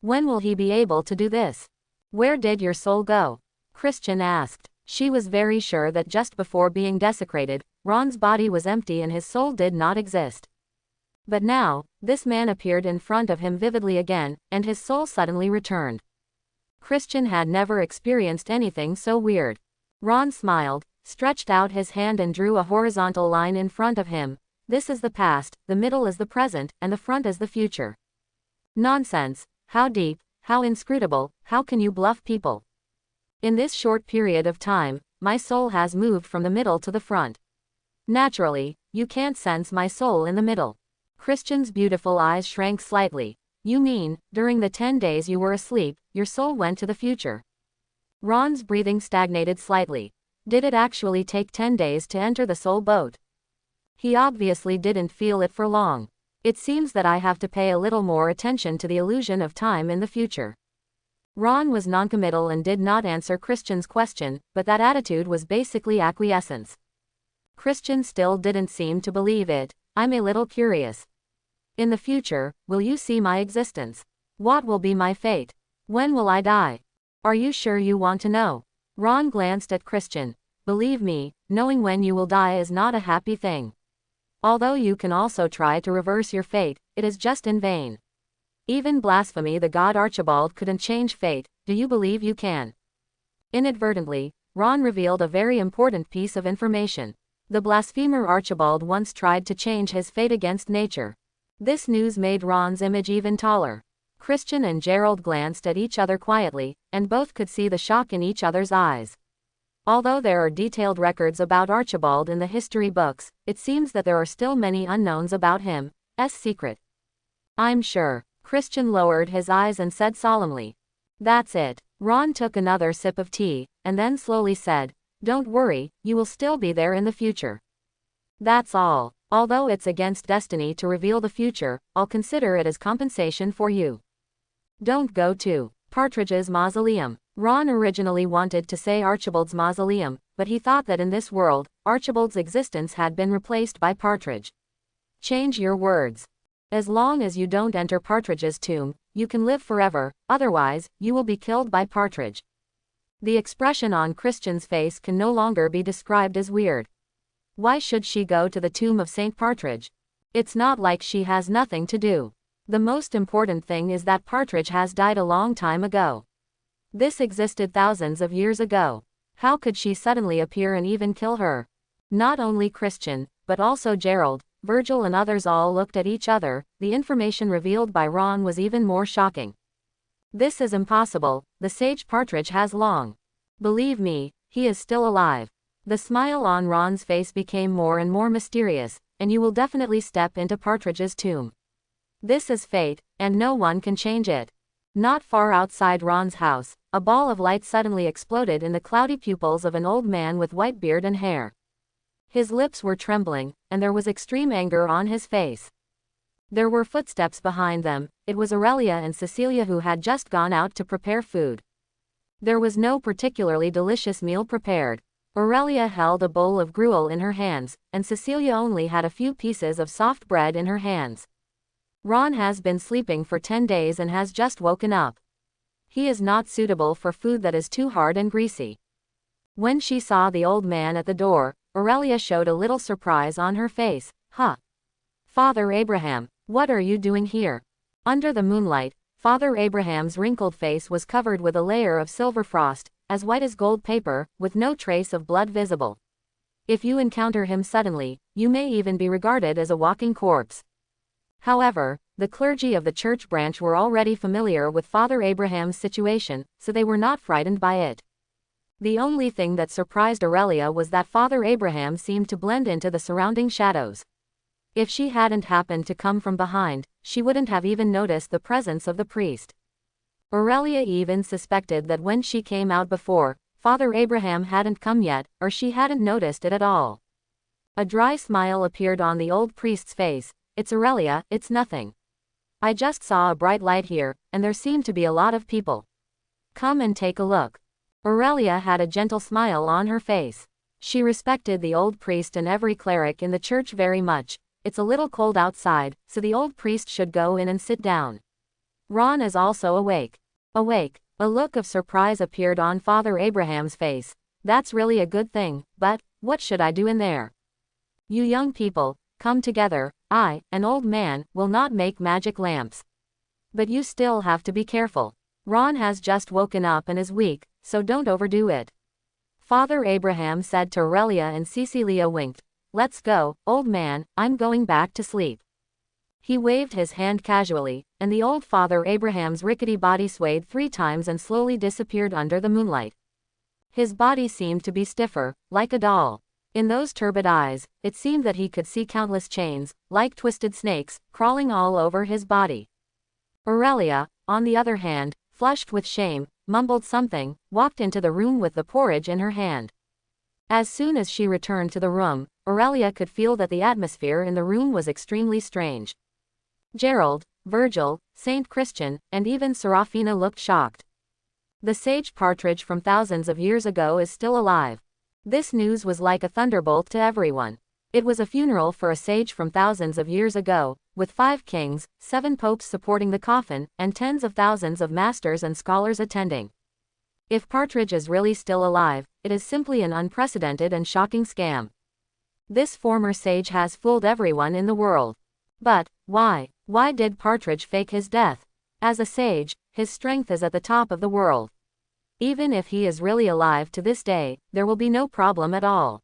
When will he be able to do this? Where did your soul go? Christian asked. She was very sure that just before being desecrated, Ron's body was empty and his soul did not exist. But now, this man appeared in front of him vividly again, and his soul suddenly returned. Christian had never experienced anything so weird. Ron smiled, stretched out his hand and drew a horizontal line in front of him. This is the past, the middle is the present, and the front is the future. Nonsense. How deep, how inscrutable, how can you bluff people? In this short period of time, my soul has moved from the middle to the front. Naturally, you can't sense my soul in the middle. Christian's beautiful eyes shrank slightly. You mean, during the 10 days you were asleep, your soul went to the future? Ron's breathing stagnated slightly. Did it actually take 10 days to enter the soul boat? He obviously didn't feel it for long. It seems that I have to pay a little more attention to the illusion of time in the future. Ron was noncommittal and did not answer Christian's question, but that attitude was basically acquiescence. Christian still didn't seem to believe it. I'm a little curious. In the future, will you see my existence? What will be my fate? When will I die? Are you sure you want to know? Ron glanced at Christian. Believe me, knowing when you will die is not a happy thing. Although you can also try to reverse your fate, it is just in vain. Even blasphemy the god Archibald couldn't change fate. Do you believe you can? Inadvertently, Ron revealed a very important piece of information. The blasphemer Archibald once tried to change his fate against nature. This news made Ron's image even taller. Christian and Gerald glanced at each other quietly, and both could see the shock in each other's eyes. Although there are detailed records about Archibald in the history books, it seems that there are still many unknowns about him. Secret. I'm sure. Christian lowered his eyes and said solemnly. That's it. Ron took another sip of tea, and then slowly said, don't worry, you will still be there in the future. That's all. Although it's against destiny to reveal the future, I'll consider it as compensation for you. Don't go to Partridge's mausoleum. Ron originally wanted to say Archibald's mausoleum, but he thought that in this world, Archibald's existence had been replaced by Partridge. Change your words. As long as you don't enter Partridge's tomb, you can live forever, otherwise, you will be killed by Partridge. The expression on Christian's face can no longer be described as weird. Why should she go to the tomb of St. Partridge? It's not like she has nothing to do. The most important thing is that Partridge has died a long time ago. This existed thousands of years ago. How could she suddenly appear and even kill her? Not only Christian, but also Gerald, Virgil and others all looked at each other. The information revealed by Ron was even more shocking. This is impossible, the sage Partridge has long. Believe me, he is still alive. The smile on Ron's face became more and more mysterious, and you will definitely step into Partridge's tomb. This is fate, and no one can change it. Not far outside Ron's house, a ball of light suddenly exploded in the cloudy pupils of an old man with white beard and hair. His lips were trembling, and there was extreme anger on his face. There were footsteps behind them. It was Aurelia and Cecilia who had just gone out to prepare food. There was no particularly delicious meal prepared. Aurelia held a bowl of gruel in her hands, and Cecilia only had a few pieces of soft bread in her hands. Ron has been sleeping for 10 days and has just woken up. He is not suitable for food that is too hard and greasy. When she saw the old man at the door, Aurelia showed a little surprise on her face. Huh? Father Abraham, what are you doing here? Under the moonlight, Father Abraham's wrinkled face was covered with a layer of silver frost, as white as gold paper, with no trace of blood visible. If you encounter him suddenly, you may even be regarded as a walking corpse. However, the clergy of the church branch were already familiar with Father Abraham's situation, so they were not frightened by it. The only thing that surprised Aurelia was that Father Abraham seemed to blend into the surrounding shadows. If she hadn't happened to come from behind, she wouldn't have even noticed the presence of the priest. Aurelia even suspected that when she came out before, Father Abraham hadn't come yet, or she hadn't noticed it at all. A dry smile appeared on the old priest's face. It's Aurelia, it's nothing. I just saw a bright light here, and there seemed to be a lot of people. Come and take a look. Aurelia had a gentle smile on her face. She respected the old priest and every cleric in the church very much. It's a little cold outside, so the old priest should go in and sit down. Ron is also awake. Awake. A look of surprise appeared on Father Abraham's face. That's really a good thing, but what should I do in there? You young people, come together. I, an old man, will not make magic lamps. But you still have to be careful. Ron has just woken up and is weak, so don't overdo it. Father Abraham said to Aurelia, and Cecilia winked. Let's go, old man, I'm going back to sleep. He waved his hand casually, and the old Father Abraham's rickety body swayed 3 times and slowly disappeared under the moonlight. His body seemed to be stiffer, like a doll. In those turbid eyes, it seemed that he could see countless chains, like twisted snakes, crawling all over his body. Aurelia, on the other hand, flushed with shame, mumbled something, walked into the room with the porridge in her hand. As soon as she returned to the room, Aurelia could feel that the atmosphere in the room was extremely strange. Gerald, Virgil, Saint Christian, and even Serafina looked shocked. The sage Partridge from thousands of years ago is still alive. This news was like a thunderbolt to everyone. It was a funeral for a sage from thousands of years ago, with 5 kings, 7 popes supporting the coffin, and tens of thousands of masters and scholars attending. If Partridge is really still alive, it is simply an unprecedented and shocking scam. This former sage has fooled everyone in the world. But, why? Why did Partridge fake his death? As a sage, his strength is at the top of the world. Even if he is really alive to this day, there will be no problem at all.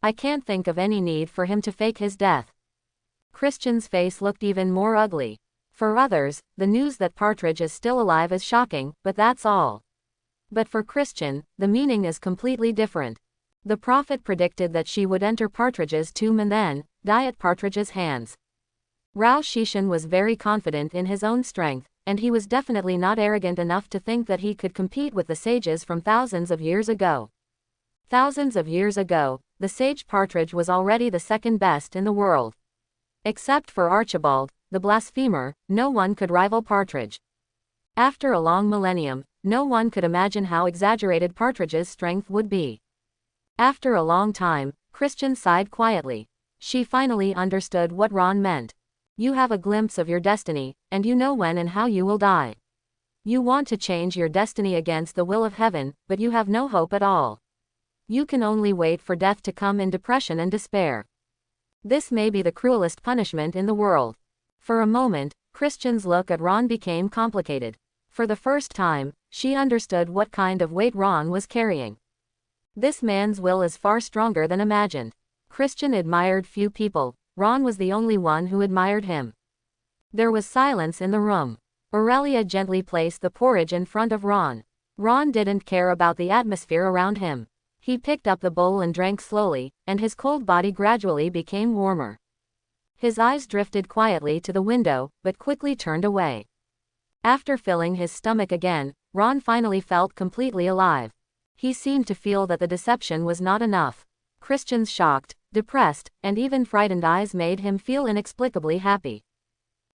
I can't think of any need for him to fake his death. Christian's face looked even more ugly. For others, the news that Partridge is still alive is shocking, but that's all. But for Christian, the meaning is completely different. The prophet predicted that she would enter Partridge's tomb and then die at Partridge's hands. Rao Shishan was very confident in his own strength, and he was definitely not arrogant enough to think that he could compete with the sages from thousands of years ago. Thousands of years ago, the sage Partridge was already the second best in the world. Except for Archibald, the blasphemer, no one could rival Partridge. After a long millennium, no one could imagine how exaggerated Partridge's strength would be. After a long time, Christian sighed quietly. She finally understood what Ron meant. You have a glimpse of your destiny, and you know when and how you will die. You want to change your destiny against the will of heaven, but you have no hope at all. You can only wait for death to come in depression and despair. This may be the cruelest punishment in the world. For a moment, Christian's look at Ron became complicated. For the first time, she understood what kind of weight Ron was carrying. This man's will is far stronger than imagined. Christian admired few people. Ron was the only one who admired him. There was silence in the room. Aurelia gently placed the porridge in front of Ron. Ron didn't care about the atmosphere around him. He picked up the bowl and drank slowly, and his cold body gradually became warmer. His eyes drifted quietly to the window, but quickly turned away. After filling his stomach again, Ron finally felt completely alive. He seemed to feel that the deception was not enough. Christian's shocked, depressed, and even frightened eyes made him feel inexplicably happy.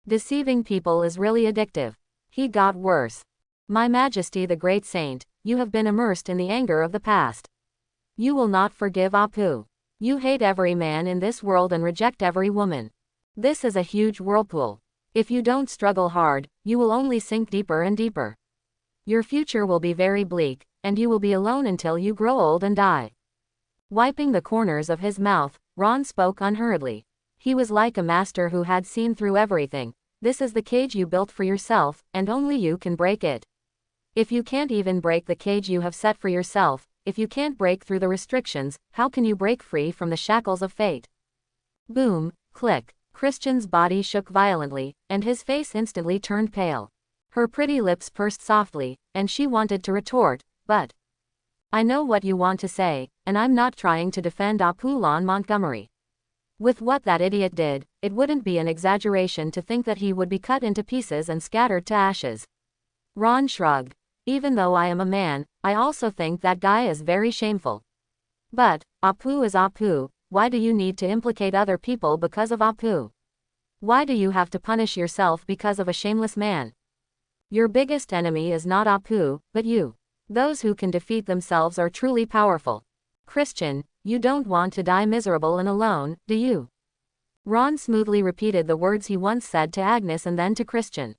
Deceiving people is really addictive. He got worse. My Majesty the Great Saint, you have been immersed in the anger of the past. You will not forgive Apu. You hate every man in this world and reject every woman. This is a huge whirlpool. If you don't struggle hard, you will only sink deeper and deeper. Your future will be very bleak, and you will be alone until you grow old and die. Wiping the corners of his mouth, Ron spoke unhurriedly. He was like a master who had seen through everything. This is the cage you built for yourself, and only you can break it. If you can't even break the cage you have set for yourself, if you can't break through the restrictions, how can you break free from the shackles of fate? Boom, click. Christian's body shook violently, and his face instantly turned pale. Her pretty lips pursed softly, and she wanted to retort, but I know what you want to say, and I'm not trying to defend Apollon Montgomery. With what that idiot did, it wouldn't be an exaggeration to think that he would be cut into pieces and scattered to ashes. Ron shrugged. Even though I am a man, I also think that guy is very shameful. But, Apu is Apu, why do you need to implicate other people because of Apu? Why do you have to punish yourself because of a shameless man? Your biggest enemy is not Apu, but you. Those who can defeat themselves are truly powerful. Christian, you don't want to die miserable and alone, do you? Ron smoothly repeated the words he once said to Agnes and then to Christian.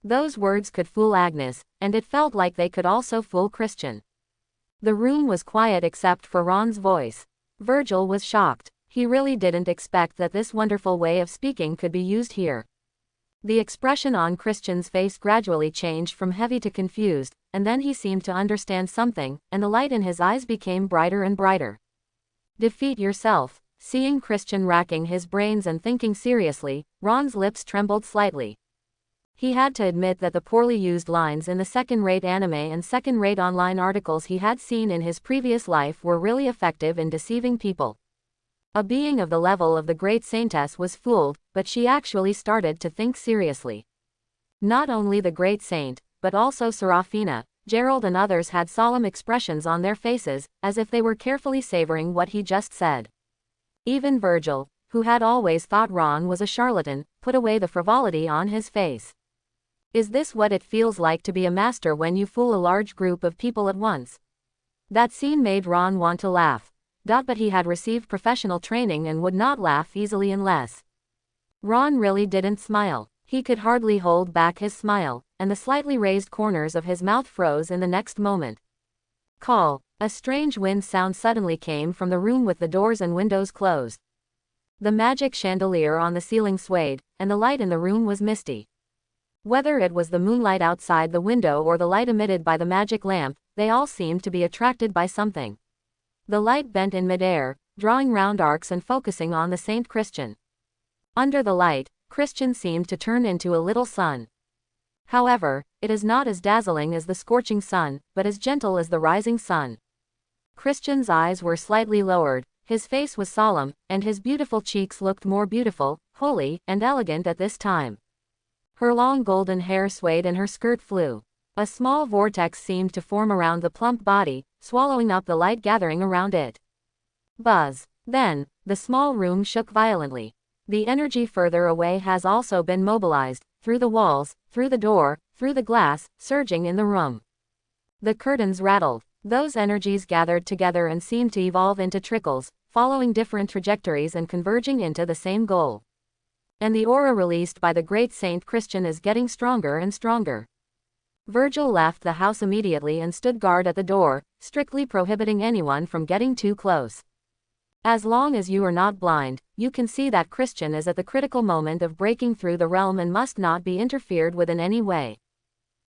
Those words could fool Agnes, and it felt like they could also fool Christian. The room was quiet except for Ron's voice. Virgil was shocked. He really didn't expect that this wonderful way of speaking could be used here. The expression on Christian's face gradually changed from heavy to confused, and then he seemed to understand something, and the light in his eyes became brighter and brighter. Defeat yourself. Seeing Christian racking his brains and thinking seriously, Ron's lips trembled slightly. He had to admit that the poorly used lines in the second-rate anime and second-rate online articles he had seen in his previous life were really effective in deceiving people. A being of the level of the great saintess was fooled, but she actually started to think seriously. Not only the great saint, but also Serafina, Gerald and others had solemn expressions on their faces, as if they were carefully savoring what he just said. Even Virgil, who had always thought Ron was a charlatan, put away the frivolity on his face. Is this what it feels like to be a master when you fool a large group of people at once? That scene made Ron want to laugh. But he had received professional training and would not laugh easily unless. Ron really didn't smile. He could hardly hold back his smile, and the slightly raised corners of his mouth froze in the next moment. Call. A strange wind sound suddenly came from the room with the doors and windows closed. The magic chandelier on the ceiling swayed, and the light in the room was misty. Whether it was the moonlight outside the window or the light emitted by the magic lamp, they all seemed to be attracted by something. The light bent in midair, drawing round arcs and focusing on the Saint Christian. Under the light, Christian seemed to turn into a little sun. However, it is not as dazzling as the scorching sun, but as gentle as the rising sun. Christian's eyes were slightly lowered, his face was solemn, and his beautiful cheeks looked more beautiful, holy, and elegant at this time. Her long golden hair swayed and her skirt flew. A small vortex seemed to form around the plump body, swallowing up the light gathering around it. Buzz. Then, the small room shook violently. The energy further away has also been mobilized, through the walls, through the door, through the glass, surging in the room. The curtains rattled. Those energies gathered together and seemed to evolve into trickles, following different trajectories and converging into the same goal. And the aura released by the great Saint Christian is getting stronger and stronger. Virgil left the house immediately and stood guard at the door, strictly prohibiting anyone from getting too close. As long as you are not blind, you can see that Christian is at the critical moment of breaking through the realm and must not be interfered with in any way.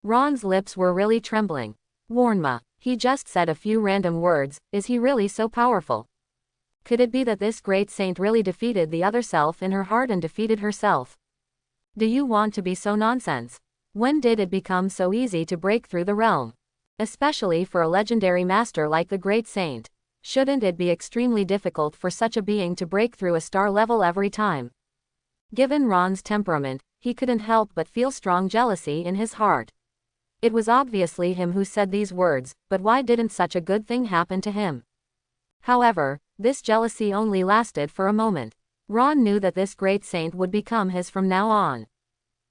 Ron's lips were really trembling. Warnma. He just said a few random words. Is he really so powerful? Could it be that this great saint really defeated the other self in her heart and defeated herself? Do you want to be so nonsense? When did it become so easy to break through the realm? Especially for a legendary master like the great saint. Shouldn't it be extremely difficult for such a being to break through a star level every time? Given Ron's temperament, he couldn't help but feel strong jealousy in his heart. It was obviously him who said these words, but why didn't such a good thing happen to him? However, this jealousy only lasted for a moment. Ron knew that this great saint would become his from now on.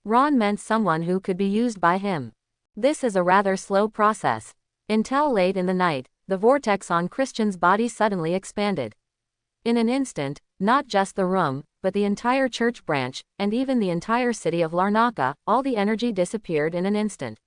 Ron meant someone who could be used by him. This is a rather slow process. Until late in the night, the vortex on Christian's body suddenly expanded. In an instant, not just the room, but the entire church branch, and even the entire city of Larnaca, all the energy disappeared in an instant.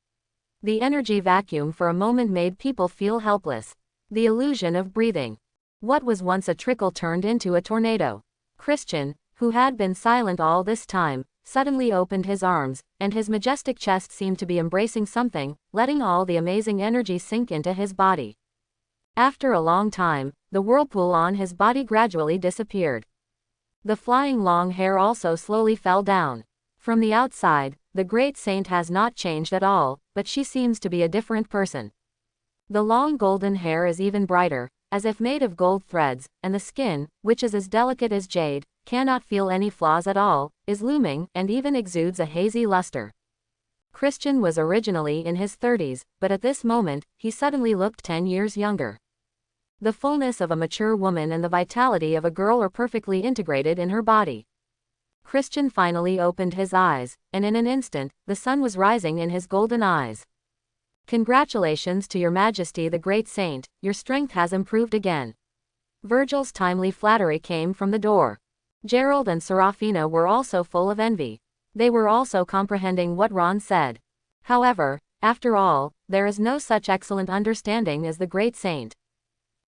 The energy vacuum for a moment made people feel helpless. The illusion of breathing. What was once a trickle turned into a tornado. Christian, who had been silent all this time, suddenly opened his arms, and his majestic chest seemed to be embracing something, letting all the amazing energy sink into his body. After a long time, the whirlpool on his body gradually disappeared. The flying long hair also slowly fell down. From the outside, the great saint has not changed at all, but she seems to be a different person. The long golden hair is even brighter, as if made of gold threads, and the skin, which is as delicate as jade, cannot feel any flaws at all, is looming, and even exudes a hazy luster. Christian was originally in his 30s, but at this moment, he suddenly looked 10 years younger. The fullness of a mature woman and the vitality of a girl are perfectly integrated in her body. Christian finally opened his eyes, and in an instant, the sun was rising in his golden eyes. Congratulations to your majesty the great saint, your strength has improved again. Virgil's timely flattery came from the door. Gerald and Serafina were also full of envy. They were also comprehending what Ron said. However, after all, there is no such excellent understanding as the great saint.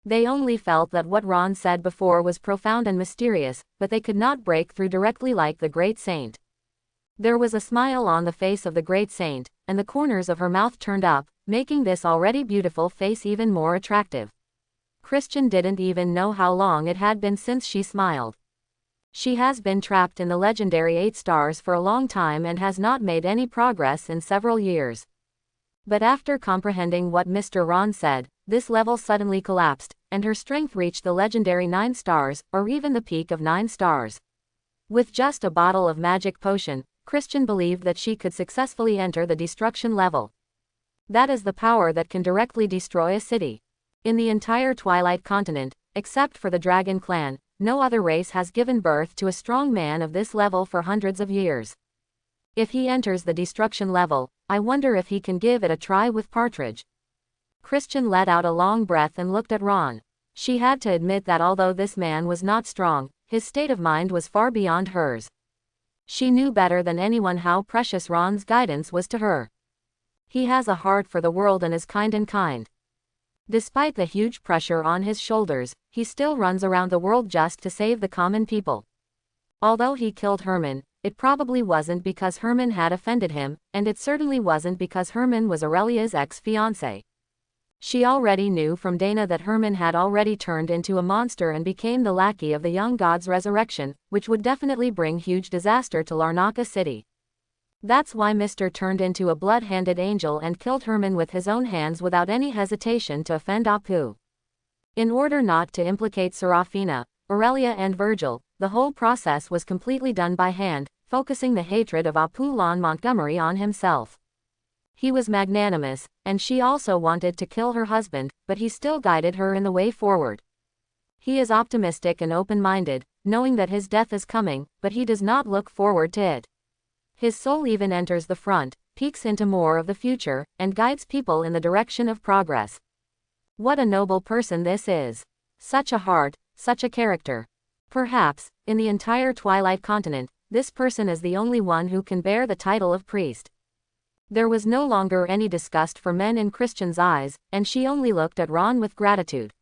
They only felt that what Ron said before was profound and mysterious, but they could not break through directly like the great saint. There was a smile on the face of the great saint, and the corners of her mouth turned up, making this already beautiful face even more attractive. Christian didn't even know how long it had been since she smiled. She has been trapped in the legendary 8 stars for a long time and has not made any progress in several years. But after comprehending what Mr. Ron said, this level suddenly collapsed, and her strength reached the legendary 9 stars, or even the peak of 9 stars. With just a bottle of magic potion, Christian believed that she could successfully enter the destruction level. That is the power that can directly destroy a city. In the entire Twilight continent, except for the Dragon Clan, no other race has given birth to a strong man of this level for hundreds of years. If he enters the destruction level, I wonder if he can give it a try with Partridge. Christian let out a long breath and looked at Ron. She had to admit that although this man was not strong, his state of mind was far beyond hers. She knew better than anyone how precious Ron's guidance was to her. He has a heart for the world and is kind. Despite the huge pressure on his shoulders, he still runs around the world just to save the common people. Although he killed Herman, it probably wasn't because Herman had offended him, and it certainly wasn't because Herman was Aurelia's ex-fiancé. She already knew from Dana that Herman had already turned into a monster and became the lackey of the young god's resurrection, which would definitely bring huge disaster to Larnaca City. That's why Mr. turned into a blood-handed angel and killed Herman with his own hands without any hesitation to offend Apu. In order not to implicate Serafina, Aurelia and Virgil, the whole process was completely done by hand, focusing the hatred of Apollon Montgomery on himself. He was magnanimous, and she also wanted to kill her husband, but he still guided her in the way forward. He is optimistic and open-minded, knowing that his death is coming, but he does not look forward to it. His soul even enters the front, peeks into more of the future, and guides people in the direction of progress. What a noble person this is. Such a heart, such a character. Perhaps, in the entire Twilight continent, this person is the only one who can bear the title of priest. There was no longer any disgust for men in Christian's eyes, and she only looked at Ron with gratitude.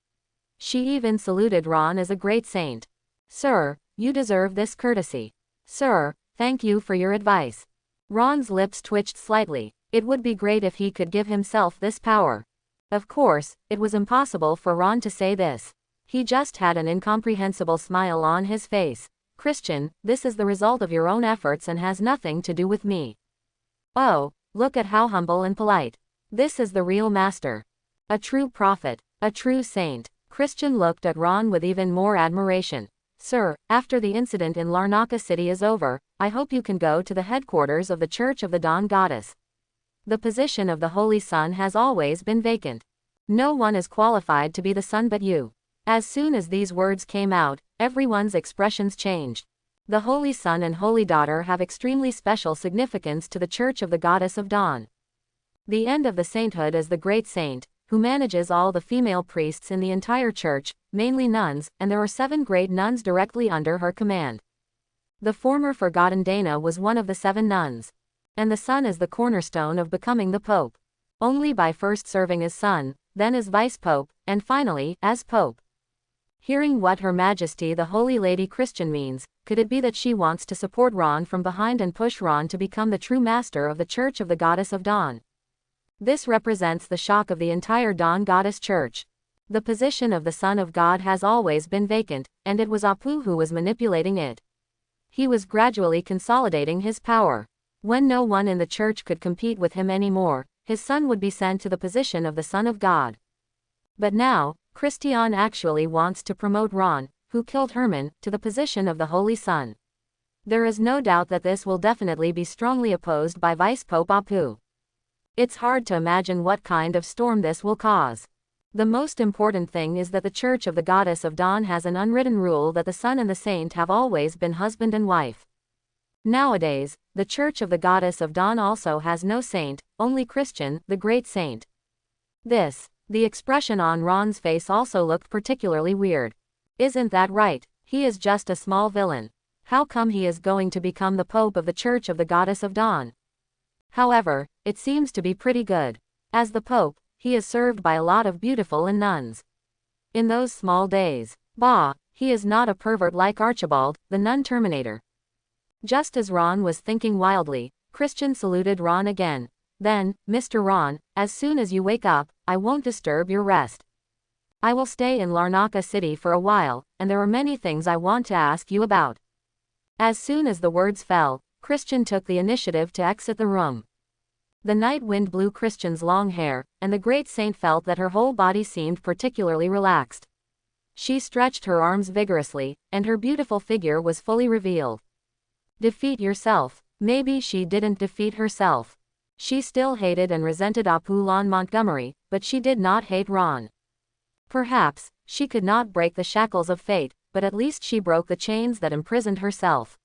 She even saluted Ron as a great saint. "Sir, you deserve this courtesy. Sir, thank you for your advice." Ron's lips twitched slightly. It would be great if he could give himself this power. Of course, it was impossible for Ron to say this. He just had an incomprehensible smile on his face. "Christian, this is the result of your own efforts and has nothing to do with me. Oh, look at how humble and polite. This is the real master. A true prophet. A true saint." Christian looked at Ron with even more admiration. "Sir, after the incident in Larnaca City is over, I hope you can go to the headquarters of the Church of the Dawn Goddess. The position of the Holy Sun has always been vacant. No one is qualified to be the sun but you." As soon as these words came out, everyone's expressions changed. The Holy Sun and Holy Daughter have extremely special significance to the Church of the Goddess of Dawn. The end of the sainthood is the great saint, who manages all the female priests in the entire church, mainly nuns, and there are 7 great nuns directly under her command. The former forgotten Dana was one of the 7 nuns. And the Sun is the cornerstone of becoming the Pope. Only by first serving as Sun, then as Vice Pope, and finally, as Pope. Hearing what Her Majesty the Holy Lady Christian means, could it be that she wants to support Ron from behind and push Ron to become the true master of the Church of the Goddess of Dawn? This represents the shock of the entire Dawn Goddess Church. The position of the Son of God has always been vacant, and it was Apu who was manipulating it. He was gradually consolidating his power. When no one in the church could compete with him anymore, his son would be sent to the position of the Son of God. But now, Christian actually wants to promote Ron, who killed Herman, to the position of the Holy Son. There is no doubt that this will definitely be strongly opposed by Vice Pope Apu. It's hard to imagine what kind of storm this will cause. The most important thing is that the Church of the Goddess of Dawn has an unwritten rule that the Sun and the Saint have always been husband and wife. Nowadays, the Church of the Goddess of Dawn also has no saint, only Christian, the great saint. The expression on Ron's face also looked particularly weird. Isn't that right? He is just a small villain. How come he is going to become the Pope of the Church of the Goddess of Dawn? However, it seems to be pretty good. As the Pope, he is served by a lot of beautiful nuns. In those small days, he is not a pervert like Archibald, the nun Terminator. Just as Ron was thinking wildly, Christian saluted Ron again. Then, "Mr. Ron, as soon as you wake up, I won't disturb your rest. I will stay in Larnaca City for a while, and there are many things I want to ask you about." As soon as the words fell, Christian took the initiative to exit the room. The night wind blew Christian's long hair, and the great saint felt that her whole body seemed particularly relaxed. She stretched her arms vigorously, and her beautiful figure was fully revealed. Defeat yourself. Maybe she didn't defeat herself. She still hated and resented Apollon Montgomery, but she did not hate Ron. Perhaps, she could not break the shackles of fate, but at least she broke the chains that imprisoned herself.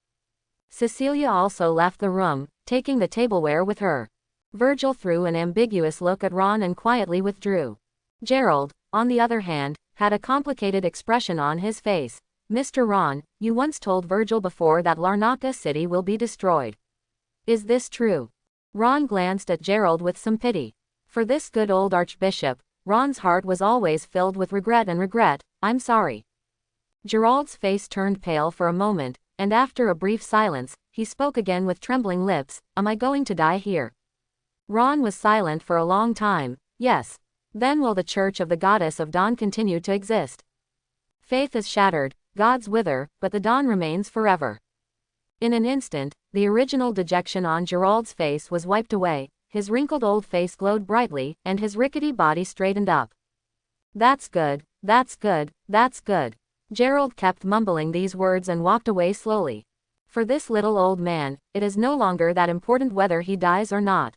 Cecilia also left the room, taking the tableware with her. Virgil threw an ambiguous look at Ron and quietly withdrew. Gerald, on the other hand, had a complicated expression on his face. "Mr. Ron, you once told Virgil before that Larnaca City will be destroyed. Is this true?" Ron glanced at Gerald with some pity. For this good old archbishop, Ron's heart was always filled with regret. "I'm sorry." Gerald's face turned pale for a moment, and after a brief silence, he spoke again with trembling lips, "Am I going to die here?" Ron was silent for a long time. "Yes. Then will the Church of the Goddess of Dawn continue to exist? Faith is shattered, gods wither, but the dawn remains forever." In an instant, the original dejection on Gerald's face was wiped away, his wrinkled old face glowed brightly, and his rickety body straightened up. That's good. Gerald kept mumbling these words and walked away slowly. For this little old man, it is no longer that important whether he dies or not.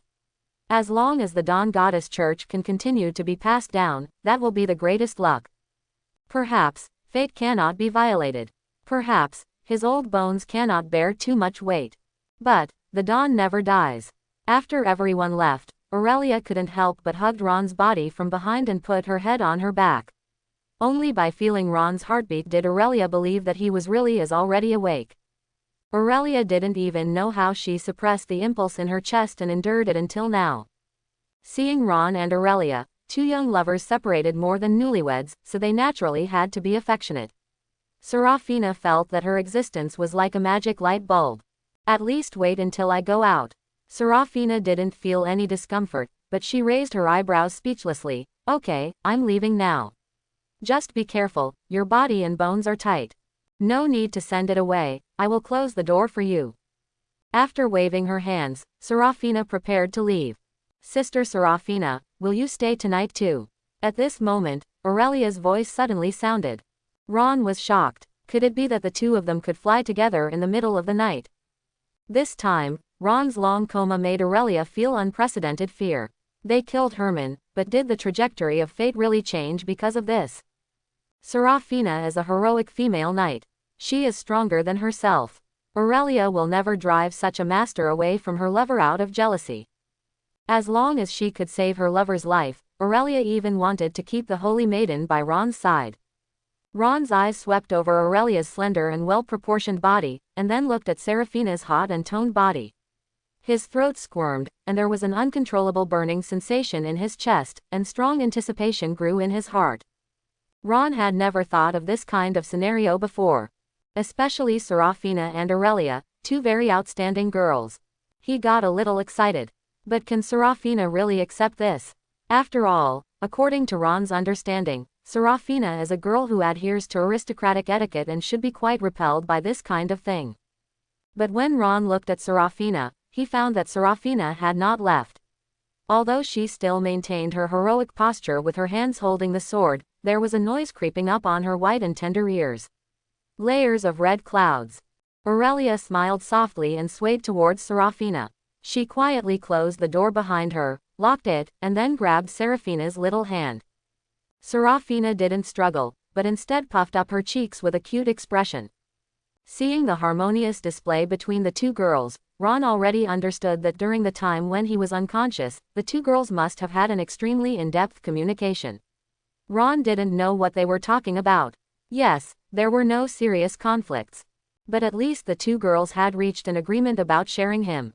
As long as the Dawn Goddess Church can continue to be passed down, that will be the greatest luck. Perhaps, fate cannot be violated. Perhaps, his old bones cannot bear too much weight. But, the dawn never dies. After everyone left, Aurelia couldn't help but hugged Ron's body from behind and put her head on her back. Only by feeling Ron's heartbeat did Aurelia believe that he was really already awake. Aurelia didn't even know how she suppressed the impulse in her chest and endured it until now. Seeing Ron and Aurelia, two young lovers separated more than newlyweds, so they naturally had to be affectionate. Serafina felt that her existence was like a magic light bulb. At least wait until I go out. Serafina didn't feel any discomfort, but she raised her eyebrows speechlessly. Okay, I'm leaving now. Just be careful, your body and bones are tight. No need to send it away, I will close the door for you. After waving her hands, Serafina prepared to leave. Sister Serafina, will you stay tonight too? At this moment, Aurelia's voice suddenly sounded. Ron was shocked. Could it be that the two of them could fly together in the middle of the night? This time, Ron's long coma made Aurelia feel unprecedented fear. They killed Herman, but did the trajectory of fate really change because of this? Serafina is a heroic female knight. She is stronger than herself. Aurelia will never drive such a master away from her lover out of jealousy. As long as she could save her lover's life, Aurelia even wanted to keep the holy maiden by Ron's side. Ron's eyes swept over Aurelia's slender and well-proportioned body, and then looked at Serafina's hot and toned body. His throat squirmed, and there was an uncontrollable burning sensation in his chest, and strong anticipation grew in his heart. Ron had never thought of this kind of scenario before. Especially Serafina and Aurelia, two very outstanding girls. He got a little excited. But can Serafina really accept this? After all, according to Ron's understanding, Serafina is a girl who adheres to aristocratic etiquette and should be quite repelled by this kind of thing. But when Ron looked at Serafina, he found that Serafina had not left. Although she still maintained her heroic posture with her hands holding the sword, there was a noise creeping up on her white and tender ears. Layers of red clouds. Aurelia smiled softly and swayed towards Serafina. She quietly closed the door behind her, locked it, and then grabbed Serafina's little hand. Serafina didn't struggle, but instead puffed up her cheeks with a cute expression. Seeing the harmonious display between the two girls, Ron already understood that during the time when he was unconscious, the two girls must have had an extremely in-depth communication. Ron didn't know what they were talking about. Yes, there were no serious conflicts. But at least the two girls had reached an agreement about sharing him.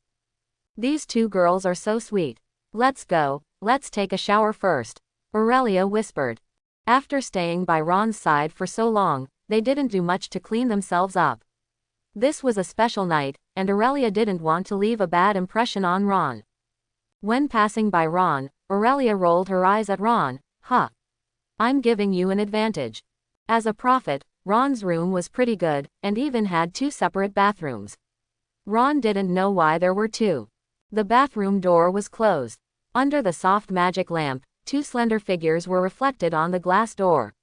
These two girls are so sweet. Let's go, let's take a shower first, Aurelia whispered. After staying by Ron's side for so long, they didn't do much to clean themselves up. This was a special night, and Aurelia didn't want to leave a bad impression on Ron. When passing by Ron, Aurelia rolled her eyes at Ron. Huh. I'm giving you an advantage. As a prophet, Ron's room was pretty good, and even had two separate bathrooms. Ron didn't know why there were two. The bathroom door was closed. Under the soft magic lamp, two slender figures were reflected on the glass door.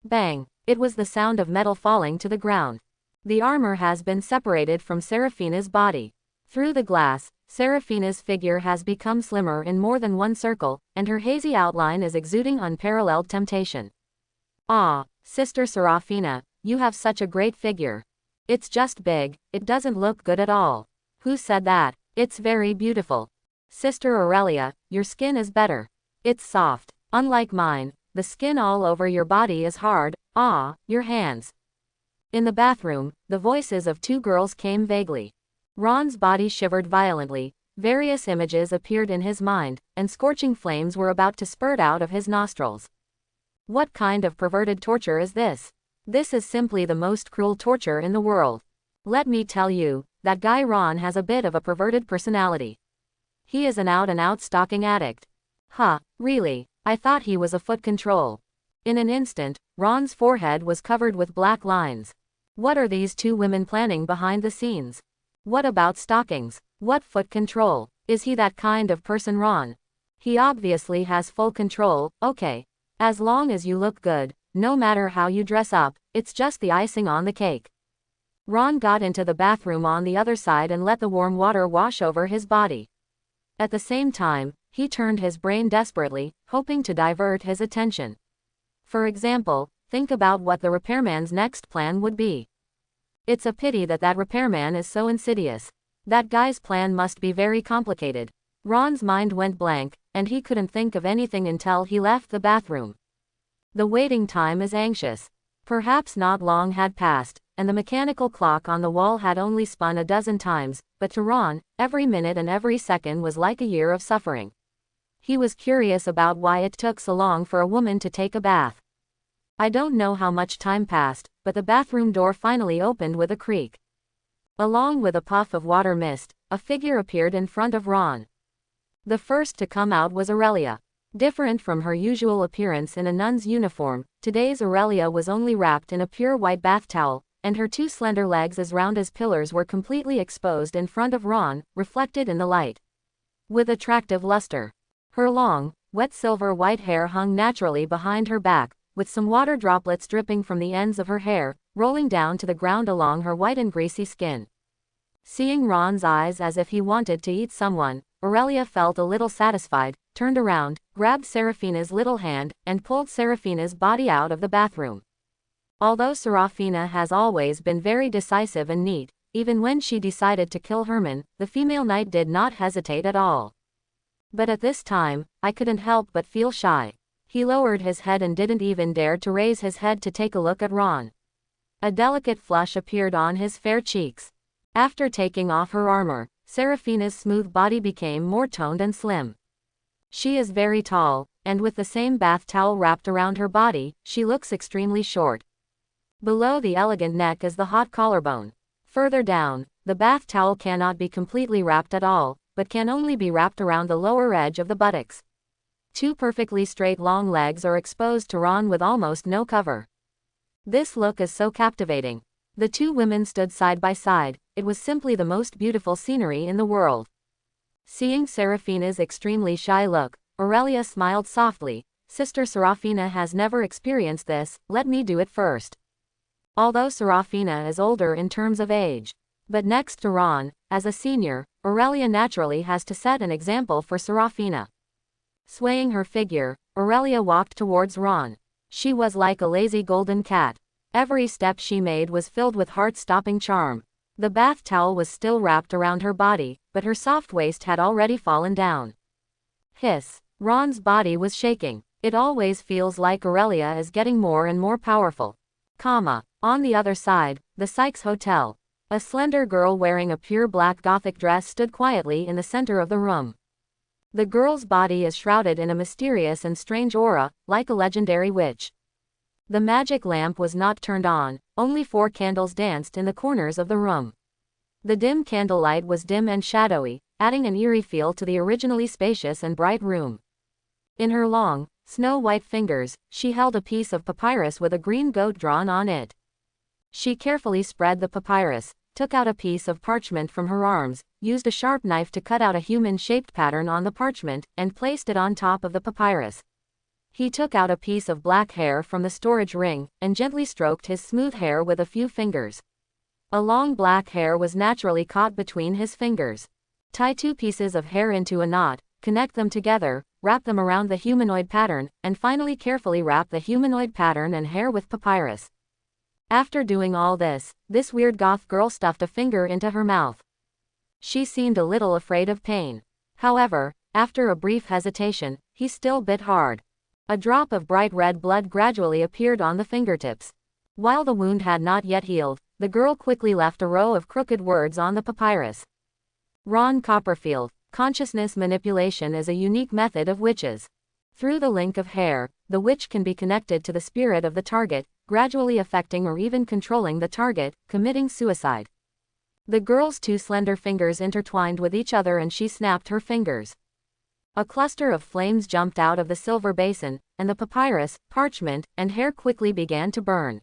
Bang! It was the sound of metal falling to the ground. The armor has been separated from Serafina's body. Through the glass, Serafina's figure has become slimmer in more than one circle, and her hazy outline is exuding unparalleled temptation. Ah, Sister Serafina, you have such a great figure. It's just big, it doesn't look good at all. Who said that? It's very beautiful. Sister Aurelia, your skin is better. It's soft. Unlike mine, the skin all over your body is hard. Ah, your hands. In the bathroom, the voices of two girls came vaguely. Ron's body shivered violently, various images appeared in his mind, and scorching flames were about to spurt out of his nostrils. What kind of perverted torture is this? This is simply the most cruel torture in the world. Let me tell you, that guy Ron has a bit of a perverted personality. He is an out-and-out stalking addict. Huh, really? I thought he was a foot control. In an instant, Ron's forehead was covered with black lines. What are these two women planning behind the scenes? What about stockings? What foot control? Is he that kind of person, Ron? He obviously has full control. Okay. As long as you look good, no matter how you dress up, it's just the icing on the cake. Ron got into the bathroom on the other side and let the warm water wash over his body. At the same time, he turned his brain desperately, hoping to divert his attention. For example, think about what the repairman's next plan would be. It's a pity that that repairman is so insidious. That guy's plan must be very complicated. Ron's mind went blank, and he couldn't think of anything until he left the bathroom. The waiting time is anxious. Perhaps not long had passed, and the mechanical clock on the wall had only spun a dozen times, but to Ron, every minute and every second was like a year of suffering. He was curious about why it took so long for a woman to take a bath. I don't know how much time passed, but the bathroom door finally opened with a creak. Along with a puff of water mist, a figure appeared in front of Ron. The first to come out was Aurelia. Different from her usual appearance in a nun's uniform, today's Aurelia was only wrapped in a pure white bath towel, and her two slender legs as round as pillars were completely exposed in front of Ron, reflected in the light with attractive luster. Her long, wet silver-white hair hung naturally behind her back, with some water droplets dripping from the ends of her hair, rolling down to the ground along her white and greasy skin. Seeing Ron's eyes as if he wanted to eat someone, Aurelia felt a little satisfied, turned around, grabbed Serafina's little hand, and pulled Serafina's body out of the bathroom. Although Serafina has always been very decisive and neat, even when she decided to kill Herman, the female knight did not hesitate at all. But at this time, I couldn't help but feel shy. He lowered his head and didn't even dare to raise his head to take a look at Ron. A delicate flush appeared on his fair cheeks. After taking off her armor, Serafina's smooth body became more toned and slim. She is very tall, and with the same bath towel wrapped around her body, she looks extremely short. Below the elegant neck is the hot collarbone. Further down, the bath towel cannot be completely wrapped at all, but can only be wrapped around the lower edge of the buttocks. Two perfectly straight long legs are exposed to Ron with almost no cover. This look is so captivating. The two women stood side by side. It was simply the most beautiful scenery in the world. Seeing Serafina's extremely shy look, Aurelia smiled softly. Sister Serafina has never experienced this, let me do it first. Although Serafina is older in terms of age, but next to Ron, as a senior, Aurelia naturally has to set an example for Serafina. Swaying her figure, Aurelia walked towards Ron. She was like a lazy golden cat. Every step she made was filled with heart-stopping charm. The bath towel was still wrapped around her body, but her soft waist had already fallen down. Hiss. Ron's body was shaking. It always feels like Aurelia is getting more and more powerful. On the other side, the Sykes Hotel. A slender girl wearing a pure black gothic dress stood quietly in the center of the room. The girl's body is shrouded in a mysterious and strange aura, like a legendary witch. The magic lamp was not turned on, only 4 candles danced in the corners of the room. The dim candlelight was dim and shadowy, adding an eerie feel to the originally spacious and bright room. In her long, snow-white fingers, she held a piece of papyrus with a green goat drawn on it. She carefully spread the papyrus, took out a piece of parchment from her arms, used a sharp knife to cut out a human-shaped pattern on the parchment, and placed it on top of the papyrus. He took out a piece of black hair from the storage ring, and gently stroked his smooth hair with a few fingers. A long black hair was naturally caught between his fingers. Tie 2 pieces of hair into a knot, connect them together, wrap them around the humanoid pattern, and finally carefully wrap the humanoid pattern and hair with papyrus. After doing all this weird goth girl stuffed a finger into her mouth. She seemed a little afraid of pain. However, after a brief hesitation, he still bit hard. A drop of bright red blood gradually appeared on the fingertips. While the wound had not yet healed, the girl quickly left a row of crooked words on the papyrus. Ron Copperfield. Consciousness manipulation is a unique method of witches. Through the link of hair, the witch can be connected to the spirit of the target, gradually affecting or even controlling the target, committing suicide. The girl's 2 slender fingers intertwined with each other and she snapped her fingers. A cluster of flames jumped out of the silver basin, and the papyrus, parchment, and hair quickly began to burn.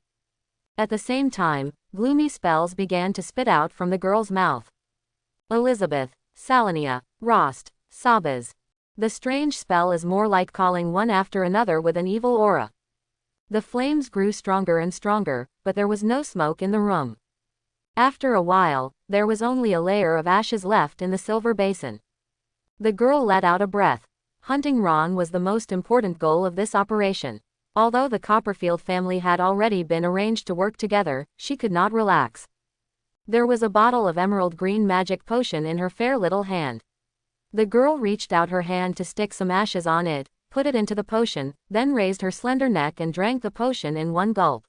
At the same time, gloomy spells began to spit out from the girl's mouth. Elizabeth, Salonia, Rost, Sabas. The strange spell is more like calling one after another with an evil aura. The flames grew stronger and stronger, but there was no smoke in the room. After a while, there was only a layer of ashes left in the silver basin. The girl let out a breath. Hunting Ron was the most important goal of this operation. Although the Copperfield family had already been arranged to work together, she could not relax. There was a bottle of emerald green magic potion in her fair little hand. The girl reached out her hand to stick some ashes on it, put it into the potion, then raised her slender neck and drank the potion in one gulp.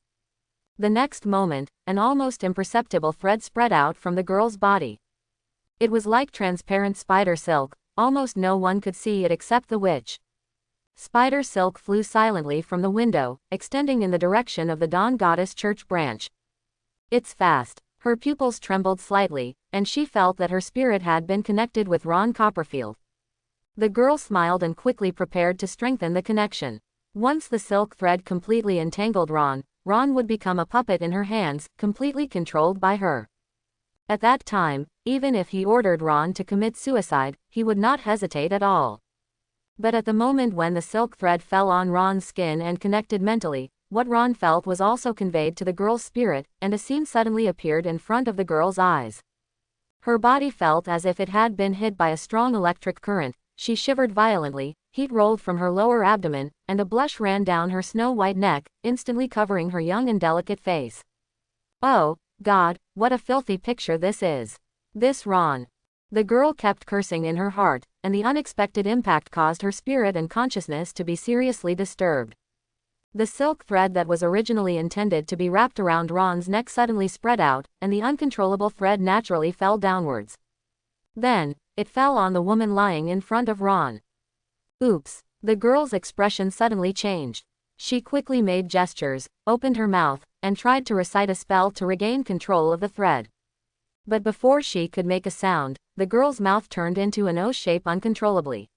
The next moment, an almost imperceptible thread spread out from the girl's body. It was like transparent spider silk, almost no one could see it except the witch. Spider silk flew silently from the window, extending in the direction of the Dawn Goddess Church branch. It's fast. Her pupils trembled slightly, and she felt that her spirit had been connected with Ron Copperfield. The girl smiled and quickly prepared to strengthen the connection. Once the silk thread completely entangled Ron would become a puppet in her hands, completely controlled by her. At that time, even if he ordered Ron to commit suicide, he would not hesitate at all. But at the moment when the silk thread fell on Ron's skin and connected mentally, what Ron felt was also conveyed to the girl's spirit, and a scene suddenly appeared in front of the girl's eyes. Her body felt as if it had been hit by a strong electric current. She shivered violently, heat rolled from her lower abdomen, and a blush ran down her snow-white neck, instantly covering her young and delicate face. Oh, God, what a filthy picture this is. This Ron. The girl kept cursing in her heart, and the unexpected impact caused her spirit and consciousness to be seriously disturbed. The silk thread that was originally intended to be wrapped around Ron's neck suddenly spread out, and the uncontrollable thread naturally fell downwards. Then, it fell on the woman lying in front of Ron. Oops. The girl's expression suddenly changed. She quickly made gestures, opened her mouth, and tried to recite a spell to regain control of the thread. But before she could make a sound, the girl's mouth turned into an O shape uncontrollably.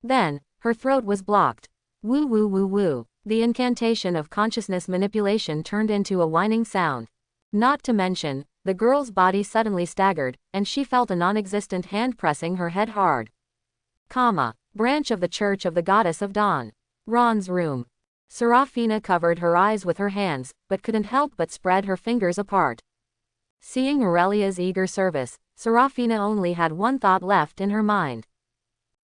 Then, her throat was blocked. Woo woo woo woo. The incantation of consciousness manipulation turned into a whining sound. Not to mention, the girl's body suddenly staggered, and she felt a non-existent hand pressing her head hard. Branch of the Church of the Goddess of Dawn. Ron's room. Serafina covered her eyes with her hands, but couldn't help but spread her fingers apart. Seeing Aurelia's eager service, Serafina only had one thought left in her mind.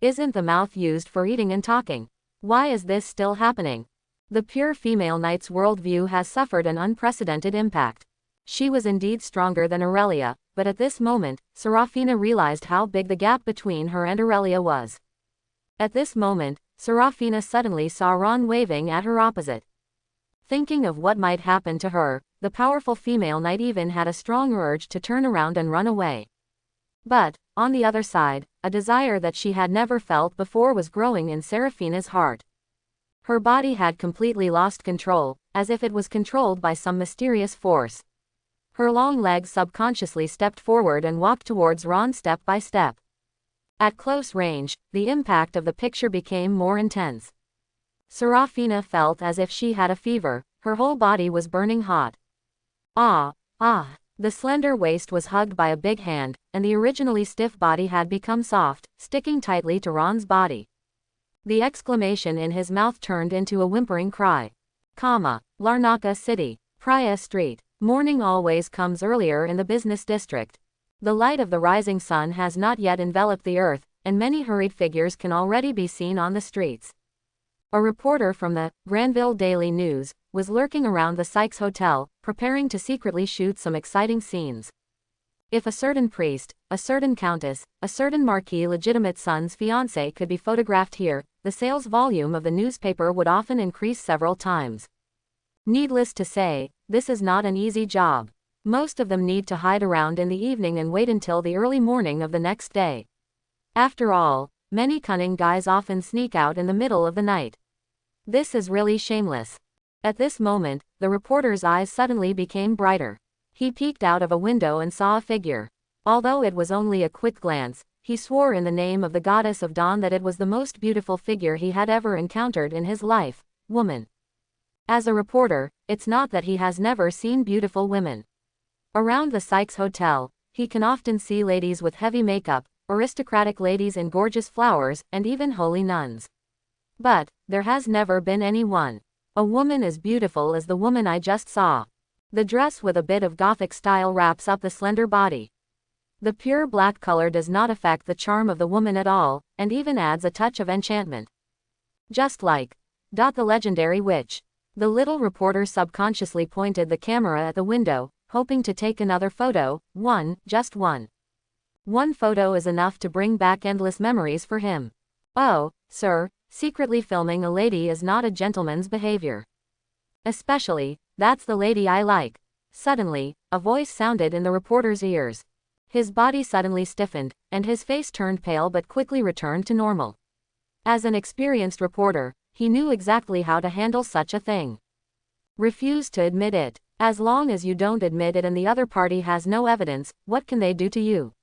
Isn't the mouth used for eating and talking? Why is this still happening? The pure female knight's worldview has suffered an unprecedented impact. She was indeed stronger than Aurelia, but at this moment, Serafina realized how big the gap between her and Aurelia was. At this moment, Serafina suddenly saw Ron waving at her opposite. Thinking of what might happen to her, the powerful female knight even had a strong urge to turn around and run away. But, on the other side, a desire that she had never felt before was growing in Serafina's heart. Her body had completely lost control, as if it was controlled by some mysterious force. Her long legs subconsciously stepped forward and walked towards Ron step by step. At close range, the impact of the picture became more intense. Serafina felt as if she had a fever, her whole body was burning hot. Ah! The slender waist was hugged by a big hand, and the originally stiff body had become soft, sticking tightly to Ron's body. The exclamation in his mouth turned into a whimpering cry. Larnaca City. Praia Street. Morning always comes earlier in the business district. The light of the rising sun has not yet enveloped the earth, and many hurried figures can already be seen on the streets. A reporter from the Granville Daily News was lurking around the Sykes Hotel, preparing to secretly shoot some exciting scenes. If a certain priest, a certain countess, a certain marquis legitimate son's fiancé could be photographed here, the sales volume of the newspaper would often increase several times. Needless to say, this is not an easy job. Most of them need to hide around in the evening and wait until the early morning of the next day. After all, many cunning guys often sneak out in the middle of the night. This is really shameless. At this moment, the reporter's eyes suddenly became brighter. He peeked out of a window and saw a figure. Although it was only a quick glance, he swore in the name of the goddess of dawn that it was the most beautiful figure he had ever encountered in his life. Woman. As a reporter, it's not that he has never seen beautiful women. Around the Sykes Hotel, he can often see ladies with heavy makeup, aristocratic ladies in gorgeous flowers, and even holy nuns. But, there has never been anyone. A woman as beautiful as the woman I just saw. The dress with a bit of Gothic style wraps up the slender body. The pure black color does not affect the charm of the woman at all, and even adds a touch of enchantment. Just like the legendary witch. The little reporter subconsciously pointed the camera at the window, hoping to take another photo, just one. One photo is enough to bring back endless memories for him. Oh, sir, secretly filming a lady is not a gentleman's behavior. Especially, That's the lady I like. Suddenly, a voice sounded in the reporter's ears. His body suddenly stiffened, and his face turned pale but quickly returned to normal. As an experienced reporter, he knew exactly how to handle such a thing. Refuse to admit it. As long as you don't admit it and the other party has no evidence, what can they do to you?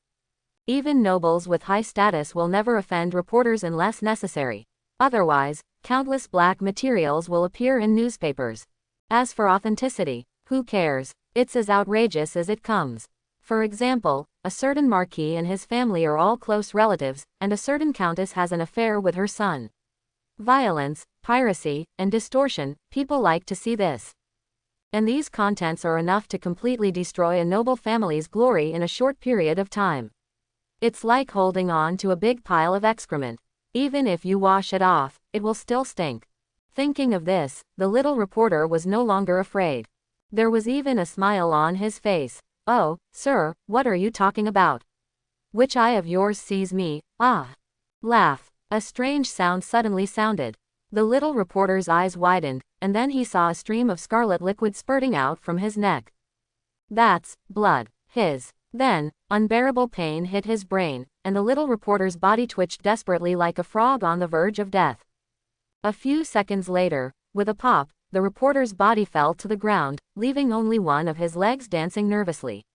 Even nobles with high status will never offend reporters unless necessary. Otherwise, countless black materials will appear in newspapers. As for authenticity, who cares? It's as outrageous as it comes. For example, a certain marquis and his family are all close relatives, and a certain countess has an affair with her son. Violence, piracy, and distortion, people like to see this. And these contents are enough to completely destroy a noble family's glory in a short period of time. It's like holding on to a big pile of excrement. Even if you wash it off, it will still stink. Thinking of this, the little reporter was no longer afraid. There was even a smile on his face. Oh, sir, what are you talking about? Which eye of yours sees me? Ah. Laugh. A strange sound suddenly sounded. The little reporter's eyes widened, and then he saw a stream of scarlet liquid spurting out from his neck. That's blood. Then, unbearable pain hit his brain, and the little reporter's body twitched desperately like a frog on the verge of death. A few seconds later, with a pop, the reporter's body fell to the ground, leaving only one of his legs dancing nervously.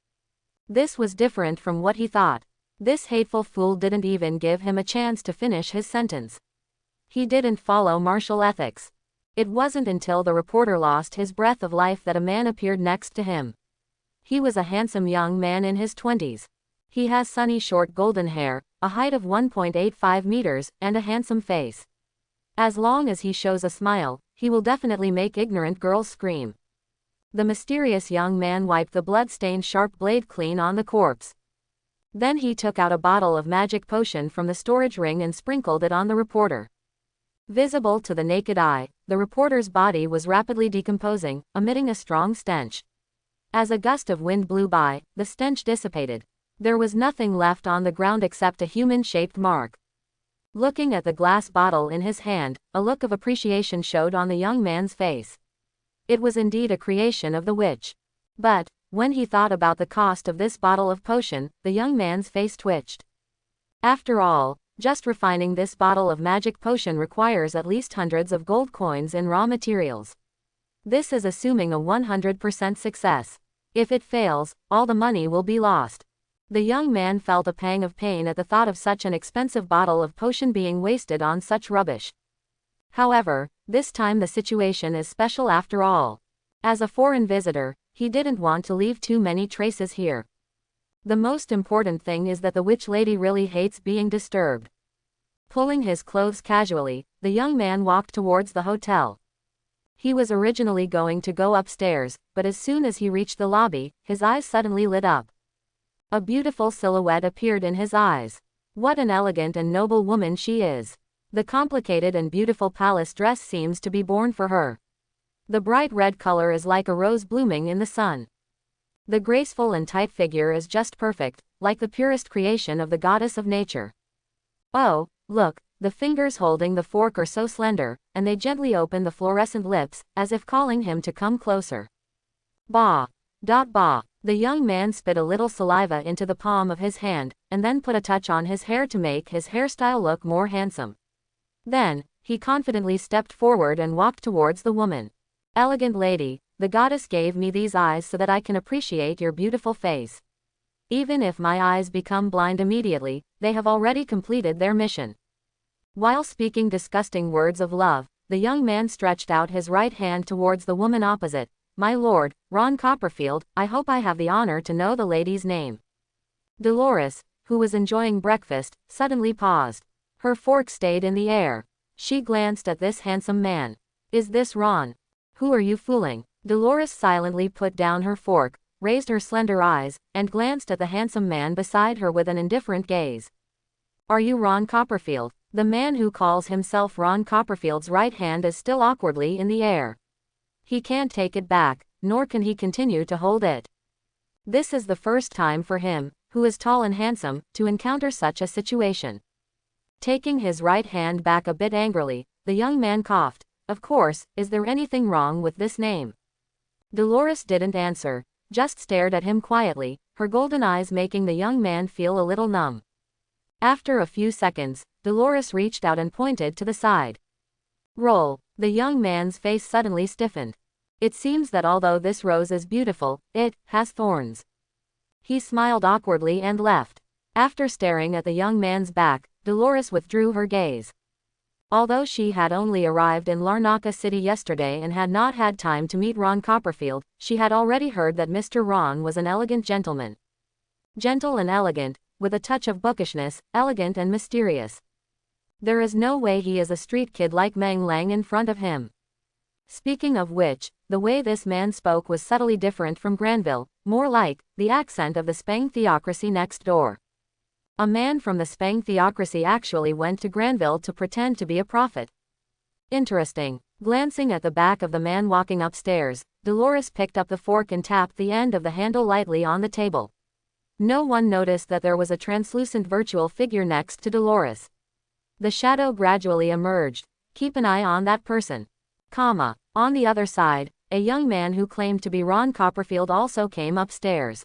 This was different from what he thought. This hateful fool didn't even give him a chance to finish his sentence. He didn't follow martial ethics. It wasn't until the reporter lost his breath of life that a man appeared next to him. He was a handsome young man in his 20s. He has sunny short golden hair, a height of 1.85 meters, and a handsome face. As long as he shows a smile, he will definitely make ignorant girls scream. The mysterious young man wiped the blood-stained sharp blade clean on the corpse. Then he took out a bottle of magic potion from the storage ring and sprinkled it on the reporter. Visible to the naked eye, the reporter's body was rapidly decomposing, emitting a strong stench. As a gust of wind blew by, the stench dissipated. There was nothing left on the ground except a human-shaped mark. Looking at the glass bottle in his hand, a look of appreciation showed on the young man's face. It was indeed a creation of the witch. But, when he thought about the cost of this bottle of potion, the young man's face twitched. After all, just refining this bottle of magic potion requires at least hundreds of gold coins in raw materials. This is assuming a 100% success. If it fails, all the money will be lost. The young man felt a pang of pain at the thought of such an expensive bottle of potion being wasted on such rubbish. However, this time the situation is special after all. As a foreign visitor, he didn't want to leave too many traces here. The most important thing is that the witch lady really hates being disturbed. Pulling his clothes casually, the young man walked towards the hotel. He was originally going to go upstairs, but as soon as he reached the lobby, his eyes suddenly lit up. A beautiful silhouette appeared in his eyes. What an elegant and noble woman she is. The complicated and beautiful palace dress seems to be born for her. The bright red color is like a rose blooming in the sun. The graceful and tight figure is just perfect, like the purest creation of the goddess of nature. Oh, look, the fingers holding the fork are so slender, and they gently open the fluorescent lips, as if calling him to come closer. Bah! Bah! The young man spit a little saliva into the palm of his hand, and then put a touch on his hair to make his hairstyle look more handsome. Then, he confidently stepped forward and walked towards the woman. Elegant lady, the goddess gave me these eyes so that I can appreciate your beautiful face. Even if my eyes become blind immediately, they have already completed their mission. While speaking disgusting words of love, the young man stretched out his right hand towards the woman opposite. My lord, Ron Copperfield, I hope I have the honor to know the lady's name. Dolores, who was enjoying breakfast, suddenly paused. Her fork stayed in the air. She glanced at this handsome man. Is this Ron? Who are you fooling? Dolores silently put down her fork, raised her slender eyes, and glanced at the handsome man beside her with an indifferent gaze. Are you Ron Copperfield? The man who calls himself Ron Copperfield's right hand is still awkwardly in the air. He can't take it back, nor can he continue to hold it. This is the first time for him, who is tall and handsome, to encounter such a situation. Taking his right hand back a bit angrily, the young man coughed. Of course, is there anything wrong with this name? Dolores didn't answer, just stared at him quietly, her golden eyes making the young man feel a little numb. After a few seconds, Dolores reached out and pointed to the side. Roll. The young man's face suddenly stiffened. It seems that although this rose is beautiful, it has thorns. He smiled awkwardly and left. After staring at the young man's back, Dolores withdrew her gaze. Although she had only arrived in Larnaca City yesterday and had not had time to meet Ron Copperfield, she had already heard that Mr. Ron was an elegant gentleman. Gentle and elegant, with a touch of bookishness, elegant and mysterious. There is no way he is a street kid like Meng Lang in front of him. Speaking of which, the way this man spoke was subtly different from Granville, more like the accent of the Spang theocracy next door. A man from the Spang theocracy actually went to Granville to pretend to be a prophet. Interesting. Glancing at the back of the man walking upstairs, Dolores picked up the fork and tapped the end of the handle lightly on the table. No one noticed that there was a translucent virtual figure next to Dolores. The shadow gradually emerged. Keep an eye on that person. On the other side, a young man who claimed to be Ron Copperfield also came upstairs.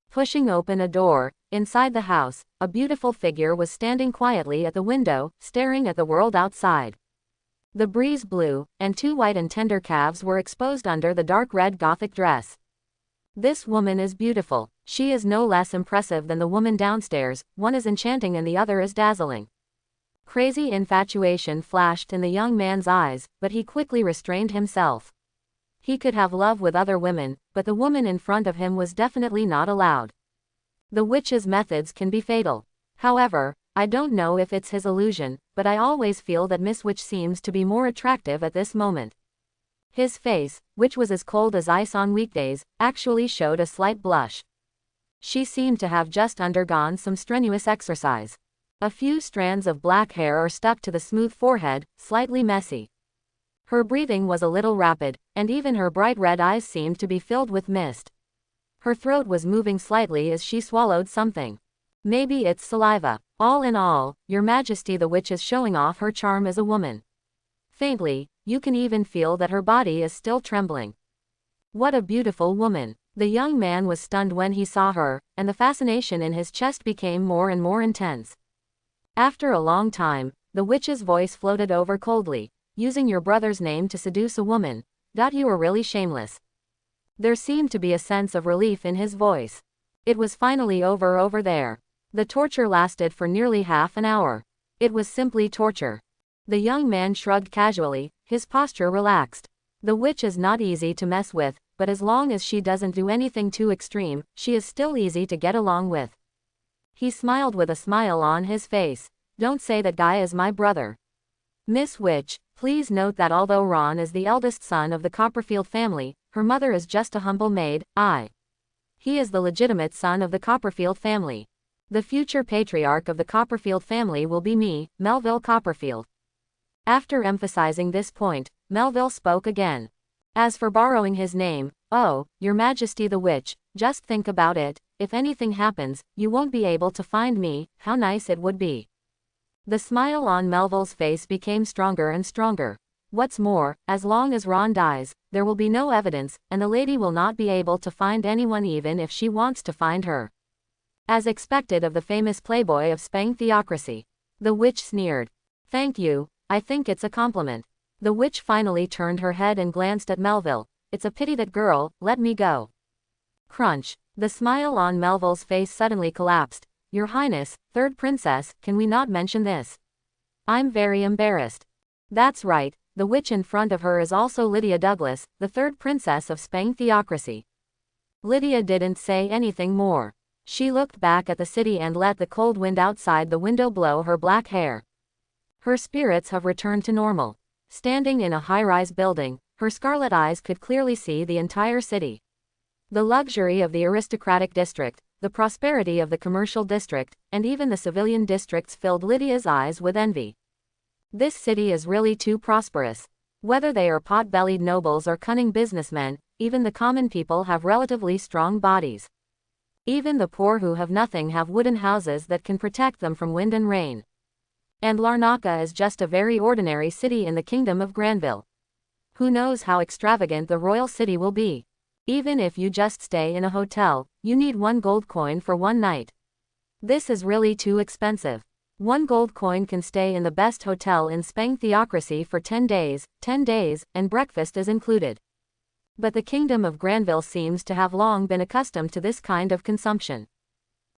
Pushing open a door, inside the house, a beautiful figure was standing quietly at the window, staring at the world outside. The breeze blew, and two white and tender calves were exposed under the dark red Gothic dress. This woman is beautiful. She is no less impressive than the woman downstairs, one is enchanting and the other is dazzling. Crazy infatuation flashed in the young man's eyes, but he quickly restrained himself. He could have love with other women, but the woman in front of him was definitely not allowed. The witch's methods can be fatal. However, I don't know if it's his illusion, but I always feel that Miss Witch seems to be more attractive at this moment. His face, which was as cold as ice on weekdays, actually showed a slight blush. She seemed to have just undergone some strenuous exercise. A few strands of black hair are stuck to the smooth forehead, slightly messy. Her breathing was a little rapid, and even her bright red eyes seemed to be filled with mist. Her throat was moving slightly as she swallowed something. Maybe it's saliva. All in all, Your Majesty, the witch is showing off her charm as a woman. Faintly, you can even feel that her body is still trembling. What a beautiful woman. The young man was stunned when he saw her, and the fascination in his chest became more and more intense. After a long time, the witch's voice floated over coldly. Using your brother's name to seduce a woman. You are really shameless. There seemed to be a sense of relief in his voice. It was finally over there. The torture lasted for nearly half an hour. It was simply torture. The young man shrugged casually, his posture relaxed. The witch is not easy to mess with, but as long as she doesn't do anything too extreme, she is still easy to get along with. He smiled with a smile on his face. Don't say that guy is my brother. Miss Witch, please note that although Ron is the eldest son of the Copperfield family, her mother is just a humble maid. He is the legitimate son of the Copperfield family. The future patriarch of the Copperfield family will be me, Melville Copperfield. After emphasizing this point, Melville spoke again. As for borrowing his name, oh, Your Majesty the Witch, just think about it. If anything happens, you won't be able to find me. How nice it would be. The smile on Melville's face became stronger and stronger. What's more, as long as Ron dies, there will be no evidence, and the lady will not be able to find anyone even if she wants to find her. As expected of the famous playboy of Spang theocracy. The witch sneered. Thank you, I think it's a compliment. The witch finally turned her head and glanced at Melville. It's a pity that girl, let me go. Crunch. The smile on Melville's face suddenly collapsed. Your Highness, third princess, can we not mention this? I'm very embarrassed. That's right, the witch in front of her is also Lydia Douglas, the third princess of Spang theocracy. Lydia didn't say anything more. She looked back at the city and let the cold wind outside the window blow her black hair. Her spirits have returned to normal. Standing in a high-rise building, her scarlet eyes could clearly see the entire city. The luxury of the aristocratic district, the prosperity of the commercial district, and even the civilian districts filled Lydia's eyes with envy. This city is really too prosperous. Whether they are pot-bellied nobles or cunning businessmen, even the common people have relatively strong bodies. Even the poor who have nothing have wooden houses that can protect them from wind and rain. And Larnaca is just a very ordinary city in the kingdom of Granville. Who knows how extravagant the royal city will be? Even if you just stay in a hotel, you need 1 gold coin for 1 night. This is really too expensive. 1 gold coin can stay in the best hotel in Spang Theocracy for 10 days, and breakfast is included. But the Kingdom of Granville seems to have long been accustomed to this kind of consumption.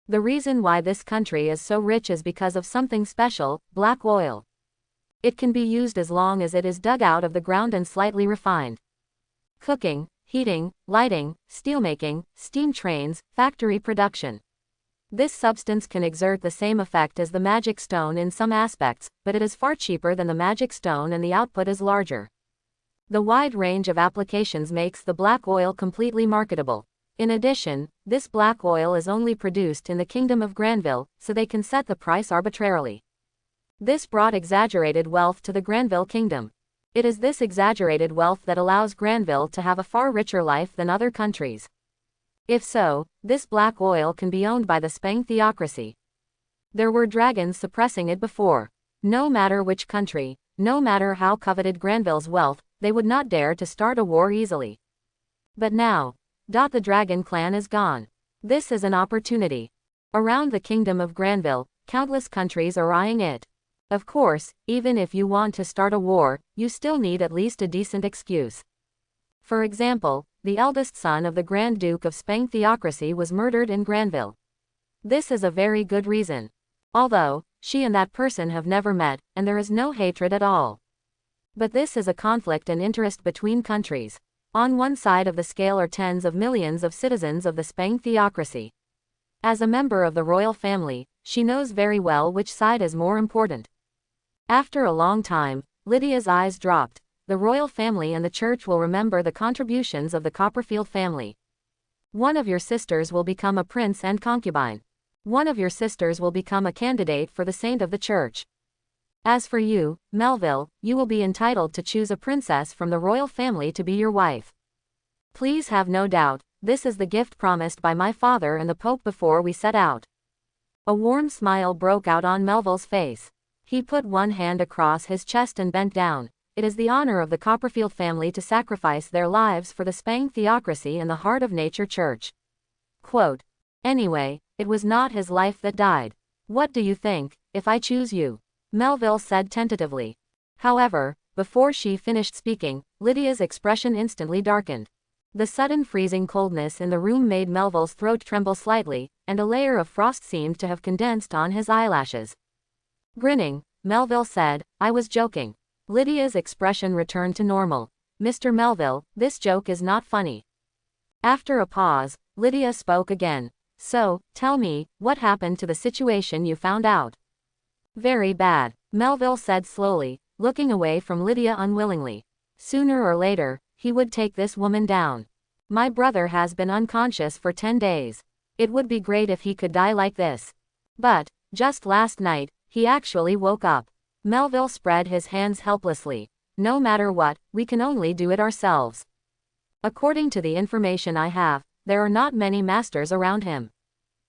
The reason why this country is so rich is because of something special, black oil. It can be used as long as it is dug out of the ground and slightly refined. Cooking, heating, lighting, steelmaking, steam trains, factory production. This substance can exert the same effect as the magic stone in some aspects, but it is far cheaper than the magic stone and the output is larger. The wide range of applications makes the black oil completely marketable. In addition, this black oil is only produced in the Kingdom of Granville, so they can set the price arbitrarily. This brought exaggerated wealth to the Granville Kingdom. It is this exaggerated wealth that allows Granville to have a far richer life than other countries. If so, this black oil can be owned by the Spang Theocracy. There were dragons suppressing it before. No matter which country, no matter how coveted Granville's wealth, they would not dare to start a war easily. But now, the dragon clan is gone. This is an opportunity. Around the Kingdom of Granville, countless countries are eyeing it. Of course, even if you want to start a war, you still need at least a decent excuse. For example, the eldest son of the Grand Duke of Spang Theocracy was murdered in Granville. This is a very good reason. Although, she and that person have never met, and there is no hatred at all. But this is a conflict and interest between countries. On one side of the scale are tens of millions of citizens of the Spang Theocracy. As a member of the royal family, she knows very well which side is more important. After a long time, Lydia's eyes dropped. The royal family and the church will remember the contributions of the Copperfield family. One of your sisters will become a prince and concubine. One of your sisters will become a candidate for the saint of the church. As for you, Melville, you will be entitled to choose a princess from the royal family to be your wife. Please have no doubt, this is the gift promised by my father and the Pope before we set out. A warm smile broke out on Melville's face. He put one hand across his chest and bent down. It is the honor of the Copperfield family to sacrifice their lives for the Spang Theocracy and the Heart of Nature Church. Quote, anyway, it was not his life that died. What do you think, if I choose you? Melville said tentatively. However, before she finished speaking, Lydia's expression instantly darkened. The sudden freezing coldness in the room made Melville's throat tremble slightly, and a layer of frost seemed to have condensed on his eyelashes. Grinning, Melville said, I was joking. Lydia's expression returned to normal. Mr. Melville, this joke is not funny. After a pause, Lydia spoke again. So, tell me, what happened to the situation you found out? Very bad, Melville said slowly, looking away from Lydia unwillingly. Sooner or later, he would take this woman down. My brother has been unconscious for 10 days. It would be great if he could die like this. But, just last night, he actually woke up. Melville spread his hands helplessly. No matter what, we can only do it ourselves. According to the information I have, there are not many masters around him.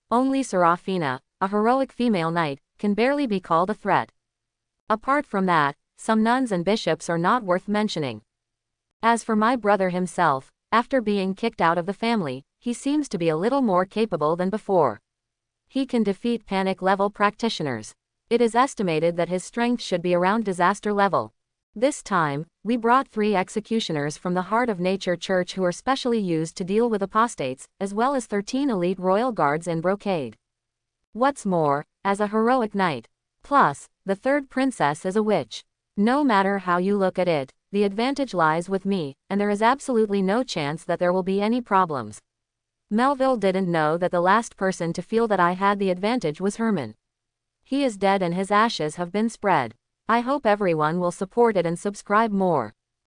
Only Serafina, a heroic female knight, can barely be called a threat. Apart from that, some nuns and bishops are not worth mentioning. As for my brother himself, after being kicked out of the family, he seems to be a little more capable than before. He can defeat panic-level practitioners. It is estimated that his strength should be around disaster level. This time, we brought 3 executioners from the Heart of Nature Church who are specially used to deal with apostates, as well as 13 elite royal guards in brocade. What's more, as a heroic knight. Plus, the 3rd princess is a witch. No matter how you look at it, the advantage lies with me, and there is absolutely no chance that there will be any problems. Melville didn't know that the last person to feel that I had the advantage was Herman. He is dead and his ashes have been spread. I hope everyone will support it and subscribe more.